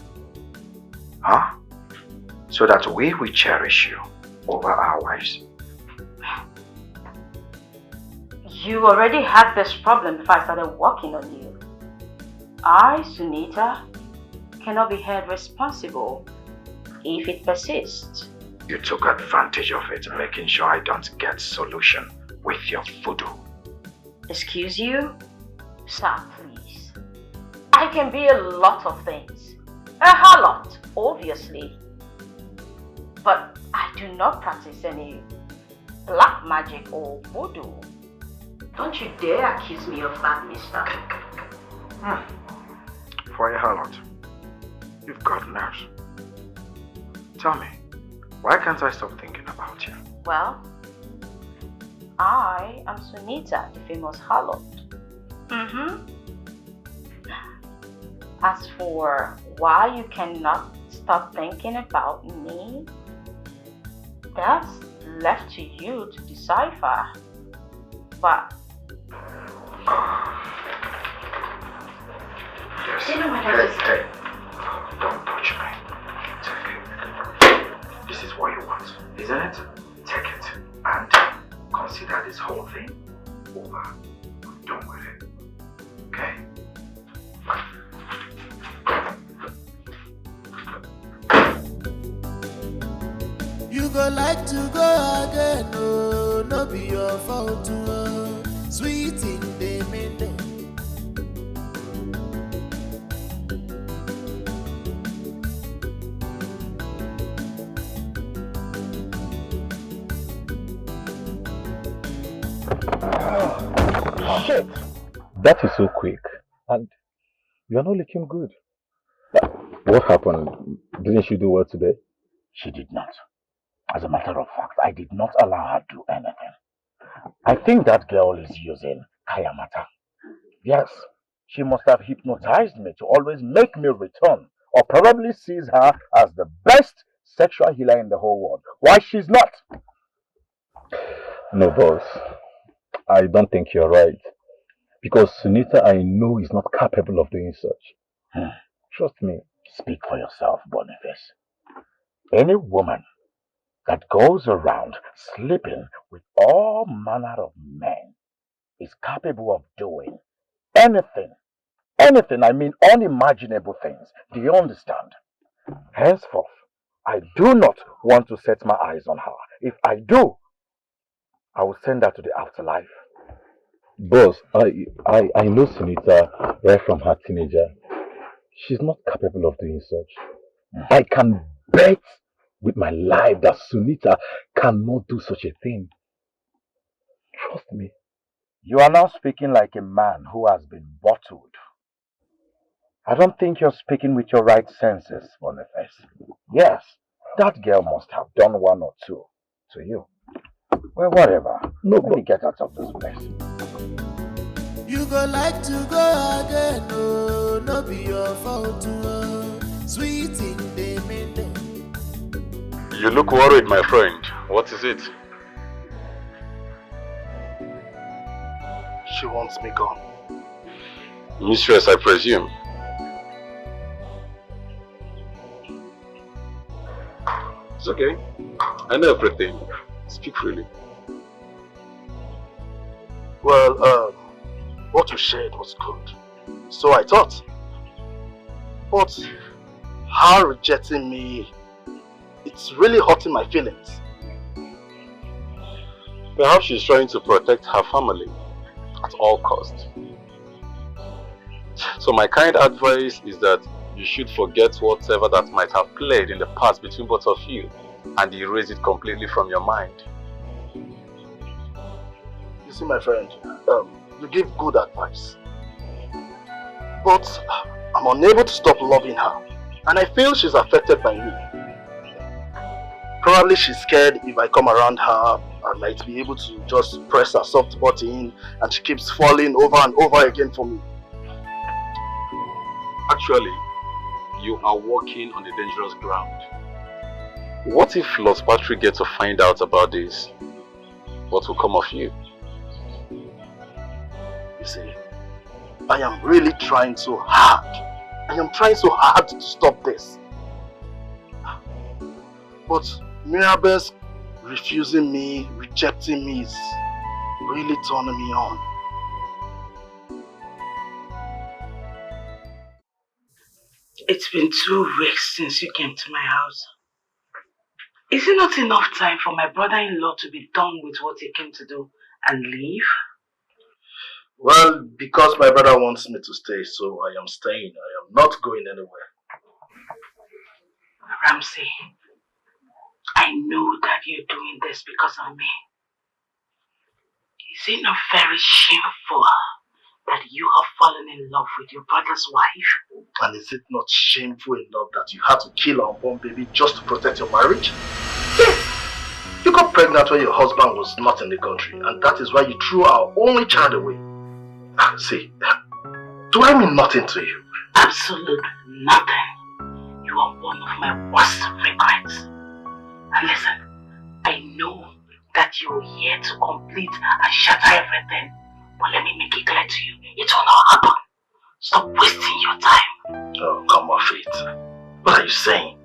Huh? So that we will cherish you over our wives? You already had this problem before I started working on you. I, Sunita, cannot be held responsible if it persists. You took advantage of it, making sure I don't get solution with your voodoo. Excuse you? Sir, please. I can be a lot of things. A harlot, obviously. But I do not practice any black magic or voodoo. Don't you dare accuse me of that, mister. For a harlot, you've got nerves. Tell me, why can't I stop thinking about you? Well, I am Sunita, the famous harlot. As for why you cannot stop thinking about me, that's left to you to decipher. But yes. You know what I just Hey, don't touch me. Take it. This is what you want, isn't it? Take it and consider this whole thing over. I'm done with it. Okay? You go like to go again, oh, no be your fault, oh. Sweet in the middle. Shit! That is so quick, and you're not looking good. What happened? Didn't she do well today? She did not. As a matter of fact, I did not allow her to do anything. I think that girl is using Kayamata. Yes, she must have hypnotized me to always make me return or probably sees her as the best sexual healer in the whole world. Why she's not? No, boss. I don't think you're right. Because Sunita, I know, is not capable of doing such. Trust me. Speak for yourself, Boniface. Any woman that goes around sleeping with all manner of men is capable of doing anything. Anything, I mean unimaginable things. Do you understand? Henceforth, I do not want to set my eyes on her. If I do, I will send her to the afterlife. Boss, I know Sunita right from her teenager. She's not capable of doing such. I can bet with my life that Sunita cannot do such a thing. Trust me. You are now speaking like a man who has been bottled. I don't think you're speaking with your right senses, Boniface. Yes, that girl must have done one or two to you. Well, whatever. Let me get out of this place. You go like to go again, oh, no be your fault, oh. Sweet in the middle. You look worried, my friend. What is it? She wants me gone. Mistress, I presume. It's okay. I know everything. Speak freely. Well, what you shared was good. So I thought. But her rejecting me, it's really hurting my feelings. Perhaps she's trying to protect her family at all costs. So my kind advice is that you should forget whatever that might have played in the past between both of you and erase it completely from your mind. You see, my friend, you give good advice. But I'm unable to stop loving her, and I feel she's affected by me. Probably she's scared if I come around her, I might be able to just press her soft button and she keeps falling over and over again for me. Actually, you are walking on a dangerous ground. What if Lord Patrick gets to find out about this? What will come of you? You see, I am really trying so hard. I am trying so hard to stop this. But Mirabel's refusing me, rejecting me is really turning me on. It's been 2 weeks since you came to my house. Is it not enough time for my brother-in-law to be done with what he came to do and leave? Well, because my brother wants me to stay, so I am staying. I am not going anywhere. Ramsey, I know that you're doing this because of me. Is it not very shameful that you have fallen in love with your brother's wife? And is it not shameful enough that you had to kill our unborn baby just to protect your marriage? Yes! You got pregnant when your husband was not in the country, and that is why you threw our only child away. See, do I mean nothing to you? Absolute nothing. You are one of my worst regrets. And listen, I know that you're here to complete and shatter everything. But let me make it clear to you, it will not happen. Stop wasting your time. Oh, come off it. What are you saying?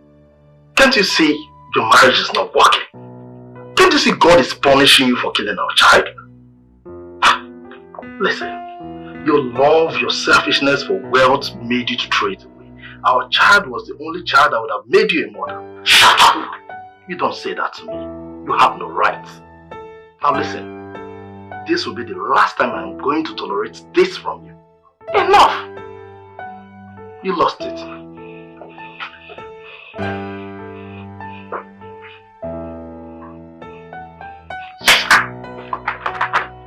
Can't you see your marriage is not working? Can't you see God is punishing you for killing our child? Listen, your love, your selfishness for wealth made you to throw it away. Our child was the only child that would have made you a mother. Shut up! You don't say that to me. You have no right. Now listen. This will be the last time I'm going to tolerate this from you. Enough! You lost it.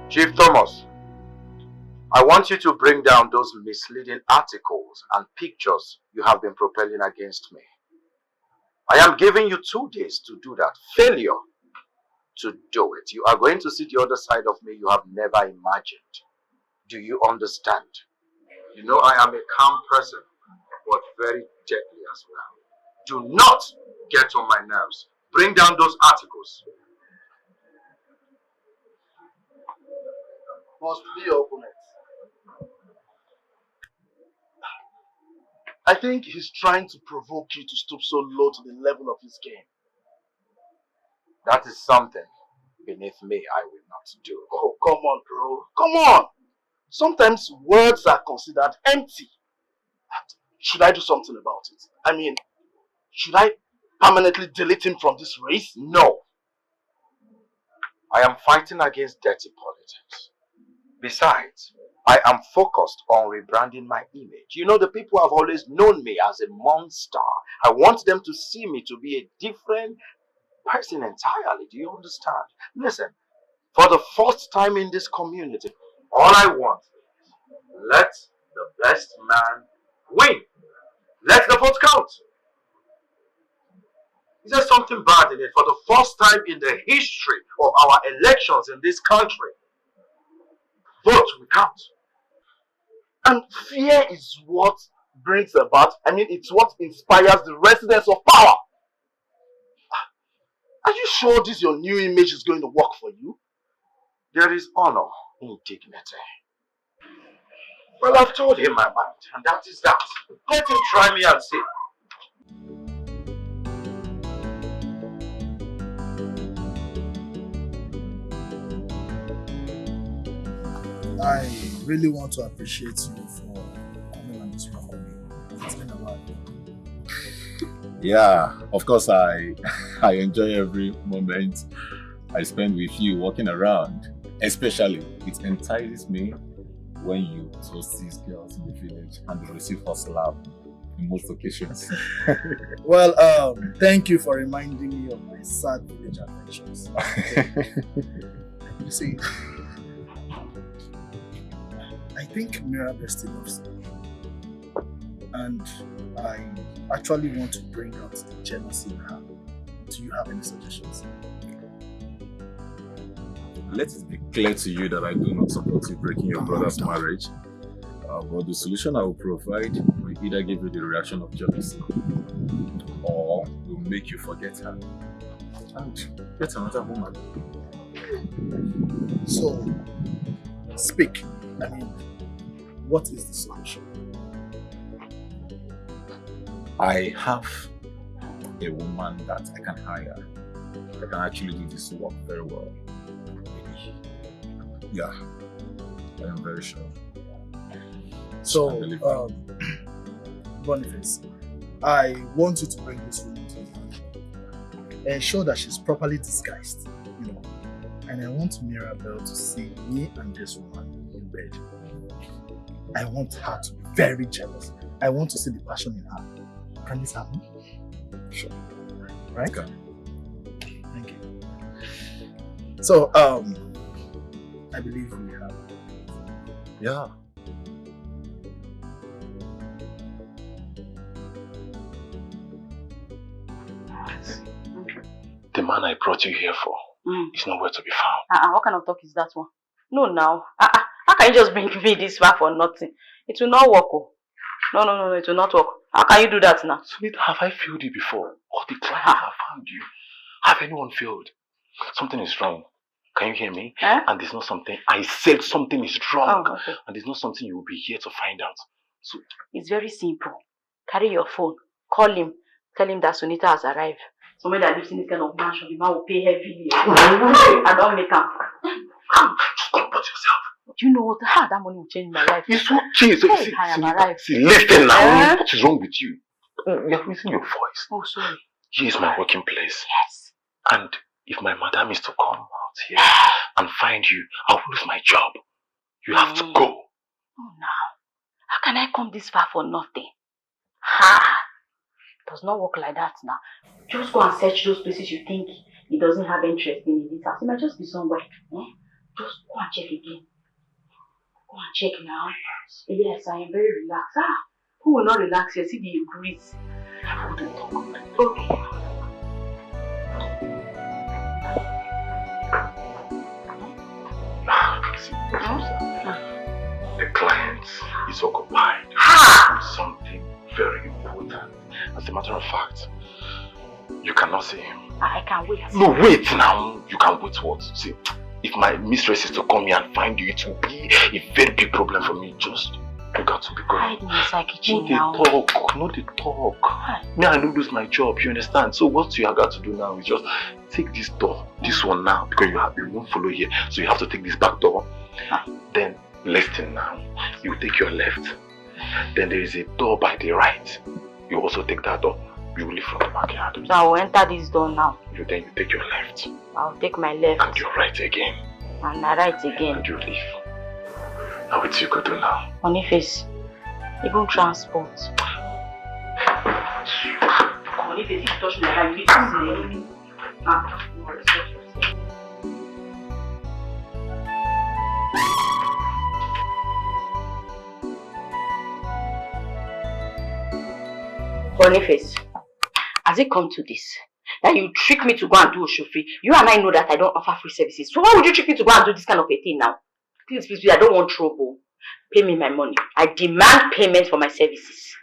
Chief Thomas, I want you to bring down those misleading articles and pictures you have been propelling against me. I am giving you 2 days to do that. Failure to do it, you are going to see the other side of me you have never imagined. Do you understand? You know I am a calm person, but very gently as well. Do not get on my nerves. Bring down those articles. Must be your opponent. I think he's trying to provoke you to stoop so low to the level of his game. That is something beneath me I will not do. Oh, come on, bro. Come on. Sometimes words are considered empty. Should I do something about it? I mean, should I permanently delete him from this race? No. I am fighting against dirty politics. Besides, I am focused on rebranding my image. You know, the people have always known me as a monster. I want them to see me to be a different person entirely. Do you understand? Listen, for the first time in this community, all I want is let the best man win. Let the vote count. Is there something bad in it? For the first time in the history of our elections in this country, vote will count. And fear is what brings about, it's what inspires the residents of power. Are you sure this your new image is going to work for you? There is honor in dignity. Well, I've told him my mind, and that is that. Let him try me and see. I really want to appreciate you for coming on this one for me. It's been a while. Yeah, of course I enjoy every moment I spend with you walking around. Especially, it entices me when you toast these girls in the village and they receive first love in most occasions. Well, thank you for reminding me of my sad village adventures. You see, I think Mirabel still loves me. And I actually want to bring out the jealousy in her. Do you have any suggestions? Let it be clear to you that I do not support you breaking your brother's marriage. But the solution I will provide will either give you the reaction of jealousy or will make you forget her and get another woman. So, speak. What is the solution? I have a woman that I can hire that can actually do this work very well. Yeah, I am very sure. So, Boniface, I want you to bring this woman to me. Ensure that she's properly disguised, and I want Mirabel to see me and this woman in bed. I want her to be very jealous. I want to see the passion in her. Can this happen? Sure. Right? Okay. Thank you. So, I believe we have. Yeah. The man I brought you here for is nowhere to be found. What kind of talk is that one? No, now. How can you just bring me this far for nothing? It will not work. Oh. No, it will not work. How can you do that now? Sunita, have I failed you before? All the clients have found you. Have anyone failed? Something is wrong. Can you hear me? And there's not something. I said something is wrong. Oh, okay. And there's not something you will be here to find out. So it's very simple. Carry your phone. Call him. Tell him that Sunita has arrived. Somebody that lives in this kind of mansion, the man will pay heavily. I don't make him. Comport yourself. Do you know what? How that money will change my life? It's okay. So hey, I am arrived. See, listen now. What is wrong with you? You're raising your voice. Oh, sorry. Here is my working place. Yes. And if my madam is to come out here and find you, I will lose my job. You have to go. Oh, now. How can I come this far for nothing? Ha! It does not work like that now. Just go and search those places you think he doesn't have interest in this house. It might just be somewhere. Just go and check again. Go and check now. Yes, I am very relaxed. Who will not relax here? See the breeze. Okay. The client is occupied with something very matter of fact, you cannot see him. I can wait. No, wait now. You can wait what? See, if my mistress is to come here and find you, it will be a very big problem for me. Just, you got to be going. Hide me inside kitchen now. No, they talk. Me, I don't lose my job, you understand? So what you have got to do now is just take this door, this one now, because you won't follow here. So you have to take this back door. Then, listen now. You take your left. Then there is a door by the right. You also take that door. You will leave from the backyard. So I will enter this door now. Then you take your left. I'll take my left. And your right again. And my right again. And you leave. Now what you could do now? Boniface, even transport. Boniface, if you touch me like that, you need to see me. Respect yourself. Boniface, has it come to this? That you trick me to go and do a chauffeur? You and I know that I don't offer free services. So why would you trick me to go and do this kind of a thing now? Please, please, please, I don't want trouble. Pay me my money. I demand payment for my services.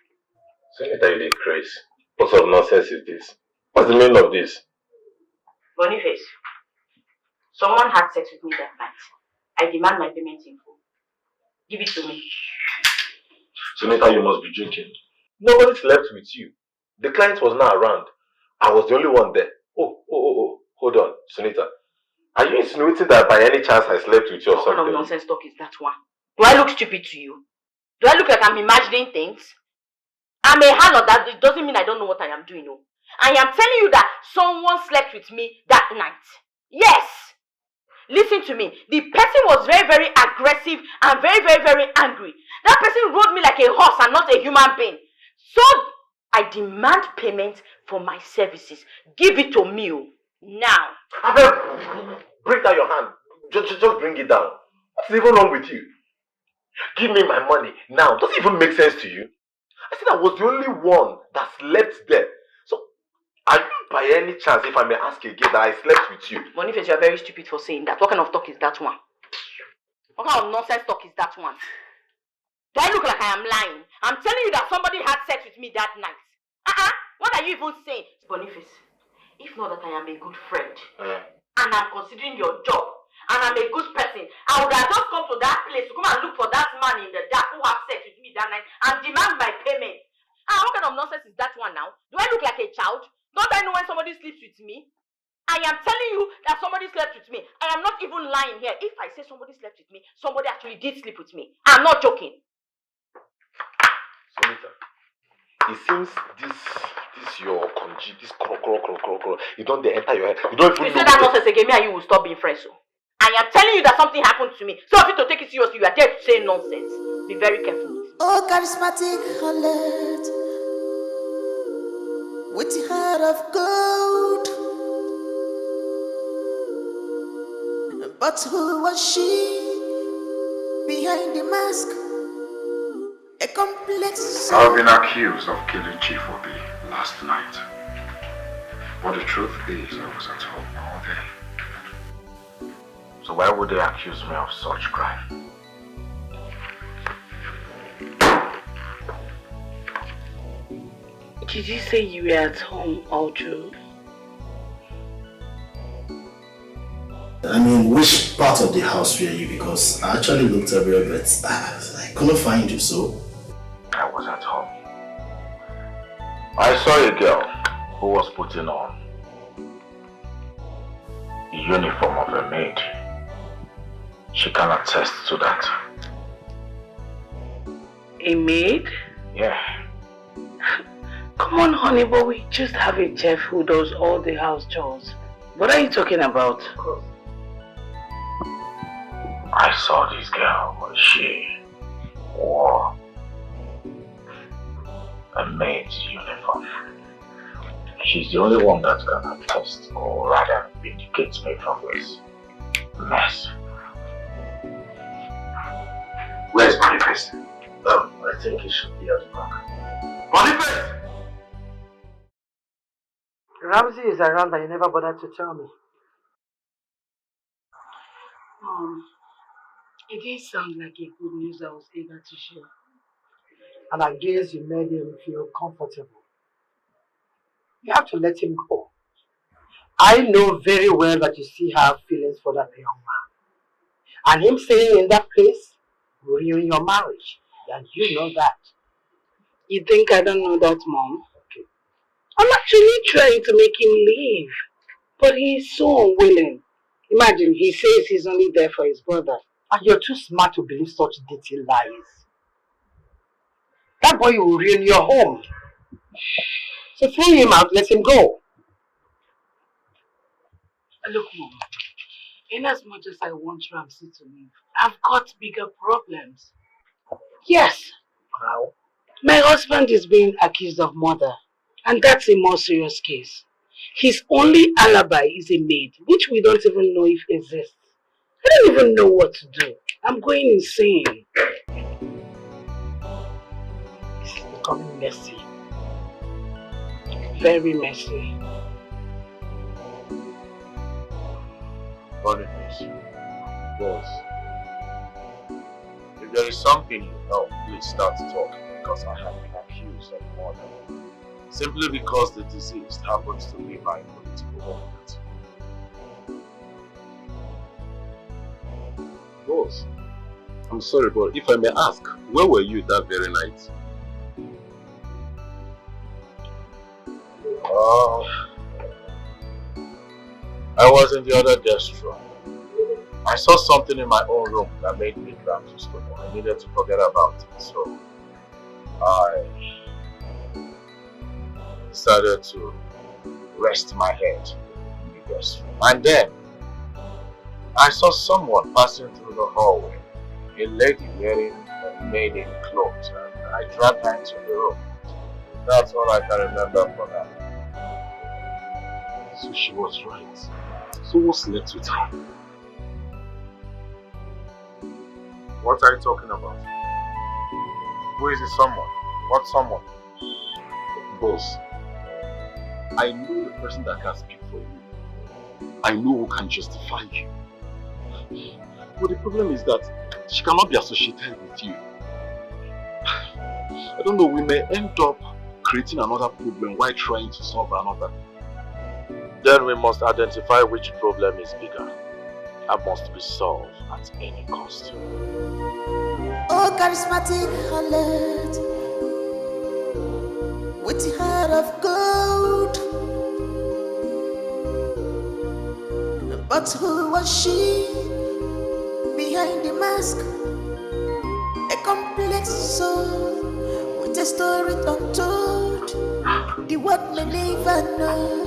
Senator, you did crazy. What sort of nonsense is this? What's the meaning of this? Boniface, someone had sex with me that night. I demand my payment in full. Give it to me. Senator, you must be joking. Nobody slept with you. The client was not around. I was the only one there. Oh. Hold on, Sunita. Are you insinuating that by any chance I slept with you or something? What kind of nonsense talk is that one? Do I look stupid to you? Do I look like I'm imagining things? I'm a harlot. That it doesn't mean I don't know what I am doing. No. I am telling you that someone slept with me that night. Yes! Listen to me. The person was very, very aggressive and very, very, very angry. That person rode me like a horse and not a human being. So, I demand payment for my services. Give it to me now. Bring down your hand. Just bring it down. What's even wrong with you? Give me my money now. Does it even make sense to you? I said I was the only one that slept there. So, are you by any chance, if I may ask again, that I slept with you? Boniface, you are very stupid for saying that. What kind of talk is that one? What kind of nonsense talk is that one? Do I look like I am lying? I'm telling you that somebody had sex with me that night. What are you even saying? Boniface, if not that I am a good friend, and I'm considering your job, and I'm a good person, I would have just come to that place to come and look for that man in the dark who had sex with me that night and demand my payment. What kind of nonsense is that one now? Do I look like a child? Don't I know when somebody sleeps with me? I am telling you that somebody slept with me. I am not even lying here. If I say somebody slept with me, somebody actually did sleep with me. I'm not joking. Sonita, it seems this your conji, this cro, you don't enter your head. You don't even know. You say that nonsense again, me and you will stop being friends. So I am telling you that something happened to me. So if you to take it seriously, you are there to say nonsense. Be very careful. Oh, charismatic harlot, with the heart of gold. But who was she behind the mask? A complex. I've been accused of killing Chief Obi last night. But the truth is, I was at home all day. So why would they accuse me of such crime? Did you say you were at home all through? I mean, which part of the house were you? Because I actually looked everywhere, but I couldn't find you, so... I was at home. I saw a girl who was putting on the uniform of a maid. She can attest to that. A maid? Yeah. Come on, honey, but we just have a chef who does all the house chores. What are you talking about? I saw this girl. She wore a maid's uniform. She's the only one that can attest, or rather vindicate me from this mess. Where's Boniface? I think he should be at the back. Boniface! Ramsey is around and you never bothered to tell me. It didn't sound like a good news I was eager to share. And I guess you made him feel comfortable. You have to let him go. I know very well that you still have feelings for that young man. And him staying in that place will ruin your marriage. And you know that. You think I don't know that, Mom? Okay. I'm actually trying to make him leave. But he's so unwilling. Imagine, he says he's only there for his brother. And you're too smart to believe such dirty lies. That boy will ruin your home. So throw him out, let him go. Look, Mom, in as much as I want Ramsey to leave, I've got bigger problems. Yes. How? My husband is being accused of murder, and that's a more serious case. His only alibi is a maid, which we don't even know if exists. I don't even know what to do. I'm going insane. This is becoming messy. Very messy. Boniface, boss, if there is something you know, please start talking, because I have been accused of murder. Simply because the deceased happens to be my political opponent. Boss, I'm sorry, but if I may ask, where were you that very night? I was in the other guest room. I saw something in my own room that made me grab to stone. I needed to forget about it, so I decided to rest my head in the guest room. And then I saw someone passing through the hallway, a lady wearing a maiden clothes, and I dragged her into the room. That's all I can remember for now. So she was right. So what slept with her? What are you talking about? Who is the someone? What someone? Boss, I know the person that can speak for you. I know who can justify you. But the problem is that she cannot be associated with you. I don't know, we may end up creating another problem while trying to solve another. Then we must identify which problem is bigger and must be solved at any cost. Oh, charismatic harlot, with the heart of gold. But who was she behind the mask? A complex soul with a story untold. The world may never know.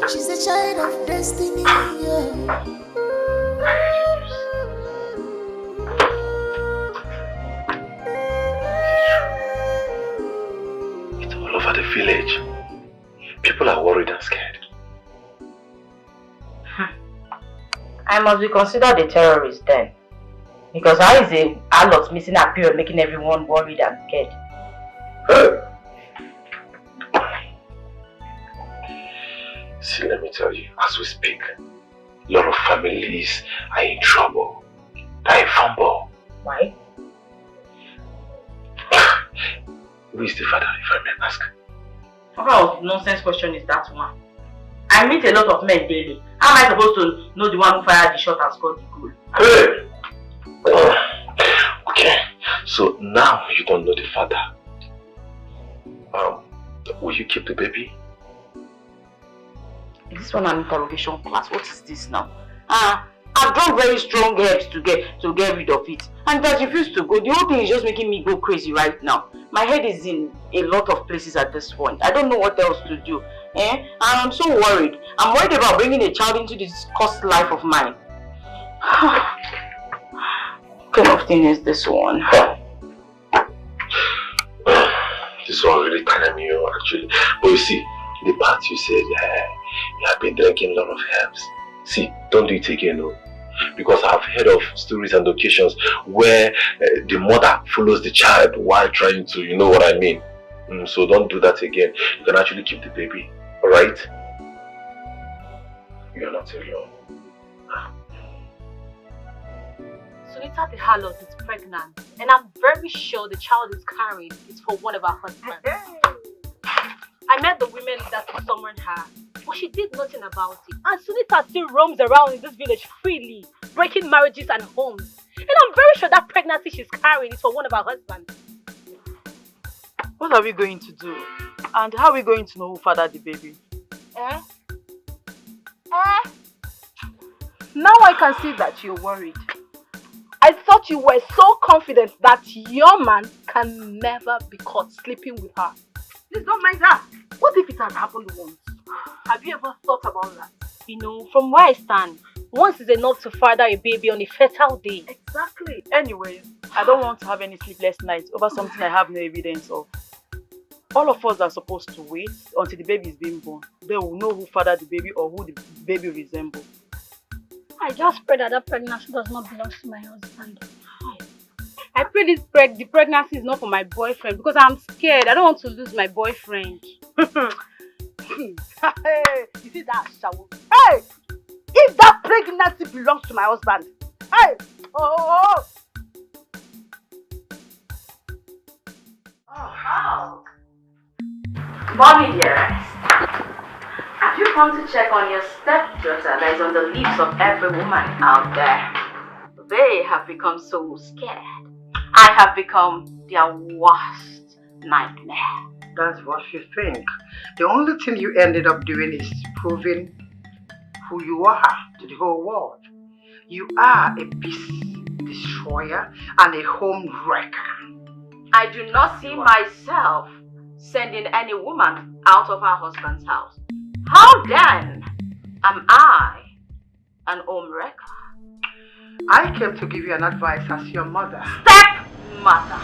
She's a child of destiny. Yeah. It's all over the village. People are worried and scared. I must be considered a terrorist then. Because how is a harlot missing a period making everyone worried and scared? See, let me tell you, as we speak, a lot of families are in trouble. They're in fumble. Why? Who is the father, if I may ask? What kind of nonsense question is that one? I meet a lot of men daily. How am I supposed to know the one who fired the shot and scored the goal? Hey! Okay, so now you don't know the father. Will you keep the baby? Is this one an interrogation class? What is this now? I've drawn very strong herbs to get rid of it. And it has refused to go. The whole thing is just making me go crazy right now. My head is in a lot of places at this point. I don't know what else to do. And I'm so worried. I'm worried about bringing a child into this cursed life of mine. What kind of thing is this one? This one really telling me, actually. But you see, the part you said, you have been drinking a lot of herbs. See, don't do it again, no. Because I've heard of stories and occasions where the mother follows the child while trying to, you know what I mean. So don't do that again. You can actually keep the baby, alright? You are not alone. Sunita the harlot is pregnant, and I'm very sure the child is carried is for one of our husbands. I met the women that summoned her, but she did nothing about it. And Sunita still roams around in this village freely, breaking marriages and homes. And I'm very sure that pregnancy she's carrying is for one of her husbands. What are we going to do? And how are we going to know who fathered the baby? Now I can see that you're worried. I thought you were so confident that your man can never be caught sleeping with her. Please don't mind that. What if it has happened once? Have you ever thought about that? You know, from where I stand, once is enough to father a baby on a fertile day. Exactly. Anyways, I don't want to have any sleepless nights over something I have no evidence of. All of us are supposed to wait until the baby is being born. Then we'll know who fathered the baby or who the baby resembles. I just pray that pregnancy does not belong to my husband. I pray the pregnancy is not for my boyfriend because I'm scared. I don't want to lose my boyfriend. Hey, you see that shower? Hey! If that pregnancy belongs to my husband, hey! Oh! Mommy dearest, have you come to check on your stepdaughter that is on the lips of every woman out there? They have become so scared. I have become their worst nightmare. That's what you think. The only thing you ended up doing is proving who you are to the whole world. You are a peace destroyer and a home wrecker. I do not see myself sending any woman out of her husband's house. How then am I an home wrecker? I came to give you an advice as your mother. Stepmother!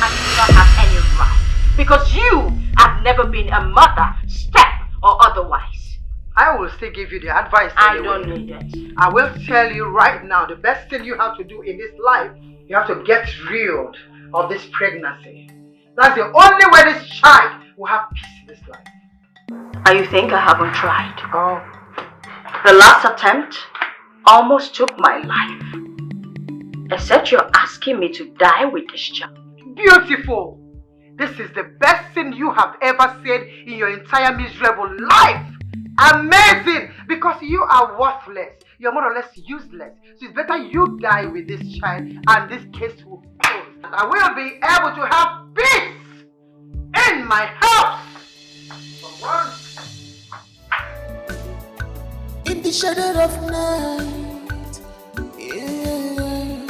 I do not have any right because you have never been a mother, step or otherwise. I will still give you the advice I anyway. don't need it. I will tell you right now, the best thing you have to do in this life, you have to get rid of this pregnancy. That's the only way this child will have peace in this life. And you think I haven't tried? Oh. The last attempt almost took my life. Except you're asking me to die with this child. Beautiful! This is the best thing you have ever said in your entire miserable life. Amazing! Because you are worthless. You're more or less useless. So it's better you die with this child and this case will close. And I will be able to have peace in my house. In the shadow of night, yeah,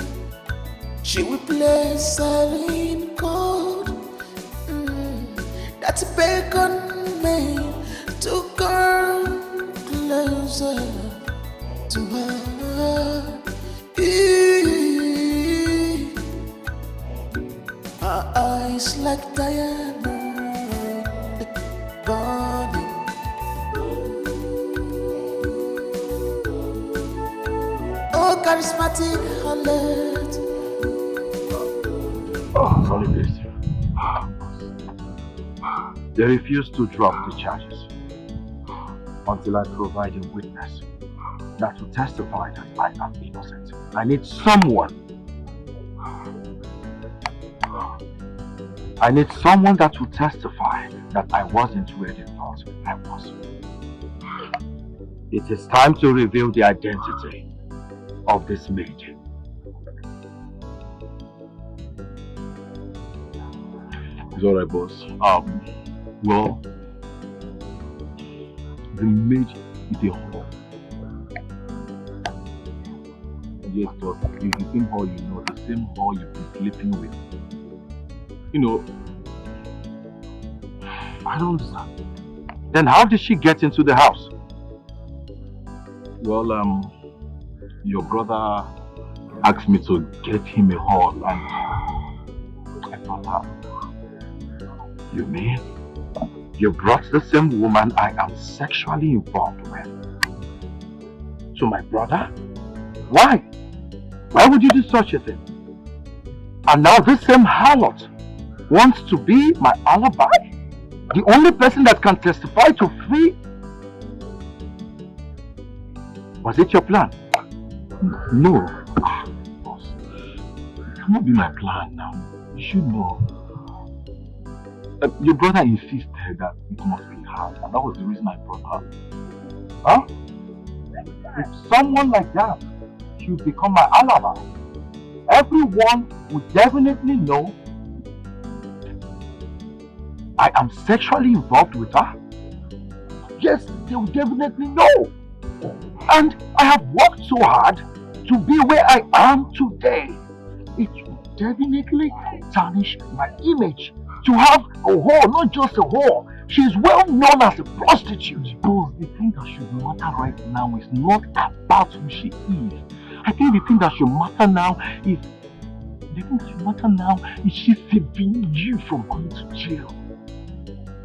she will play silent chord. That's beckon me to come closer to her. Her eyes like diamond burning. Oh, charismatic alert. Oh, sorry, please. They refuse to drop the charges until I provide a witness that will testify that I am innocent. I need someone. I need someone that will testify that I wasn't where they thought I was. It is time to reveal the identity of this maid. It's alright, boss. Well, the maid is a whore. Yes, boss. It's the same whore you know, the same whore you've been sleeping with. You know, I don't understand. Then how did she get into the house? Well, your brother asked me to get him a hall and I brought her. You mean you brought the same woman I am sexually involved with to my brother? Why? Why would you do such a thing? And now this same harlot wants to be my alibi? The only person that can testify to free? Was it your plan? No. Boss, it cannot be my plan now. You should know. Your brother insisted her that it must be hard, and that was the reason I brought her. Huh? If someone like that should become my alibi, everyone would definitely know I am sexually involved with her. Yes, they will definitely know. And I have worked so hard to be where I am today. It will definitely tarnish my image to have a whore, not just a whore. She is well known as a prostitute. Boss, the thing that should matter right now is not about who she is. I think the thing that should matter now is she saving you from going to jail.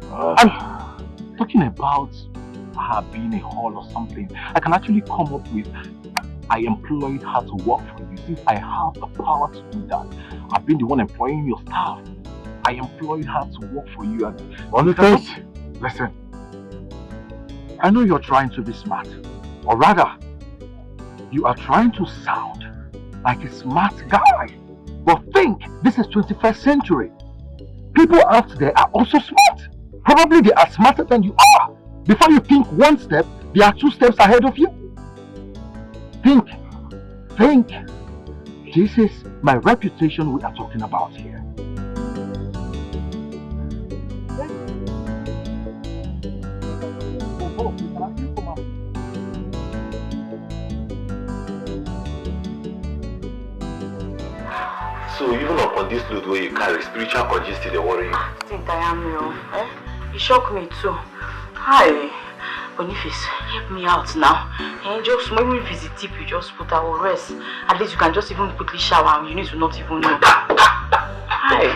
And talking about her being a whore or something, I can actually come up with, I employed her to work for you since I have the power to do that. I've been the one employing your staff. I employed her to work for you. And Boniface, listen, I know you're trying to be smart, or rather, you are trying to sound like a smart guy. But think, this is 21st century. People out there are also smart. Probably they are smarter than you are. Before you think one step, they are 2 steps ahead of you. Think. This is my reputation we are talking about here. So even upon this load where you carry, spiritual congestion they worry you? I think I am, It shocked me too. Hi, Boniface, help me out now. And just maybe if it's a tip, you just put our rest. At least you can just even quickly shower and you need to not even know. Hi.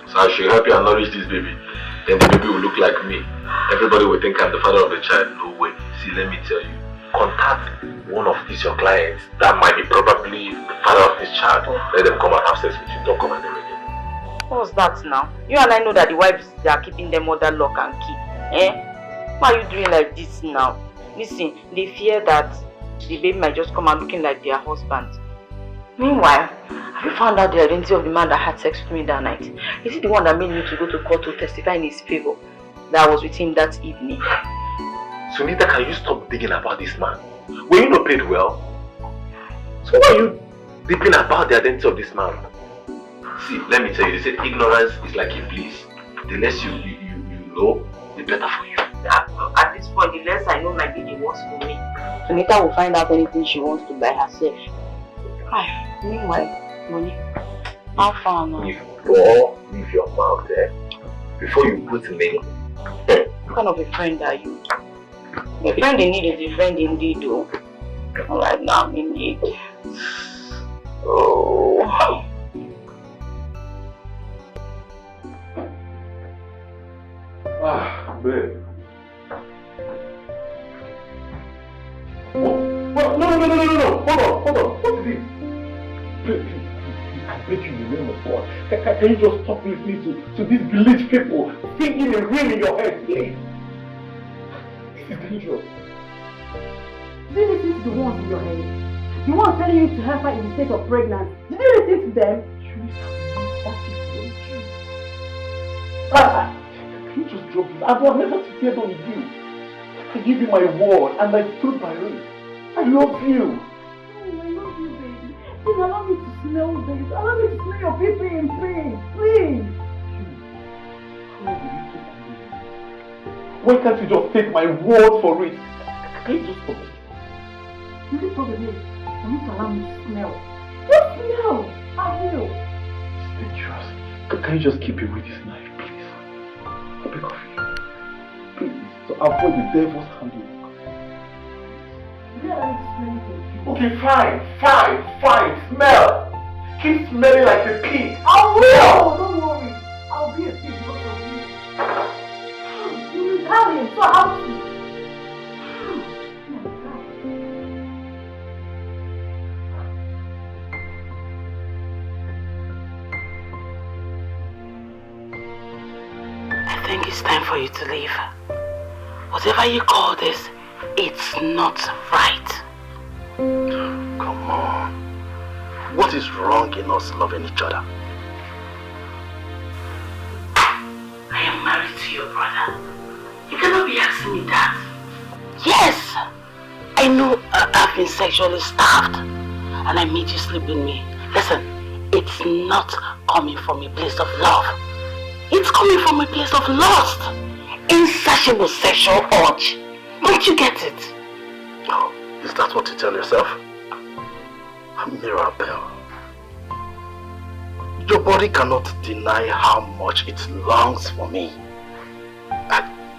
So I should help you and nourish this baby. Then the baby will look like me. Everybody will think I'm the father of the child. No way. See, let me tell you. Contact one of these your clients that might be probably the father of this child. Let them come and have sex with you. Don't come and never again. What's that now? You and I know that the wives, they are keeping them under lock and key. Why are you doing like this now? Listen, they fear that the baby might just come out looking like their husband. Meanwhile, have you found out the identity of the man that had sex with me that night? Is it the one that made me to go to court to testify in his favor that I was with him that evening? Sunita, can you stop digging about this man? Were you not paid well? So why are you digging about the identity of this man? See, let me tell you, they said ignorance is like a bliss. The less you know, the better for you. At this point, the less I know my baby wants for me, Sunita will find out anything she wants to by herself. Meanwhile, money. How far now? If you leave your mouth there before you put me. What kind of a friend are you? A friend in need is a friend indeed, though. Alright, now I'm in need. Oh. Babe. What? No. Hold on. What is it? Please, I beg you in the name of God. Can you just stop listening to these village people singing and ring in your head, please? This is dangerous. Did you listen to the ones in your head? The ones telling you to help her in the state of pregnancy. Did you listen to them? Can you just drop this? I will never sit on you. I give you my word and I stood by it. I love you. I love you, baby. Please allow me to smell this. Allow me to smell your baby in pain. Please. Why can't you just take my word for it? Can you just stop it? You need to stop it. You need to allow me to smell. Just smell. I will. It's dangerous. Can you just keep away this knife, please? I beg of you. Please. To avoid the devil's handiwork. Okay, fine. Smell. Keep smelling like a pig. I will. Don't worry. I'll be a pig because of you. You Italian, so how to? I think it's time for you to leave. Whatever you call this, it's not right. Come on. What is wrong in us loving each other? I am married to your me that. Yes! I know I've been sexually starved and I made you sleep with me. Listen, it's not coming from a place of love. It's coming from a place of lust. Insatiable sexual urge. Don't you get it? Oh, is that what you tell yourself? Mirabelle, your body cannot deny how much it longs for me.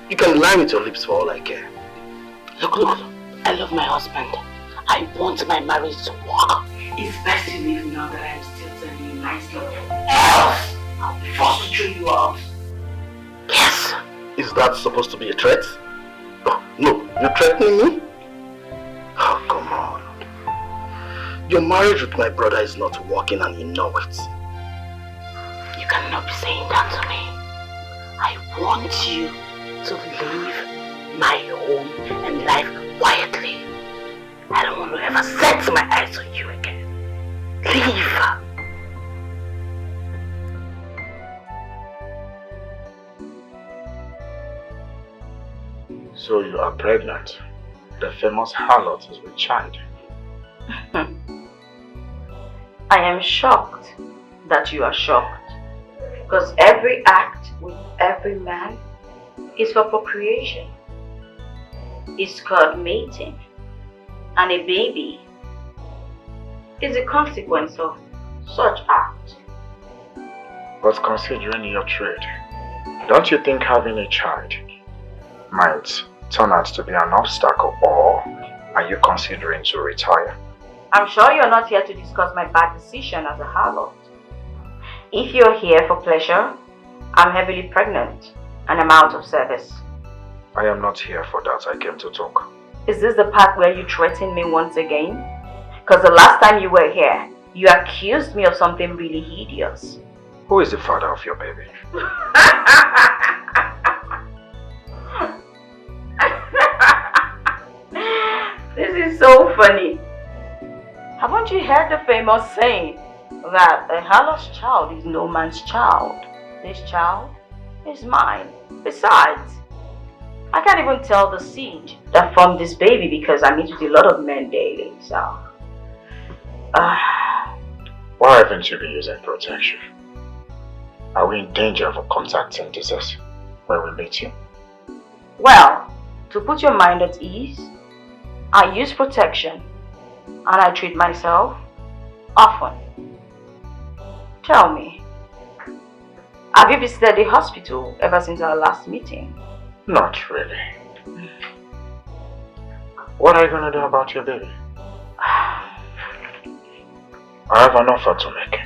You can lie with your lips for all I care. Look, I love my husband. I want my marriage to work. It's best you leave now that I'm still telling you nicely. Else, I'll be forced to throw you out. Yes. Is that supposed to be a threat? Oh, no, you're threatening me? Oh, come on. Your marriage with my brother is not working and you know it. You cannot be saying that to me. I want you to leave my home and life quietly. I don't want to ever set my eyes on you again. Leave. So you are pregnant. The famous harlot is with child. I am shocked that you are shocked. Because every act with every man is for procreation. It's called mating. And a baby is a consequence of such act. But considering your trade, don't you think having a child might turn out to be an obstacle, or are you considering to retire? I'm sure you're not here to discuss my bad decision as a harlot. If you're here for pleasure, I'm heavily pregnant and I'm out of service. I am not here for that. I came to talk. Is this the part where you threaten me once again? Because the last time you were here, you accused me of something really hideous. Who is the father of your baby? This is so funny. Haven't you heard the famous saying that a harlot's child is no man's child? This child is mine. Besides, I can't even tell the seed that formed this baby because I meet with a lot of men daily, so... Why haven't you been using protection? Are we in danger of contacting disease when we meet you? Well, to put your mind at ease, I use protection and I treat myself often. Tell me, have you visited the hospital ever since our last meeting? Not really. What are you going to do about your baby? I have an offer to make.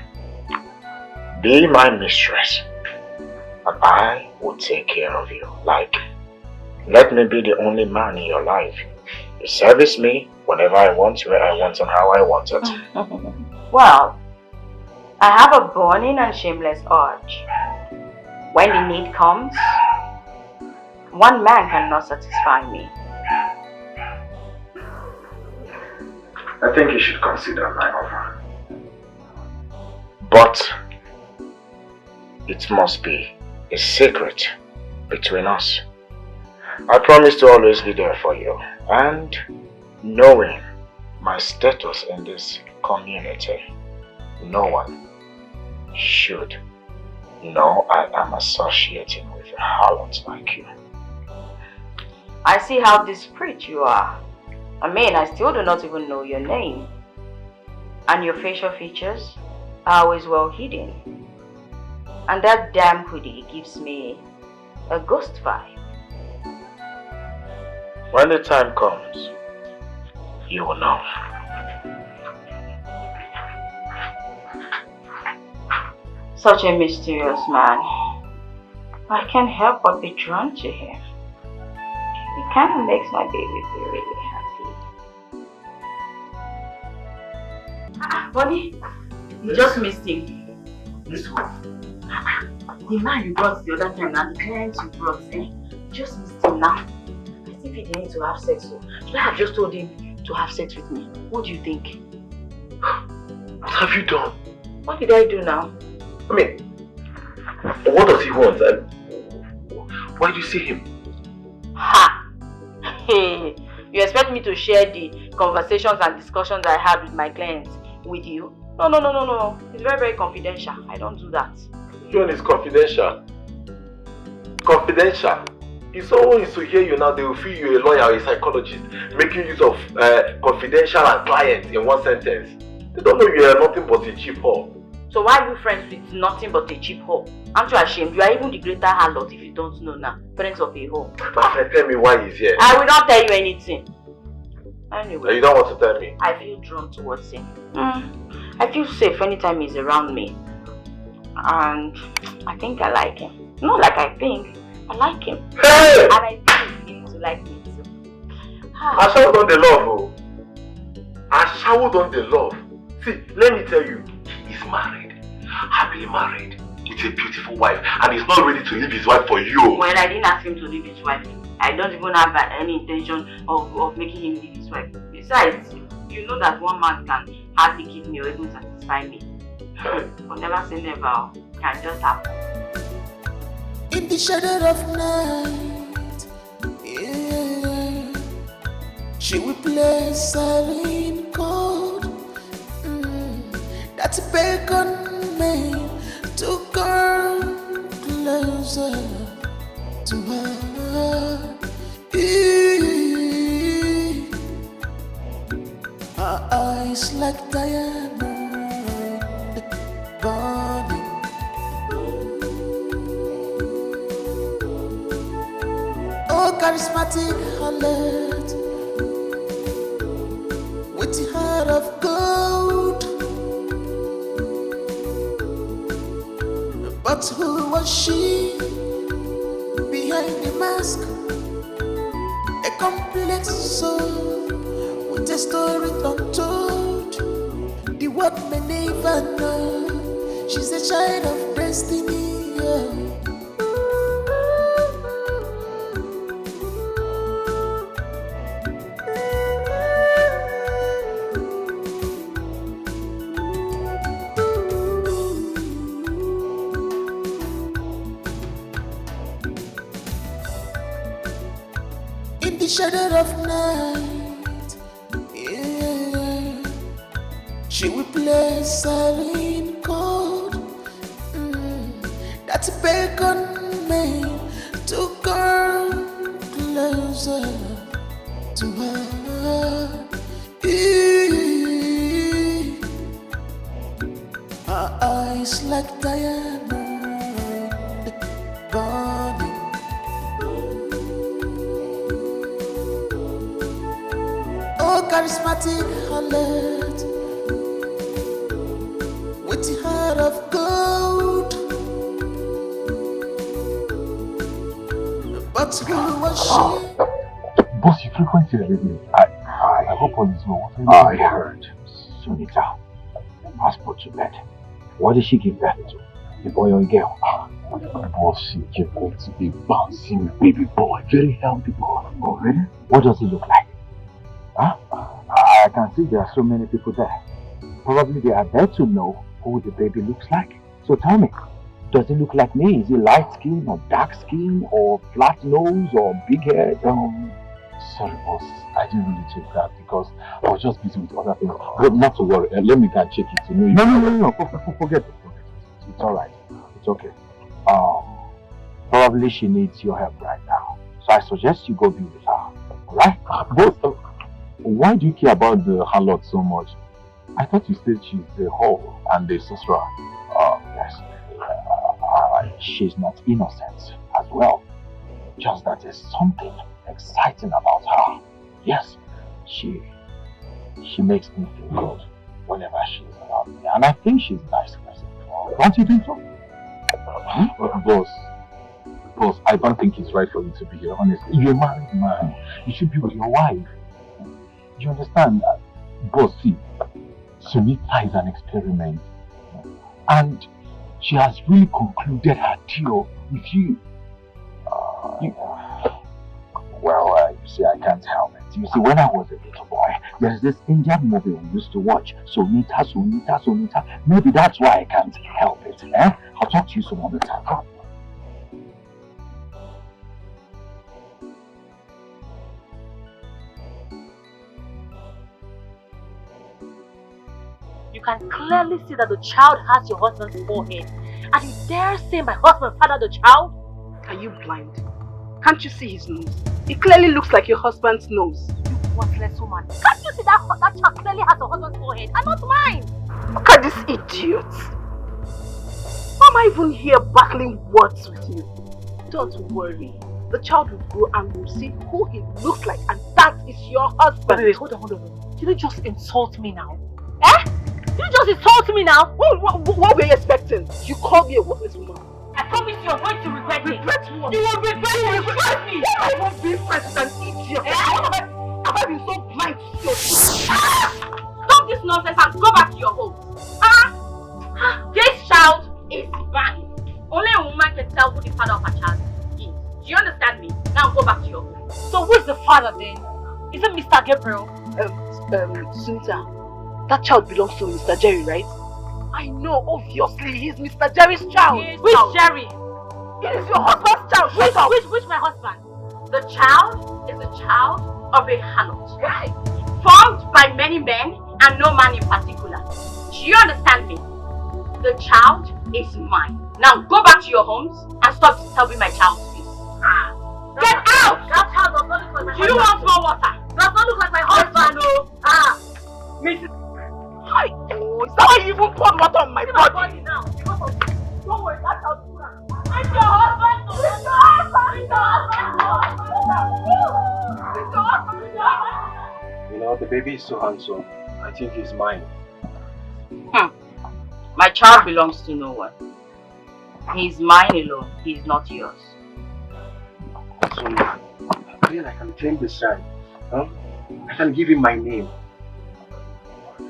Be my mistress, and I will take care of you. Like, let me be the only man in your life. You service me whenever I want, where I want, and how I want it. Well, I have a burning and shameless urge. When the need comes, one man cannot satisfy me. I think you should consider my offer. But it must be a secret between us. I promise to always be there for you. And knowing my status in this community, no one should know I am associating with a harlot like you. I see how discreet you are. I mean, I still do not even know your name. And your facial features are always well hidden. And that damn hoodie gives me a ghost vibe. When the time comes, you will know. Such a mysterious man. I can't help but be drawn to him. It kind of makes my baby feel really happy. Bonnie, you just missed him. This one. The man you brought the other time and the client you brought, just missed him now. I think he didn't need to have sex, so I have just told him to have sex with me. What do you think? What have you done? What did I do now? I mean, what does he want? Why do you see him? Ha! Hey, you expect me to share the conversations and discussions I had with my clients with you? No. It's very, very confidential. I don't do that. John, is confidential. Confidential. If someone is to hear you now, they will feel you're a lawyer or a psychologist, making use of confidential and client in one sentence. They don't know you are nothing but a cheap whore. So why are you friends with nothing but a cheap whore? Aren't you ashamed? You are even the greater harlot if you don't know now. Friends of a whore. My friend, tell me why he's here. I will not tell you anything. Anyway. You don't want to tell me? I feel drawn towards him. I feel safe anytime he's around me. And I think I like him. Not like I think. I like him. Hey! And I think he needs to like me too. I showered on the love, oh. I showered on the love. See, let me tell you, he is married. Happily married. With a beautiful wife. And he's not ready to leave his wife for you. Well, I didn't ask him to leave his wife. I don't even have any intention of making him leave his wife. Besides, you know that one man can hardly keep me or even satisfy me. But never say never. Can just happen. In the shadow of night, yeah, she will play silent chord. That's bacon me to come closer to her. Her eyes like diamond burning. Oh, charismatic harlot with the heart of gold. But who was she behind the mask? A complex soul with a story untold. The world may never know. She's a child of destiny. Yeah. Shadow of night, yeah, she will play silent chord. That's bacon me to come closer to her. Her eyes like diamond burning. Charismatic harlot with the heart of gold. But who was she? Boss, you frequently everything. I hope all is well. I heard Sunita has put to bed. What did she give birth to? A boy or a girl? Boss, she gave birth to a bouncing baby boy. Very healthy boy. Oh, really? What does he look like? Huh? I can see there are so many people there. Probably they are there to know who the baby looks like. So tell me, does he look like me? Is he light skin or dark skin or flat nose or big head? Sorry boss, I didn't really check that because I was just busy with other things. But not to worry, let me go and check it to know. No, forget it. It's alright. It's okay. Probably she needs your help right now. So I suggest you go be with her. Alright? Both. Why do you care about the harlot so much? I thought you said she's the whore and the sorcerer. Yes. She's not innocent as well. Just that there's something exciting about her. Yes, she makes me feel good whenever she's around me. And I think she's a nice person. Don't you think so? Boss, I don't think it's right for you to be here, honestly. You're a married man. You should be with your wife. You understand? Boss, see, Sunita is an experiment. And she has really concluded her deal with you. Well, you see, I can't help it. You see, when I was a little boy, there's this Indian movie we used to watch. Sunita. Maybe that's why I can't help it. I'll talk to you some other time. you can clearly see that the child has your husband's forehead. And you dare say my husband fathered the child? Are you blind? Can't you see his nose? It clearly looks like your husband's nose. You worthless woman. Can't you see that child clearly has your husband's forehead and not mine? Look at this idiot. Why am I even here battling words with you? Don't worry. The child will grow and will see who he looks like, and that is your husband. Wait, hold on. Did you just insult me now? Eh? Did you just insult me now? What were you expecting? You called me a worthless woman. I promise you are going to regret me. Regret what? You will regret me. I won't be friends with an idiot. Have I been so blind to see your Stop this nonsense and go back to your home. This child is mine. Only a woman can tell who the father of her child is. Do you understand me? Now go back to your home. So who is the father then? Is it Mr. Gabriel? Sunita, that child belongs to Mr. Jerry, right? I know, obviously, he's Mr. Jerry's child. Which Jerry? It is your husband's child. Which my husband? The child is the child of a harlot. Right. Formed by many men and no man in particular. Do you understand me? The child is mine. Now go back to your homes and stop disturbing my child's peace. Get out! That child does not look like my husband. Do you want more water? Does not look like my husband, no. Mrs. Hi. Oh, is that why you even poured water on my body? Now. Don't worry, that child is mine. It's your husband! It's your husband! It's your husband! It's your husband! You know, the baby is so handsome. I think he's mine. My child belongs to no one. He's mine alone. He's not yours. So, I feel I can claim this child. Huh? I can give him my name.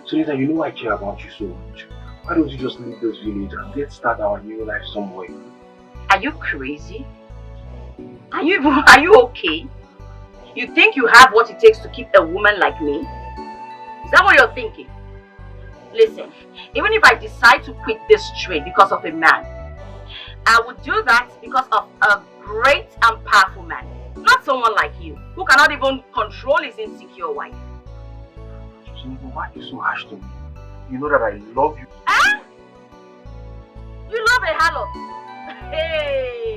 Sunita, you know I care about you so much. Why don't you just leave this village and let's start our new life somewhere? Are you crazy? Are you okay? You think you have what it takes to keep a woman like me? Is that what you're thinking? Listen, even if I decide to quit this trade because of a man, I would do that because of a great and powerful man. Not someone like you, who cannot even control his insecure wife. Sunita, why are you so harsh to me? You know that I love you. Eh? You love a harlot? Hey!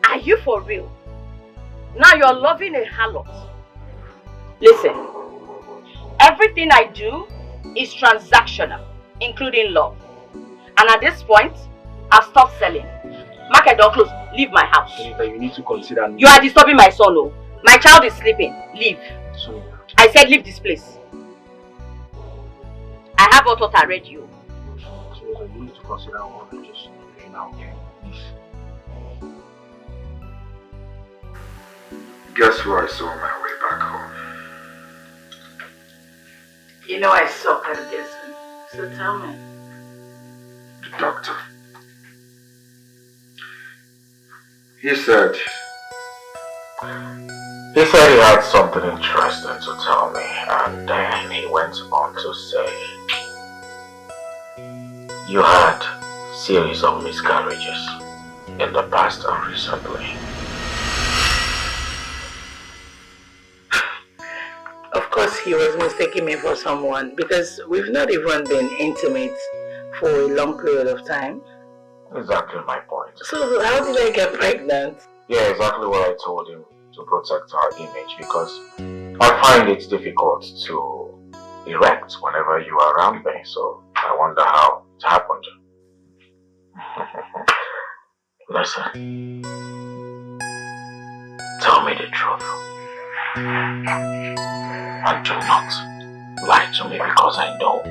Are you for real? Now you're loving a harlot. Listen, everything I do is transactional, including love. And at this point, I've stopped selling. Market door closed. Leave my house. Sunita, you need to consider me. You are disturbing my son. Oh. My child is sleeping. Leave. Sunita. I said leave this place. I have what I read you. Sunita, you need to consider what I just told you now, okay? Please. Guess who I saw on my way back home? You know I suck at guessing, so tell me. The doctor. He said he had something interesting to tell me, and then he went on to say, you had a series of miscarriages in the past and recently. Of course he was mistaking me for someone because we've not even been intimate for a long period of time. Exactly my point. So how did I get pregnant? Yeah, exactly what I told him, to protect our image, because I find it difficult to erect whenever you are around me, so I wonder how it happened. Listen, tell me the truth. And do not lie to me because I know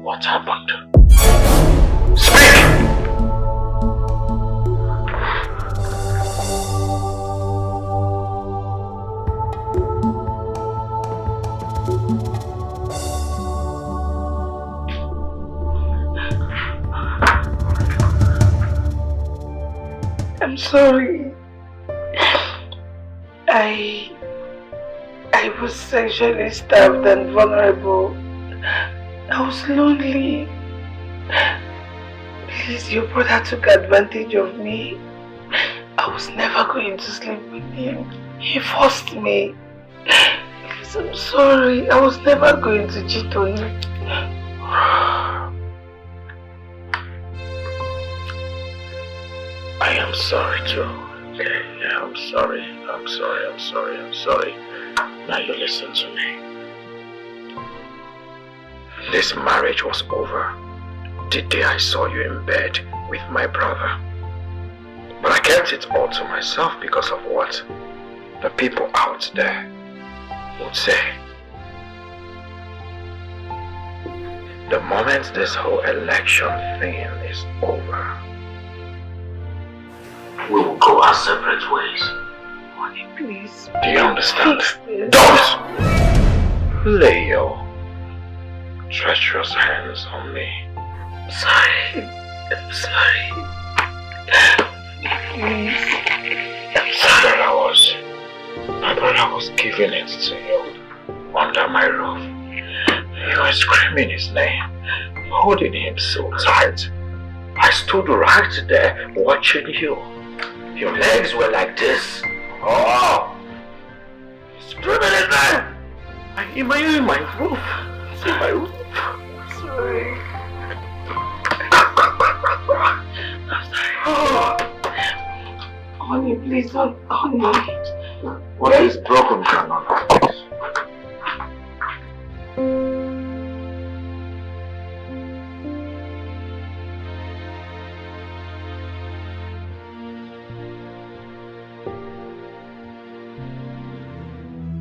what happened. Speak! I'm sorry. I was sexually starved and vulnerable. I was lonely. Please, your brother took advantage of me. I was never going to sleep with him. He forced me. Please, I'm sorry. I was never going to cheat on you. I am sorry too. Okay, yeah, I'm sorry. I'm sorry. Now you listen to me. This marriage was over the day I saw you in bed with my brother. But I kept it all to myself because of what the people out there would say. The moment this whole election thing is over, we will go our separate ways. Honey, please. Do you understand? Don't lay your treacherous hands on me. I'm sorry. Please. My brother was giving it to you under my roof. You were screaming his name, holding him so tight. I stood right there watching you. Your legs were like this. Oh! Screaming his name! In my roof. It's in my roof. Sorry. Honey, please don't. Honey. What is broken cannot fix.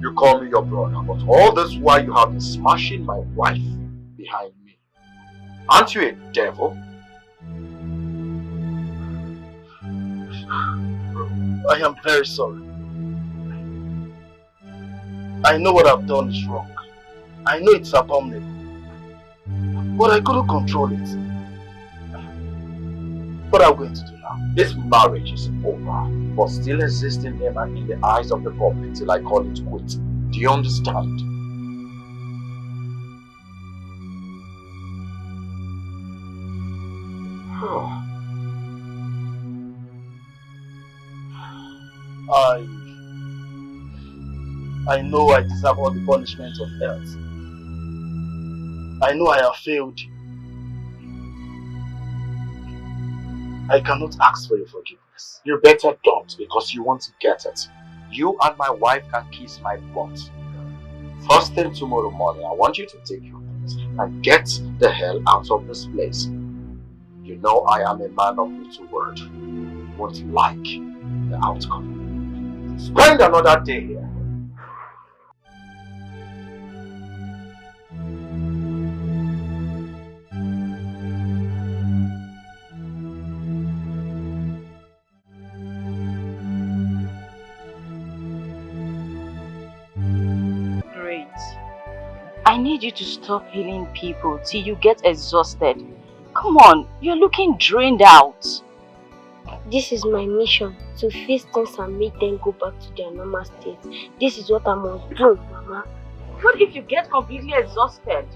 You call me your brother, but all this while you have been smashing my wife behind me. Aren't you a devil? I am very sorry. I know what I've done is wrong. I know it's abominable. But I couldn't control it. What am I going to do now? This marriage is over, but still exists in him and in the eyes of the public till I call it quits. Do you understand? I know I deserve all the punishment of earth. I know I have failed you. I cannot ask for your forgiveness. You better don't, because you want to get it. You and my wife can kiss my butt. First thing tomorrow morning, I want you to take your things and get the hell out of this place. You know I am a man of little word. You won't like the outcome. Spend another day here. I need you to stop healing people till you get exhausted. Come on, you're looking drained out. This is my mission, to fix things and make them go back to their normal state. This is what I must do, Mama. What if you get completely exhausted?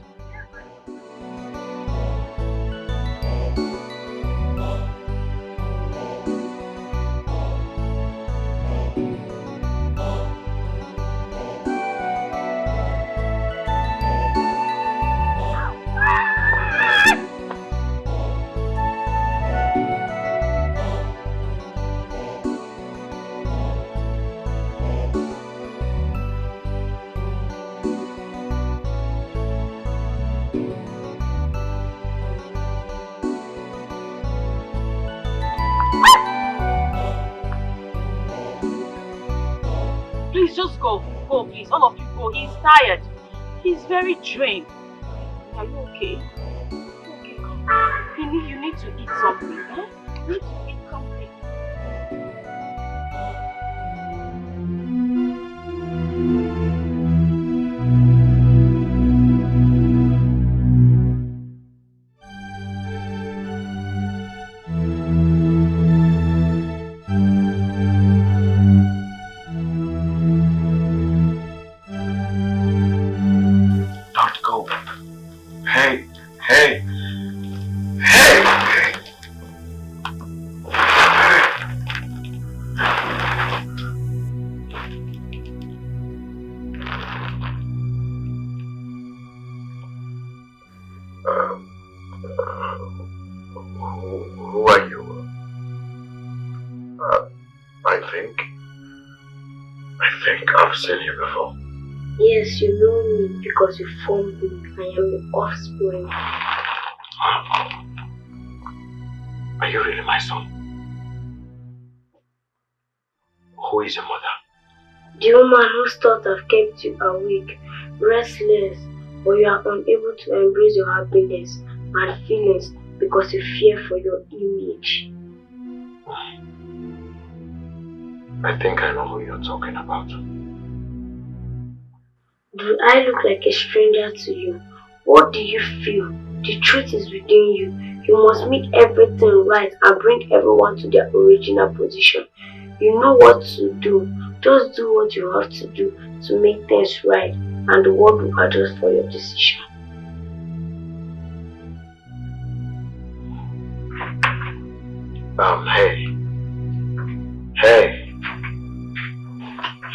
Just go, please. All of you go. He's tired. He's very drained. Are you okay? Okay, come. You need to eat something, eh? You need to eat something. Who are you? I think I've seen you before. Yes, you know me because you formed me. I am the offspring. Are you really my son? Who is your mother? The woman whose thoughts have kept you awake, restless, but you are unable to embrace your happiness and feelings because you fear for your image. I think I know who you're talking about. Do I look like a stranger to you? What do you feel? The truth is within you. You must make everything right and bring everyone to their original position. You know what to do. Just do what you have to do to make things right, and the world will adjust for your decision.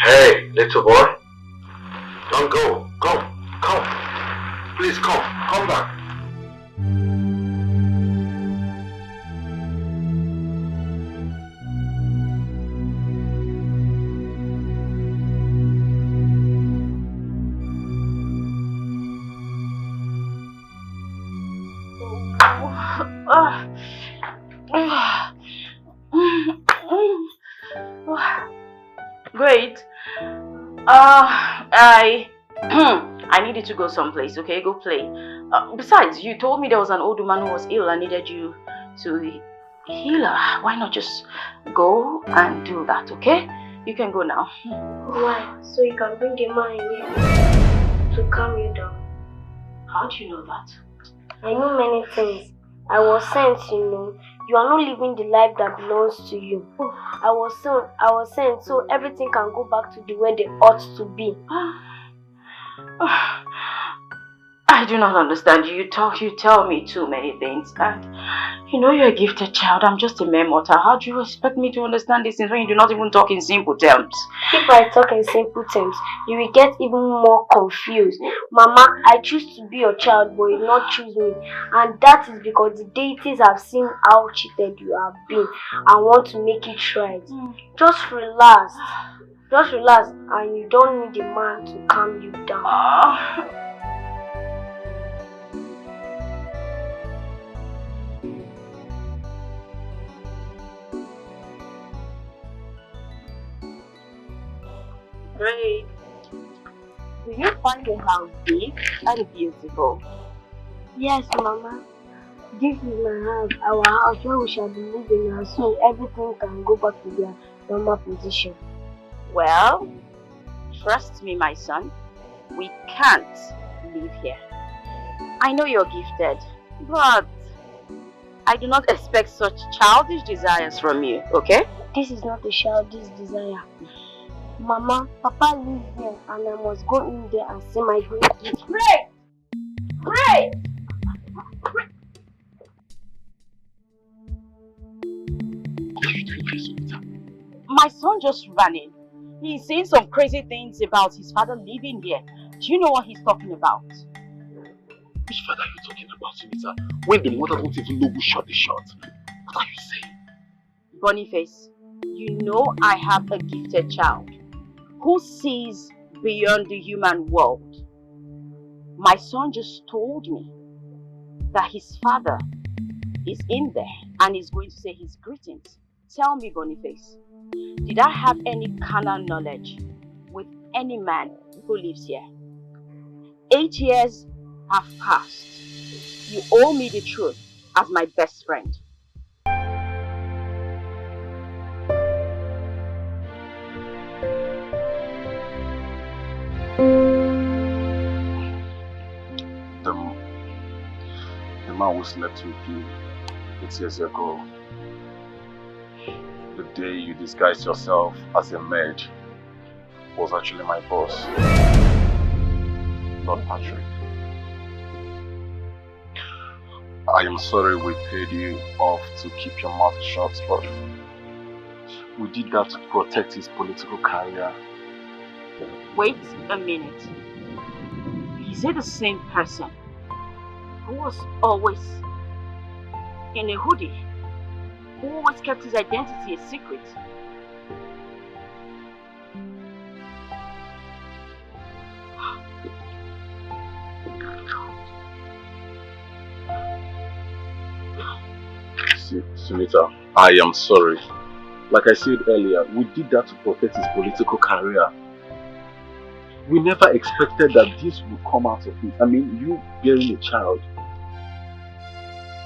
Hey, little boy. Don't go. Come. Please come back. Great. I needed to go someplace, okay? Go play. Besides, you told me there was an old woman who was ill and needed you to heal her. Why not just go and do that, okay? You can go now. Why? So you can bring the man in here to calm you down. How do you know that? I know many things. I was sent, You are not living the life that belongs to you. I was sent so everything can go back to the way they ought to be. I do not understand you. You tell me too many things. And you're a gifted child. I'm just a mere mortal. How do you expect me to understand these things when you do not even talk in simple terms? If I talk in simple terms, you will get even more confused. Mama, I choose to be your child, but you did not choose me. And that is because the deities have seen how cheated you have been and want to make it right. Just relax. And you don't need a man to calm you down. Great. Do you find the house big and beautiful? Yes, Mama. This is my house, our house where we shall be living and soon everything can go back to their normal position. Well, trust me, my son. We can't live here. I know you're gifted, but I do not expect such childish desires from you, okay? This is not a childish desire. Mama, Papa lives there and I must go in there and see my great gift. Great! My son just ran in. He's saying some crazy things about his father living here. Do you know what he's talking about? Which father are you talking about, Sunita? When the mother don't even know who shot the shot. What are you saying? Boniface, you know I have a gifted child who sees beyond the human world. My son just told me that his father is in there and is going to say his greetings. Tell me, Boniface, did I have any carnal knowledge with any man who lives here? 8 years have passed. You owe me the truth as my best friend. The man who slept with you 8 years ago, the day you disguised yourself as a maid, was actually my boss, not Patrick. I am sorry we paid you off to keep your mouth shut, but we did that to protect his political career. Wait a minute. Is it the same person who was always in a hoodie, who always kept his identity a secret. Sunita, I am sorry. Like I said earlier, we did that to protect his political career. We never expected that this would come out of it. I mean, you bearing a child.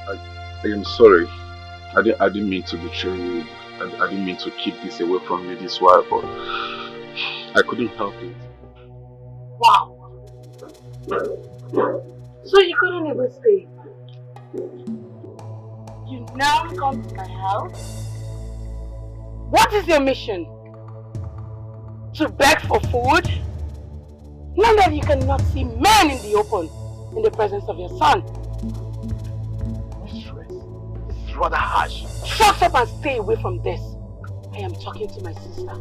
I am sorry. I didn't mean to betray you. I didn't mean to keep this away from you this while, but I couldn't help it. Wow. So you couldn't even stay? You now come to my house? What is your mission? To beg for food? Now that you cannot see men in the open in the presence of your son. Mistress, this is rather harsh. Shut up and stay away from this. I am talking to my sister.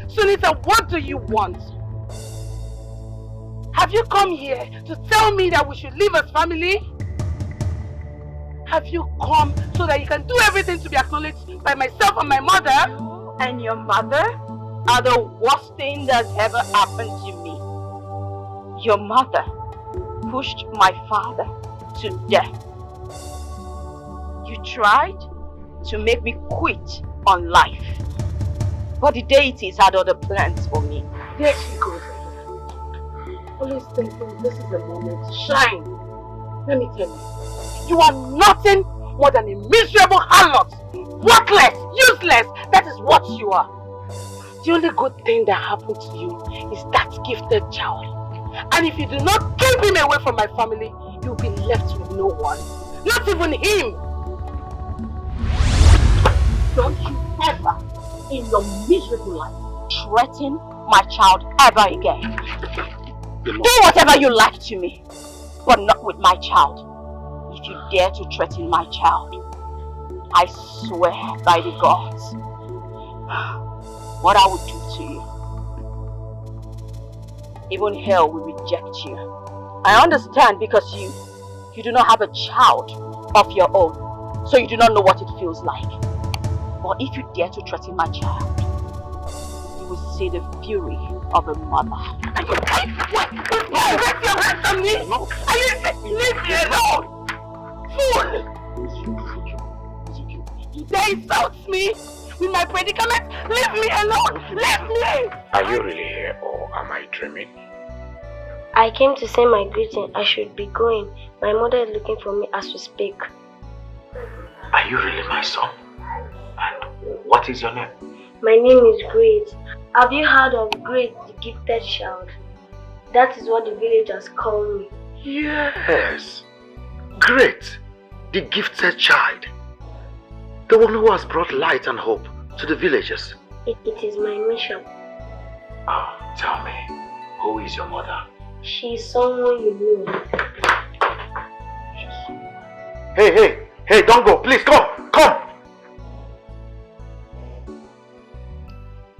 Sunita, what do you want? Have you come here to tell me that we should leave as family? Have you come so that you can do everything to be acknowledged by myself and my mother? And your mother are the worst thing that's ever happened to me. Your mother pushed my father to death. You tried to make me quit on life. But the deities had other plans for me. There she goes. Always thinking this is the moment to shine. Let me tell you, you are nothing more than a miserable harlot. Worthless, useless, that is what you are. The only good thing that happened to you is that gifted child. And if you do not keep him away from my family, you'll be left with no one. Not even him. Don't you ever in your miserable life threaten my child ever again. Do whatever you like to me, but not with my child. If you dare to threaten my child, I swear by the gods, what I would do to you. Even hell will reject you. I understand because you do not have a child of your own, so you do not know what it feels like. But if you dare to threaten my child, you will see the fury of a mother. Are you raise your hands on me? Are you leave me alone? Fool! You dare insult me with my predicament? Leave me alone! Leave me! Are you really here or am I dreaming? I came to say my greeting. I should be going. My mother is looking for me as we speak. Are you really my son? And what is your name? My name is Great. Have you heard of Great, the gifted child? That is what the villagers call me. Yes. Great, the gifted child. The one who has brought light and hope to the villagers. It is my mission. Oh, tell me, who is your mother? She is someone you know. Hey, don't go. Please, come.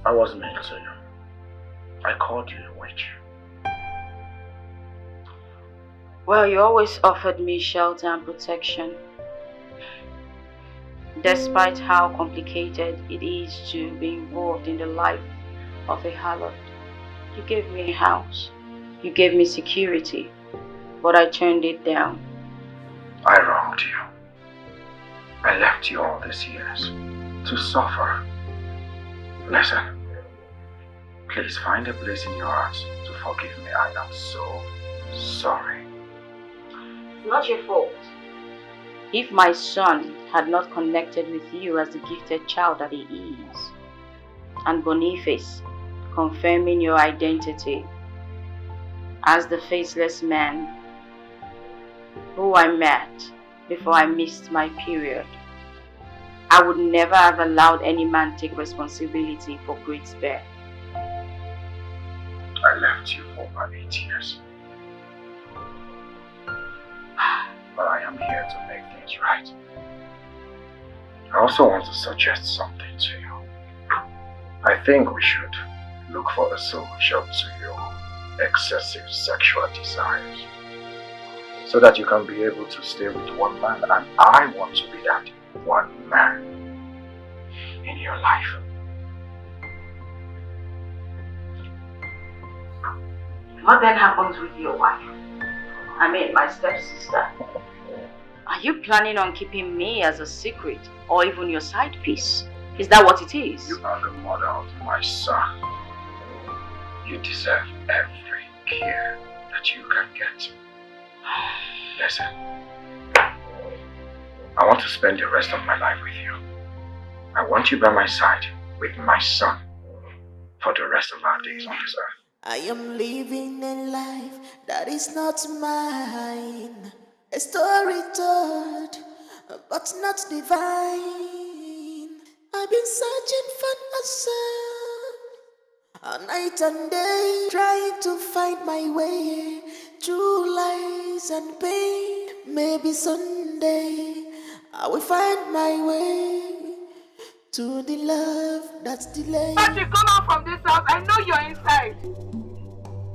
I wasn't meant to you. I called you a witch. Well, you always offered me shelter and protection. Despite how complicated it is to be involved in the life of a harlot, you gave me a house. You gave me security, but I turned it down. I wronged you. I left you all these years to suffer. Listen, please find a place in your heart to forgive me. I am so sorry. It's not your fault. If my son had not connected with you as the gifted child that he is, and Boniface confirming your identity as the faceless man who I met before I missed my period, I would never have allowed any man take responsibility for Great's birth. I left you for over 8 years. But I am here to make things right. I also want to suggest something to you. I think we should look for a solution to your excessive sexual desires. so that you can be able to stay with one man, and I want to be that one man in your life. What then happens with your wife? I mean, my stepsister. Are you planning on keeping me as a secret or even your side piece? Is that what it is? You are the mother of my son. You deserve every care that you can get. Listen, I want to spend the rest of my life with you. I want you by my side with my son for the rest of our days on this earth. I am living a life that is not mine. A story told, but not divine. I've been searching for myself all night and day, trying to find my way through lies and pain. Maybe someday I will find my way to the love that's delayed. Patrick, come out from this house. I know you're inside.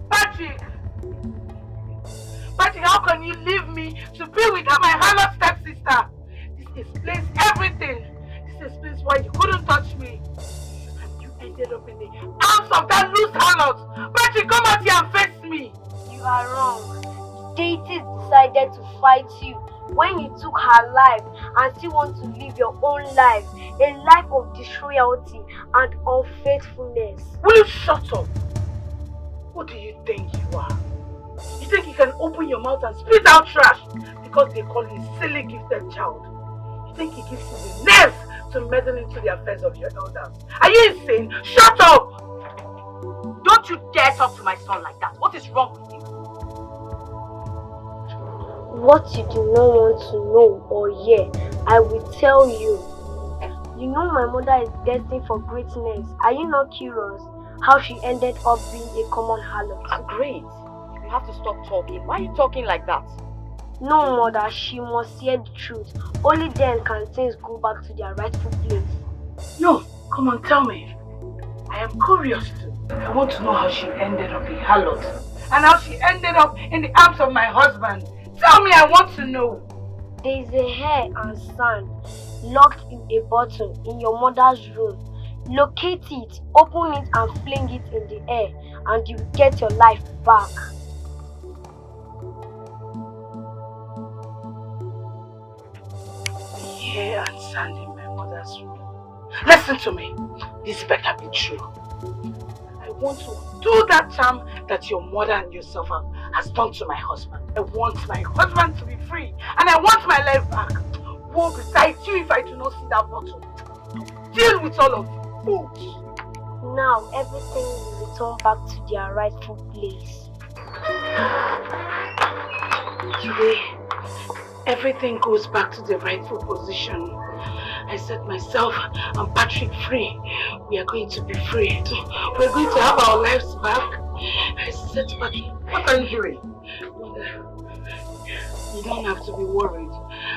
Patrick! Patrick, how can you leave me to be without my harlot stepsister? This explains everything. This explains why you couldn't touch me. And you ended up in the arms of that loose harlot. Patrick, come out here and face me. You are wrong. Deities decided to fight you when you took her life and still want to live your own life. A life of disloyalty and unfaithfulness. Will you shut up? What do you think you are? You think you can open your mouth and spit out trash because they call you a silly gifted child? You think it gives you the nerve to meddle into the affairs of your elders? Are you insane? Shut up! Don't you dare talk to my son like that. What is wrong with you? What you do not want to know or hear, I will tell you. You know my mother is destined for greatness. Are you not curious how she ended up being a common harlot? Great. You have to stop talking. Why are you talking like that? No, mother, she must hear the truth. Only then can things go back to their rightful place. No, come on, tell me. I am curious too. I want to know how she ended up a harlot and how she ended up in the arms of my husband. Tell me, I want to know. There is a hair and sand locked in a bottle in your mother's room. Locate it, open it and fling it in the air, and you will get your life back. Hair and sand in my mother's room. Listen to me. This better be true. I want to do that charm that your mother and yourself has done to my husband. I want my husband to be free, and I want my life back. Woe besides you if I do not see that bottle. Deal with all of you. Fools. Now everything will return back to their rightful place. Today, everything goes back to the rightful position. I set myself and Patrick free. We are going to be free. We are going to have our lives back. I set Patrick. What are you doing? Mother, you don't have to be worried.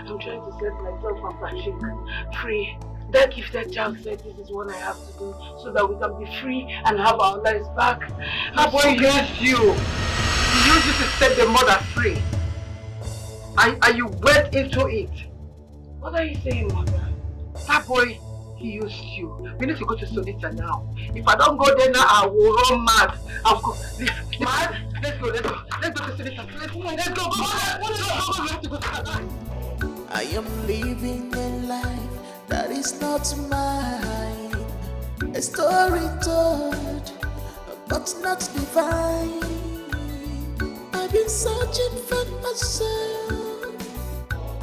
I'm trying to set myself and Patrick free. That gifted child said this is what I have to do so that we can be free and have our lives back. That boy used you. He used you to set the mother free. And you went into it. What are you saying, mother? That boy, he used you. We need to go to Sonita now. If I don't go there now, I will run mad. I'll go. Mad? Let's go. Let's go to Sonita. Let's go. Go. We have to go to Sonita. I am living a life that is not mine. A story told, but not divine. I've been searching for myself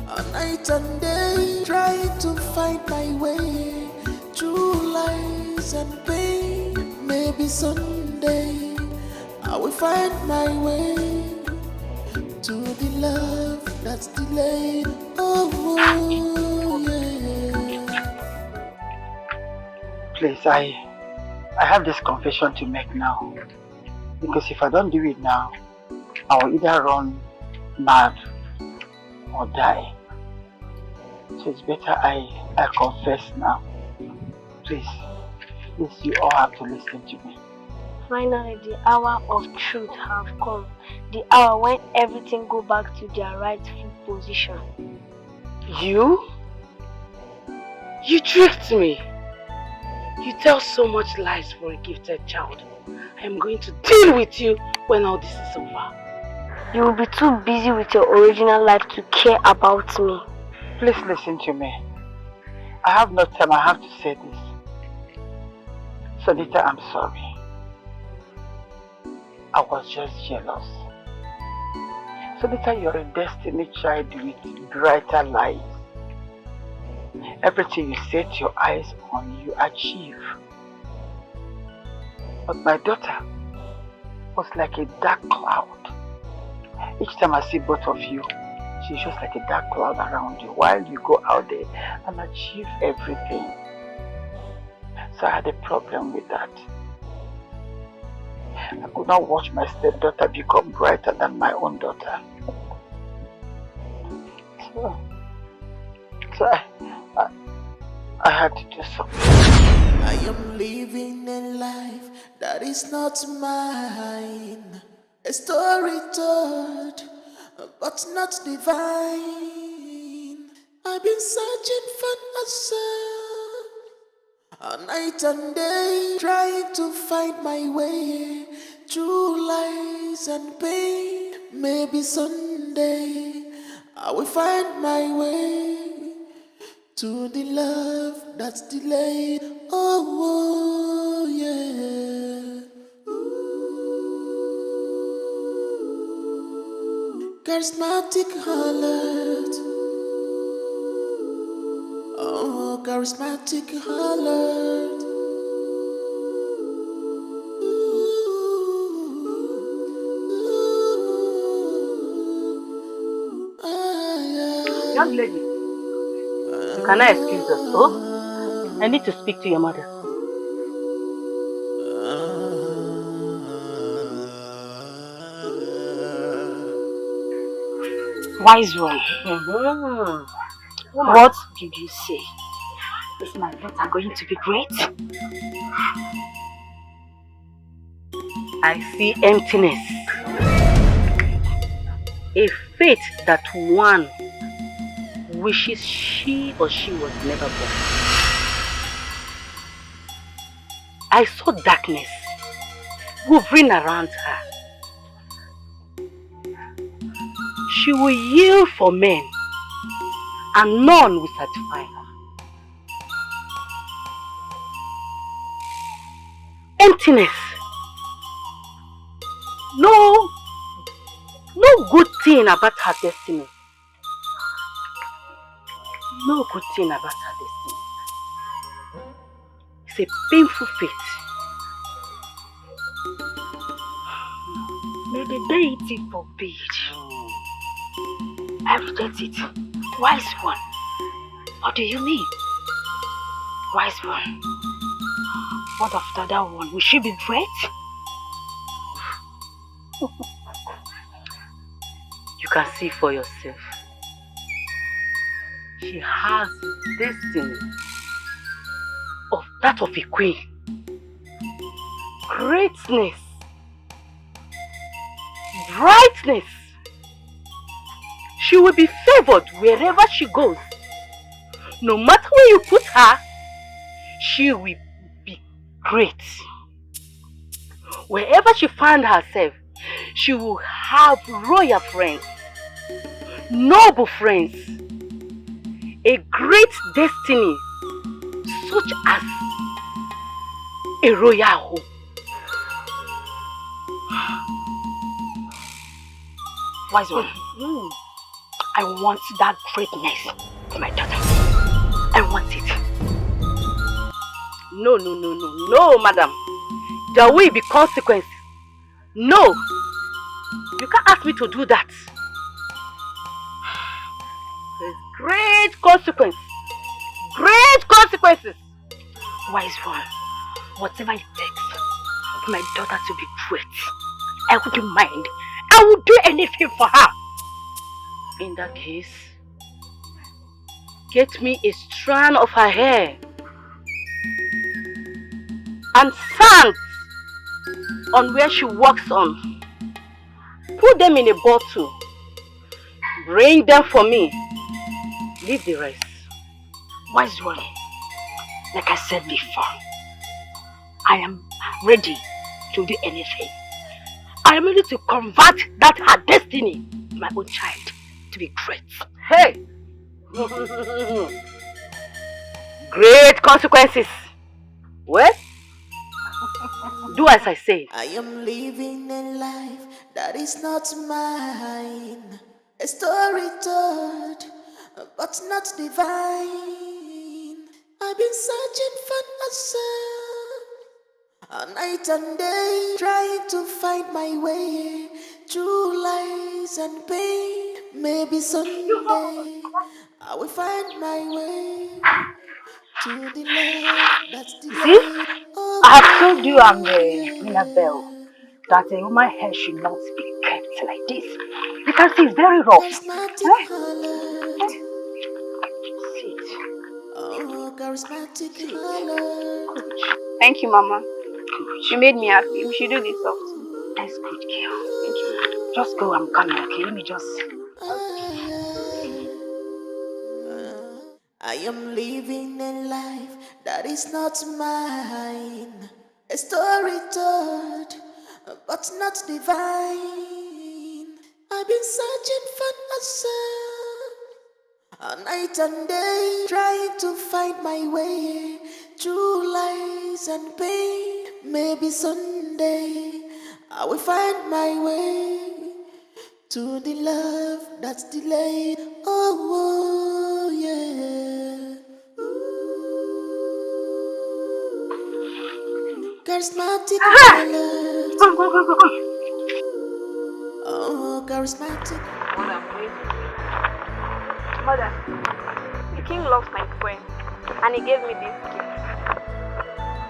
all night and day, trying to find my way through lies and pain. Maybe someday I will find my way to the love that's delayed. Oh, yeah. Please, I have this confession to make now. Because if I don't do it now, I will either run mad or die. So it's better I confess now. Please, you all have to listen to me. Finally, the hour of truth have come. The hour when everything go back to their rightful position. You? You tricked me. You tell so much lies for a gifted child. I am going to deal with you when all this is over. You will be too busy with your original life to care about me. Please listen to me. I have no time, I have to say this. Sonita, I'm sorry. I was just jealous. Sonita, you're a destiny child with brighter lives. Everything you set your eyes on, you achieve. But my daughter was like a dark cloud. Each time I see both of you, she's just like a dark cloud around you while you go out there and achieve everything. So I had a problem with that. I could not watch my stepdaughter become brighter than my own daughter. So I had to do something. I am living a life that is not mine. A story told, but not divine. I've been searching for myself all night and day, trying to find my way through lies and pain. Maybe someday I will find my way to the love that's delayed. Oh, yeah. Charismatic alert. Oh, charismatic alert. Young lady, can I excuse us? Oh, I need to speak to your mother. Wise one. What did you say? Is my daughter going to be great? I see emptiness. A fate that one wishes she or she was never born. I saw darkness hovering around her. She will yield for men, and none will satisfy her. Emptiness. No good thing about her destiny. No good thing about her destiny. It's a painful fate. May the deity forbid. I reject it. Wise one. What do you mean? Wise one. What of the other one? Will she be great? You can see for yourself. She has destiny of that of a queen. Greatness. Brightness. She will be favored wherever she goes. No matter where you put her, she will be great. Wherever she finds herself, she will have royal friends, noble friends, a great destiny such as a royal home. Wise one. I want that greatness for my daughter. I want it. No, madam. There will be consequences. No. You can't ask me to do that. There's great consequences. Great consequences. Wise one, whatever it takes for my daughter to be great, I wouldn't mind. I would do anything for her. In that case, get me a strand of her hair and sand on where she works on. Put them in a bottle. Bring them for me. Leave the rest. Wise one, like I said before, I am ready to do anything. I am ready to convert that her destiny, my own child, to be great. Hey! Great consequences. Well, do as I say. I am living a life that is not mine. A story told, but not divine. I've been searching for myself, a night and day, trying to find my way through lies and pain. Maybe someday I will find my way to the love that's the See, I have told you I'm the Minabelle, that a woman's hair should not be kept like this. You can see it's very rough. charismatic color. Sit. Oh, charismatic color. Thank you, Mama. You made me happy. We should do this often. That's good, girl. Thank you. Just go, I'm coming, okay? Let me just... I am living a life that is not mine. A story told, but not divine. I've been searching for myself, a night and day, trying to find my way through lies and pain. Maybe someday I will find my way to the love that's delayed. Oh, yeah. Charismatic color. Go. Oh, charismatic. Mother, the king loves my poem, and he gave me this gift.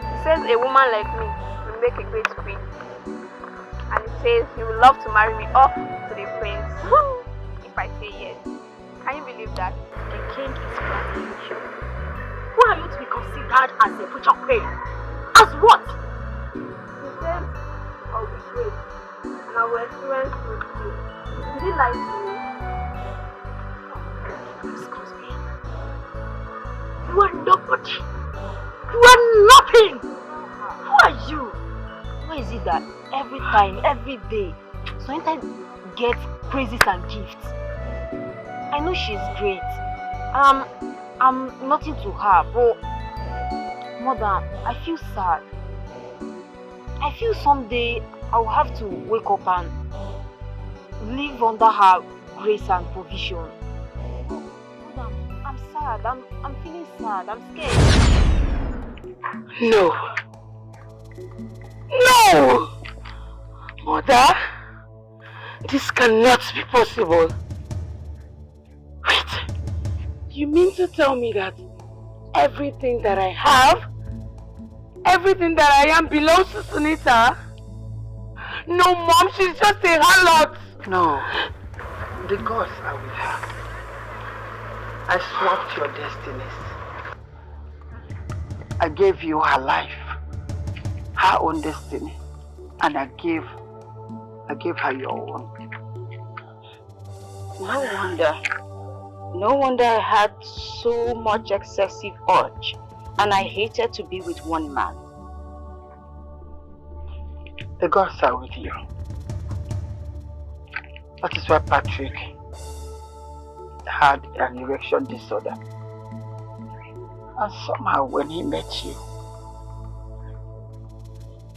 He says a woman like me will make a great queen, and he says he would love to marry me off to the prince if I say yes. Can you believe that? The king is flattering you. Who are you to be considered as a future queen? As what? He says I'll be great, and I will experience good too. Did he lie to you? Excuse me. You are nobody. You are nothing. Who are you? Why is it that every time, every day, Sonita gets praises and gifts? I know she's great. I'm nothing to her, but Mother, I feel sad. I feel someday I will have to wake up and live under her grace and provision. Mother, I'm sad. I'm feeling sad. I'm scared. No. No! Mother, this cannot be possible. Wait, you mean to tell me that everything that I have, everything that I am belongs to Sunita? No, Mom, she's just a harlot. No, the gods are with her. I swapped your destinies. I gave you her life, her own destiny, and I gave her your own. No wonder I had so much excessive urge, and I hated to be with one man. The gods are with you. That is why Patrick had an erection disorder. And somehow when he met you,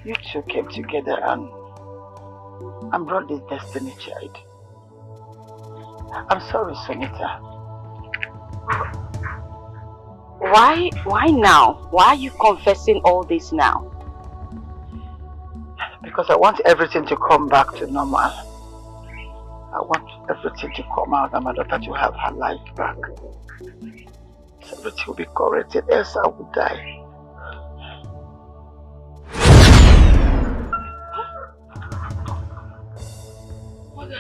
you two came together and brought this destiny child. I'm sorry, Sonita. Why now? Why are you confessing all this now? Because I want everything to come back to normal. I want everything to come out and my daughter to have her life back. So everything will be corrected, else I will die. What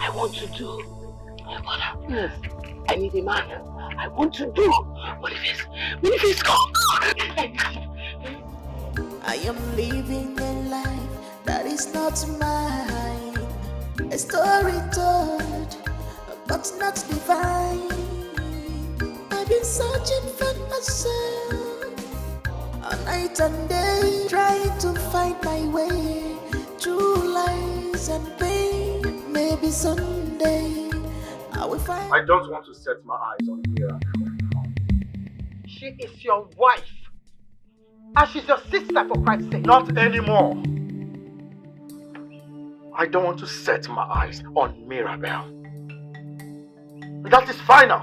I want to do Yes, I need a man. I want to do. Boniface, come. I am living a life that is not mine. A story told, but not divine. I've been searching for myself all night and day, trying to find my way through lies and pain. Maybe someday I will find. I don't want to set my eyes on Mira. She is your wife. And she's your sister, for Christ's sake. Not anymore. I don't want to set my eyes on Mirabel. That is final.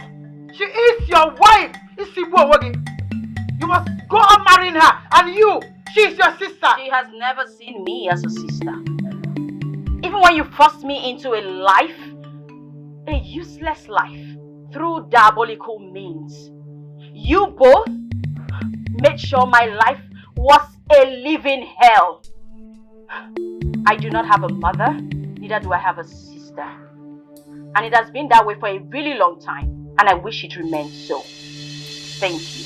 She is your wife. You must go on marrying her. And you, she's your sister. She has never seen me as a sister. Even when you forced me into a life, a useless life, through diabolical means, you both made sure my life was a living hell. I do not have a mother, neither do I have a sister. And it has been that way for a really long time, and I wish it remained so. Thank you.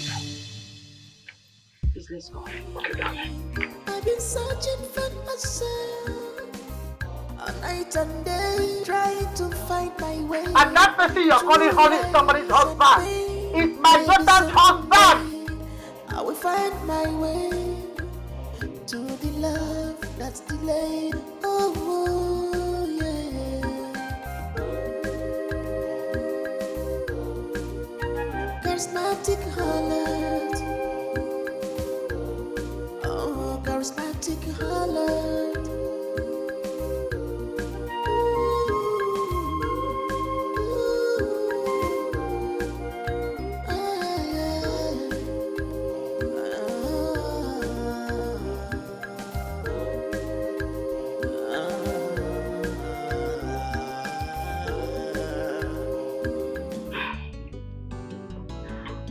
Please, let's go. Okay, darling. I've been searching for myself all night and day, trying to find my way. And that person you're calling honey is somebody's husband. It's my daughter's husband. I will find my way to the love that's delayed. Oh, yeah. Charismatic heart. Oh, charismatic heart.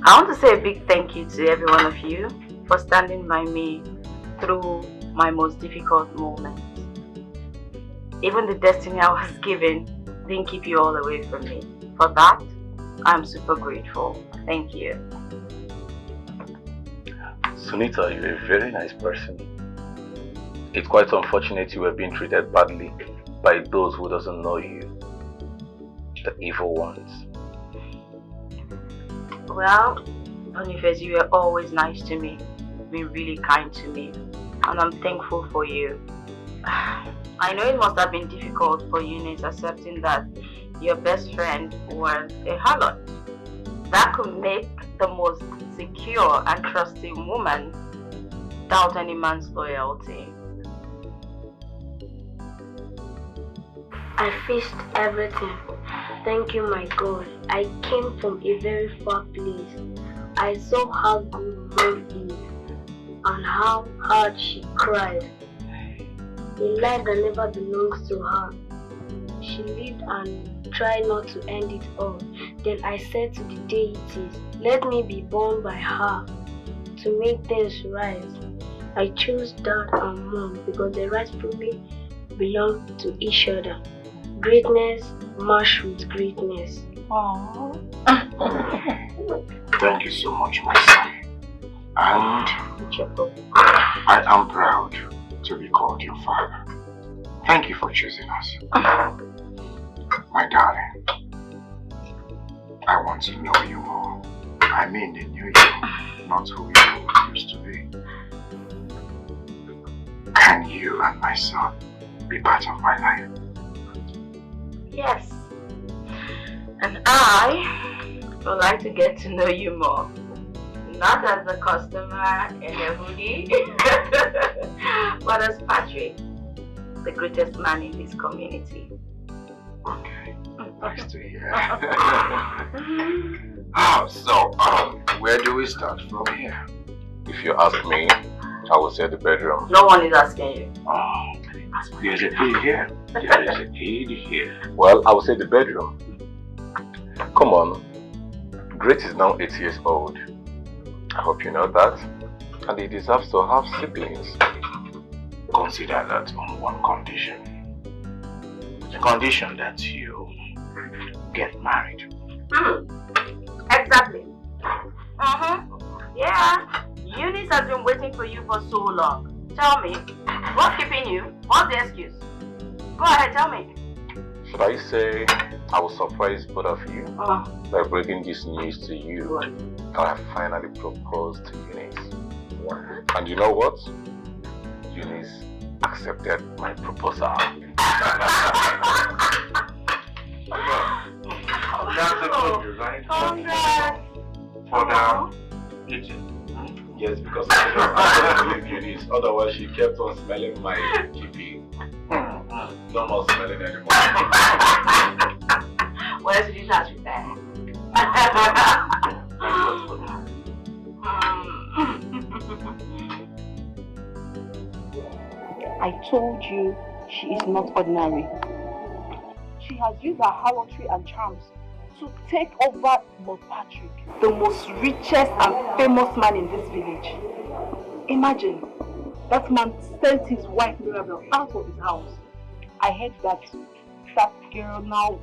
I want to say a big thank you to every one of you for standing by me through my most difficult moments. Even the destiny I was given didn't keep you all away from me. For that, I'm super grateful. Thank you. Sunita, you're a very nice person. It's quite unfortunate you were being treated badly by those who doesn't know you. The evil ones. Well, Boniface, you were always nice to me, been really kind to me, and I'm thankful for you. I know it must have been difficult for Eunice accepting that your best friend was a harlot. That could make the most secure and trusting woman doubt any man's loyalty. I faced everything. Thank you, my God. I came from a very far place. I saw how good love is and how hard she cried. A life that never belongs to her. She lived and tried not to end it all. Then I said to the deities, let me be born by her to make things right. I chose dad and mom because they rightfully belong to each other. Greatness mashed with greatness. Aww. Thank you so much, my son. And I am proud to be called your father. Thank you for choosing us. My darling, I want to know you more. I mean the new you, not who you used to be. Can you and my son be part of my life? Yes. And I would like to get to know you more. Not as a customer in a hoodie, but as Patrick, the greatest man in this community. Okay, nice to hear. So, where do we start from here? If you ask me, I will say the bedroom. No one is asking you. Oh, there's a key here. There is a key here. Well, I will say the bedroom. Come on. Great is now 8 years old. I hope you know that. And he deserves to have siblings. Consider that on one condition. The condition that you get married. Exactly. Yeah. Eunice has been waiting for you for so long. Tell me, what's keeping you? What's the excuse? Go ahead, tell me. Should I say I will surprise both of you by breaking this news to you that I finally proposed to Eunice? And you know what? Eunice accepted my proposal. That's a good news, right? Congrats. For the kitchen. Yes, because I don't believe Eunice. Otherwise, she kept on smelling my GP. No more smelling anymore. What else did you touch with that? I told you she is not ordinary. She has used her harlotry and charms to take over Lord Patrick, the most richest and famous man in this village. Imagine, that man sent his wife Mirabel out of his house. I heard that girl now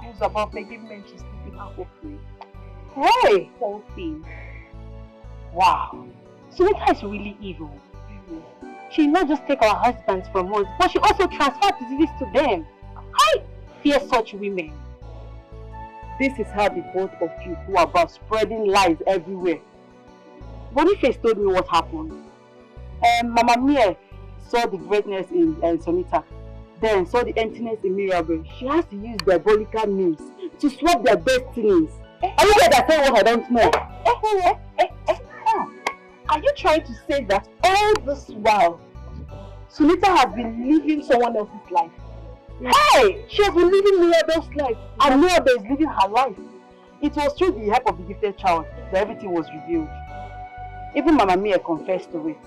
goes about begging men to sleep with her for free. Hey! Whole thing. Wow. Sunita is really evil. She not just take our husbands from us, but she also transferred diseases to them. I fear such women. This is how the both of you go about spreading lies everywhere. Boniface told me what happened. Mama Mia saw the greatness in Sunita, then saw the emptiness in Mirabel. She has to use diabolical means to swap their destinies. Are you guys saying what I don't know? Are you trying to say that all this while, Sunita has been living someone else's life? Hey! She has been living Mirabel's life, and Mirabel is living her life. It was through the help of the gifted child that everything was revealed. Even Mama Mia confessed to it.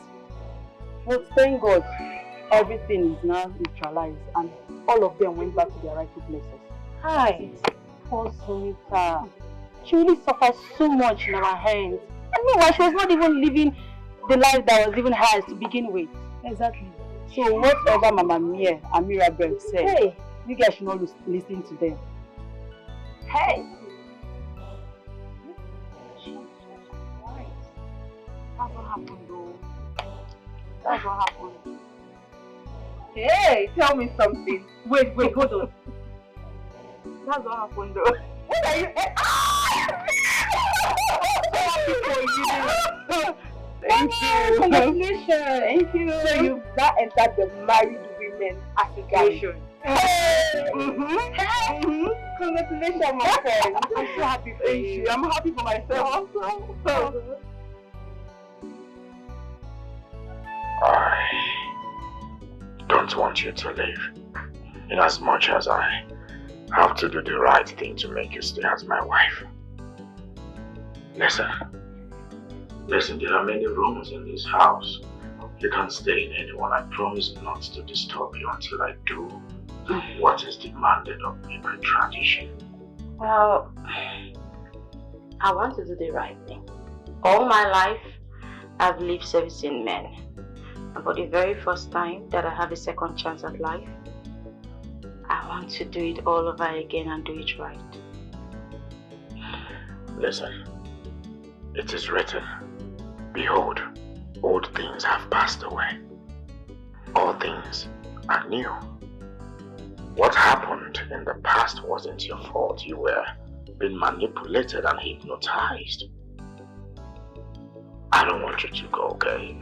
But thank God, everything is now neutralized, and all of them went back to their rightful places. Hi, poor Sunita. She really suffered so much in our hands. And meanwhile, she was not even living the life that was even hers to begin with. Exactly. So whatever Mama Mia and Mirabel said, hey, you guys should not listen to them. Hey! Jesus Christ. That's what happened though. That's what happened. Hey, tell me something. Wait, hold on. That's what happened though. What are you? Thank you. Congratulations. Thank you. So you've now entered the married women association. Hey! Congratulations, my friend. I'm so happy for you. I'm happy for myself also. I don't want you to leave. In as much as I have to do the right thing to make you stay as my wife. Listen, there are many rooms in this house. You can't stay in any one. I promise not to disturb you until I do what is demanded of me by tradition. Well, I want to do the right thing. All my life, I've lived servicing men. And for the very first time that I have a second chance at life, I want to do it all over again and do it right. Listen, it is written, behold, old things have passed away. All things are new. What happened in the past wasn't your fault. You were being manipulated and hypnotized. I don't want you to go, okay?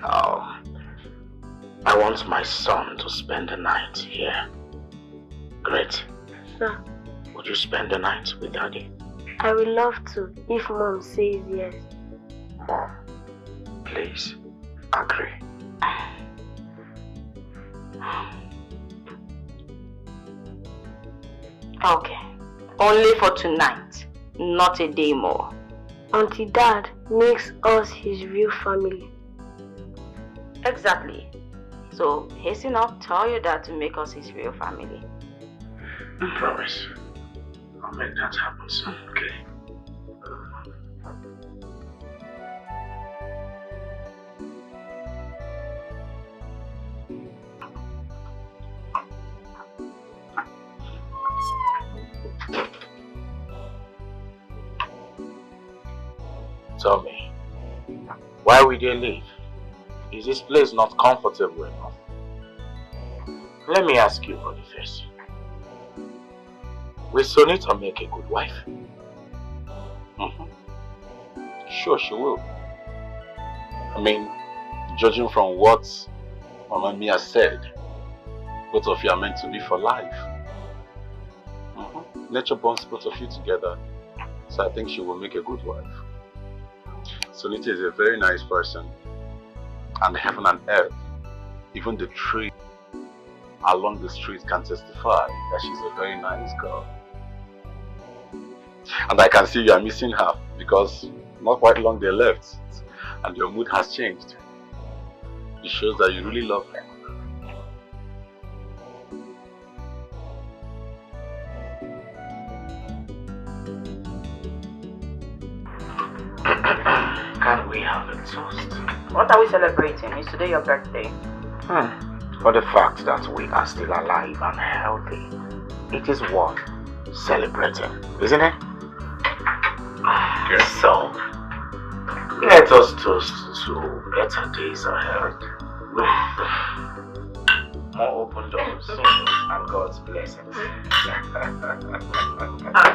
I want my son to spend the night here. Great. Sir, Would you spend the night with Daddy? I would love to if Mom says yes. Mom, please, agree. Okay. Only for tonight, not a day more. Until Dad makes us his real family. Exactly. So hasten up, tell your dad to make us his real family. I promise. I'll make that happen soon, okay? Tell me, why would they leave? Is this place not comfortable enough? Let me ask you, Boniface. Will Sonita make a good wife? Sure, she will. I mean, judging from what Mama Mia said, both of you are meant to be for life. Nature bonds both of you together, so I think she will make a good wife. Sonita is a very nice person, and heaven and earth, even the trees along the street can testify that she's a very nice girl. And I can see you are missing her because not quite long they left and your mood has changed. It shows that you really love her. Can we have a toast? What are we celebrating? Is today your birthday? For the fact that we are still alive and healthy, it is worth celebrating, isn't it? Yes. So, let us toast to better days ahead with more open doors and God's blessings.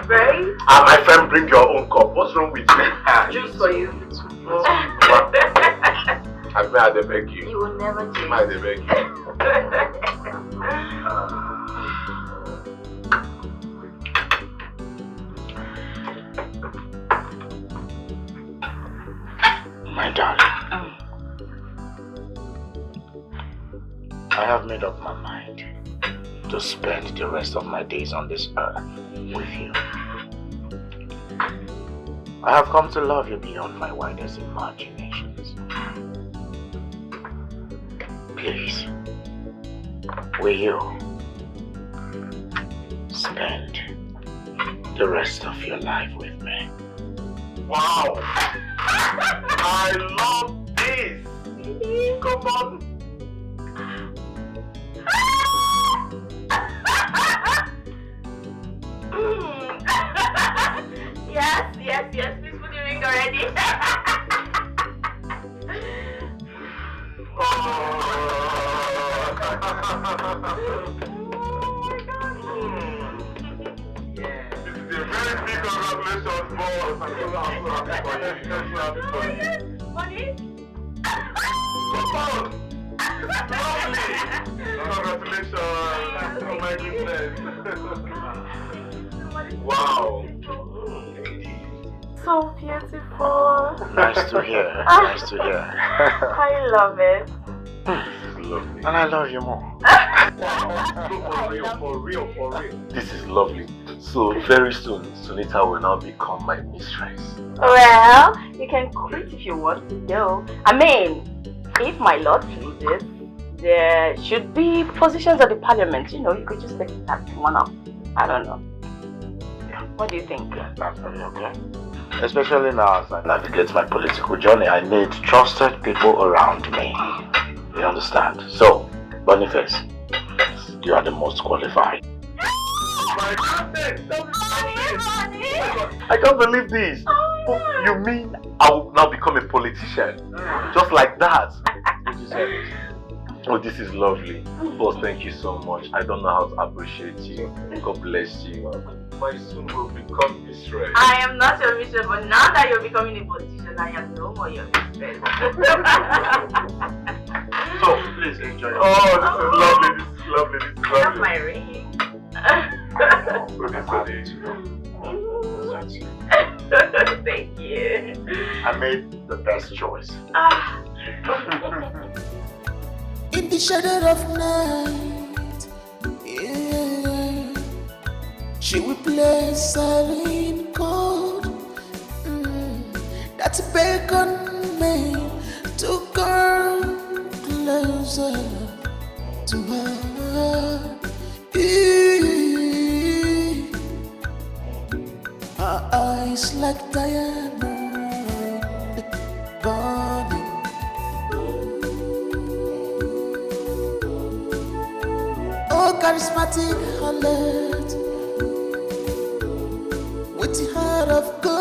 Very. My friend, bring your own cup. What's wrong with you? Juice for you. I may they beg you. You will never change. May they beg you. My darling, I have made up my mind to spend the rest of my days on this earth with you. I have come to love you beyond my wildest imaginations. Please, will you spend the rest of your life with me? Wow! I love this! Come on! Yes, please put the ring already. Congratulations, boss. I'm so happy for you. Money? Come on! Lovely! Congratulations! Oh my goodness! Wow! So beautiful. Nice to hear. Nice to hear. I love it. Lovely. And I love you more. For real. This is lovely. So very soon, Sonita will now become my mistress. Well, you can quit if you want to go. I mean, if my lord pleases, there should be positions at the parliament. You know, you could just take that one up. I don't know. What do you think? That's very okay. Especially now as I navigate my political journey, I need trusted people around me. You understand? So, Boniface, you are the most qualified. My goodness! I can't believe this. You mean I will now become a politician? Just like that? Oh, this is lovely. Boss, thank you so much. I don't know how to appreciate you. God bless you. My son will become mistress. I am not your mistress, but now that you're becoming a politician, I am no more your mistress. So, please enjoy your This is lovely. That's my ring. Thank you. I made the best choice. In the shadow of night, yeah, she will play silent chord. That's bacon me to come closer to her. Her eyes like diamond burning. Oh, charismatic harlot with the heart of gold.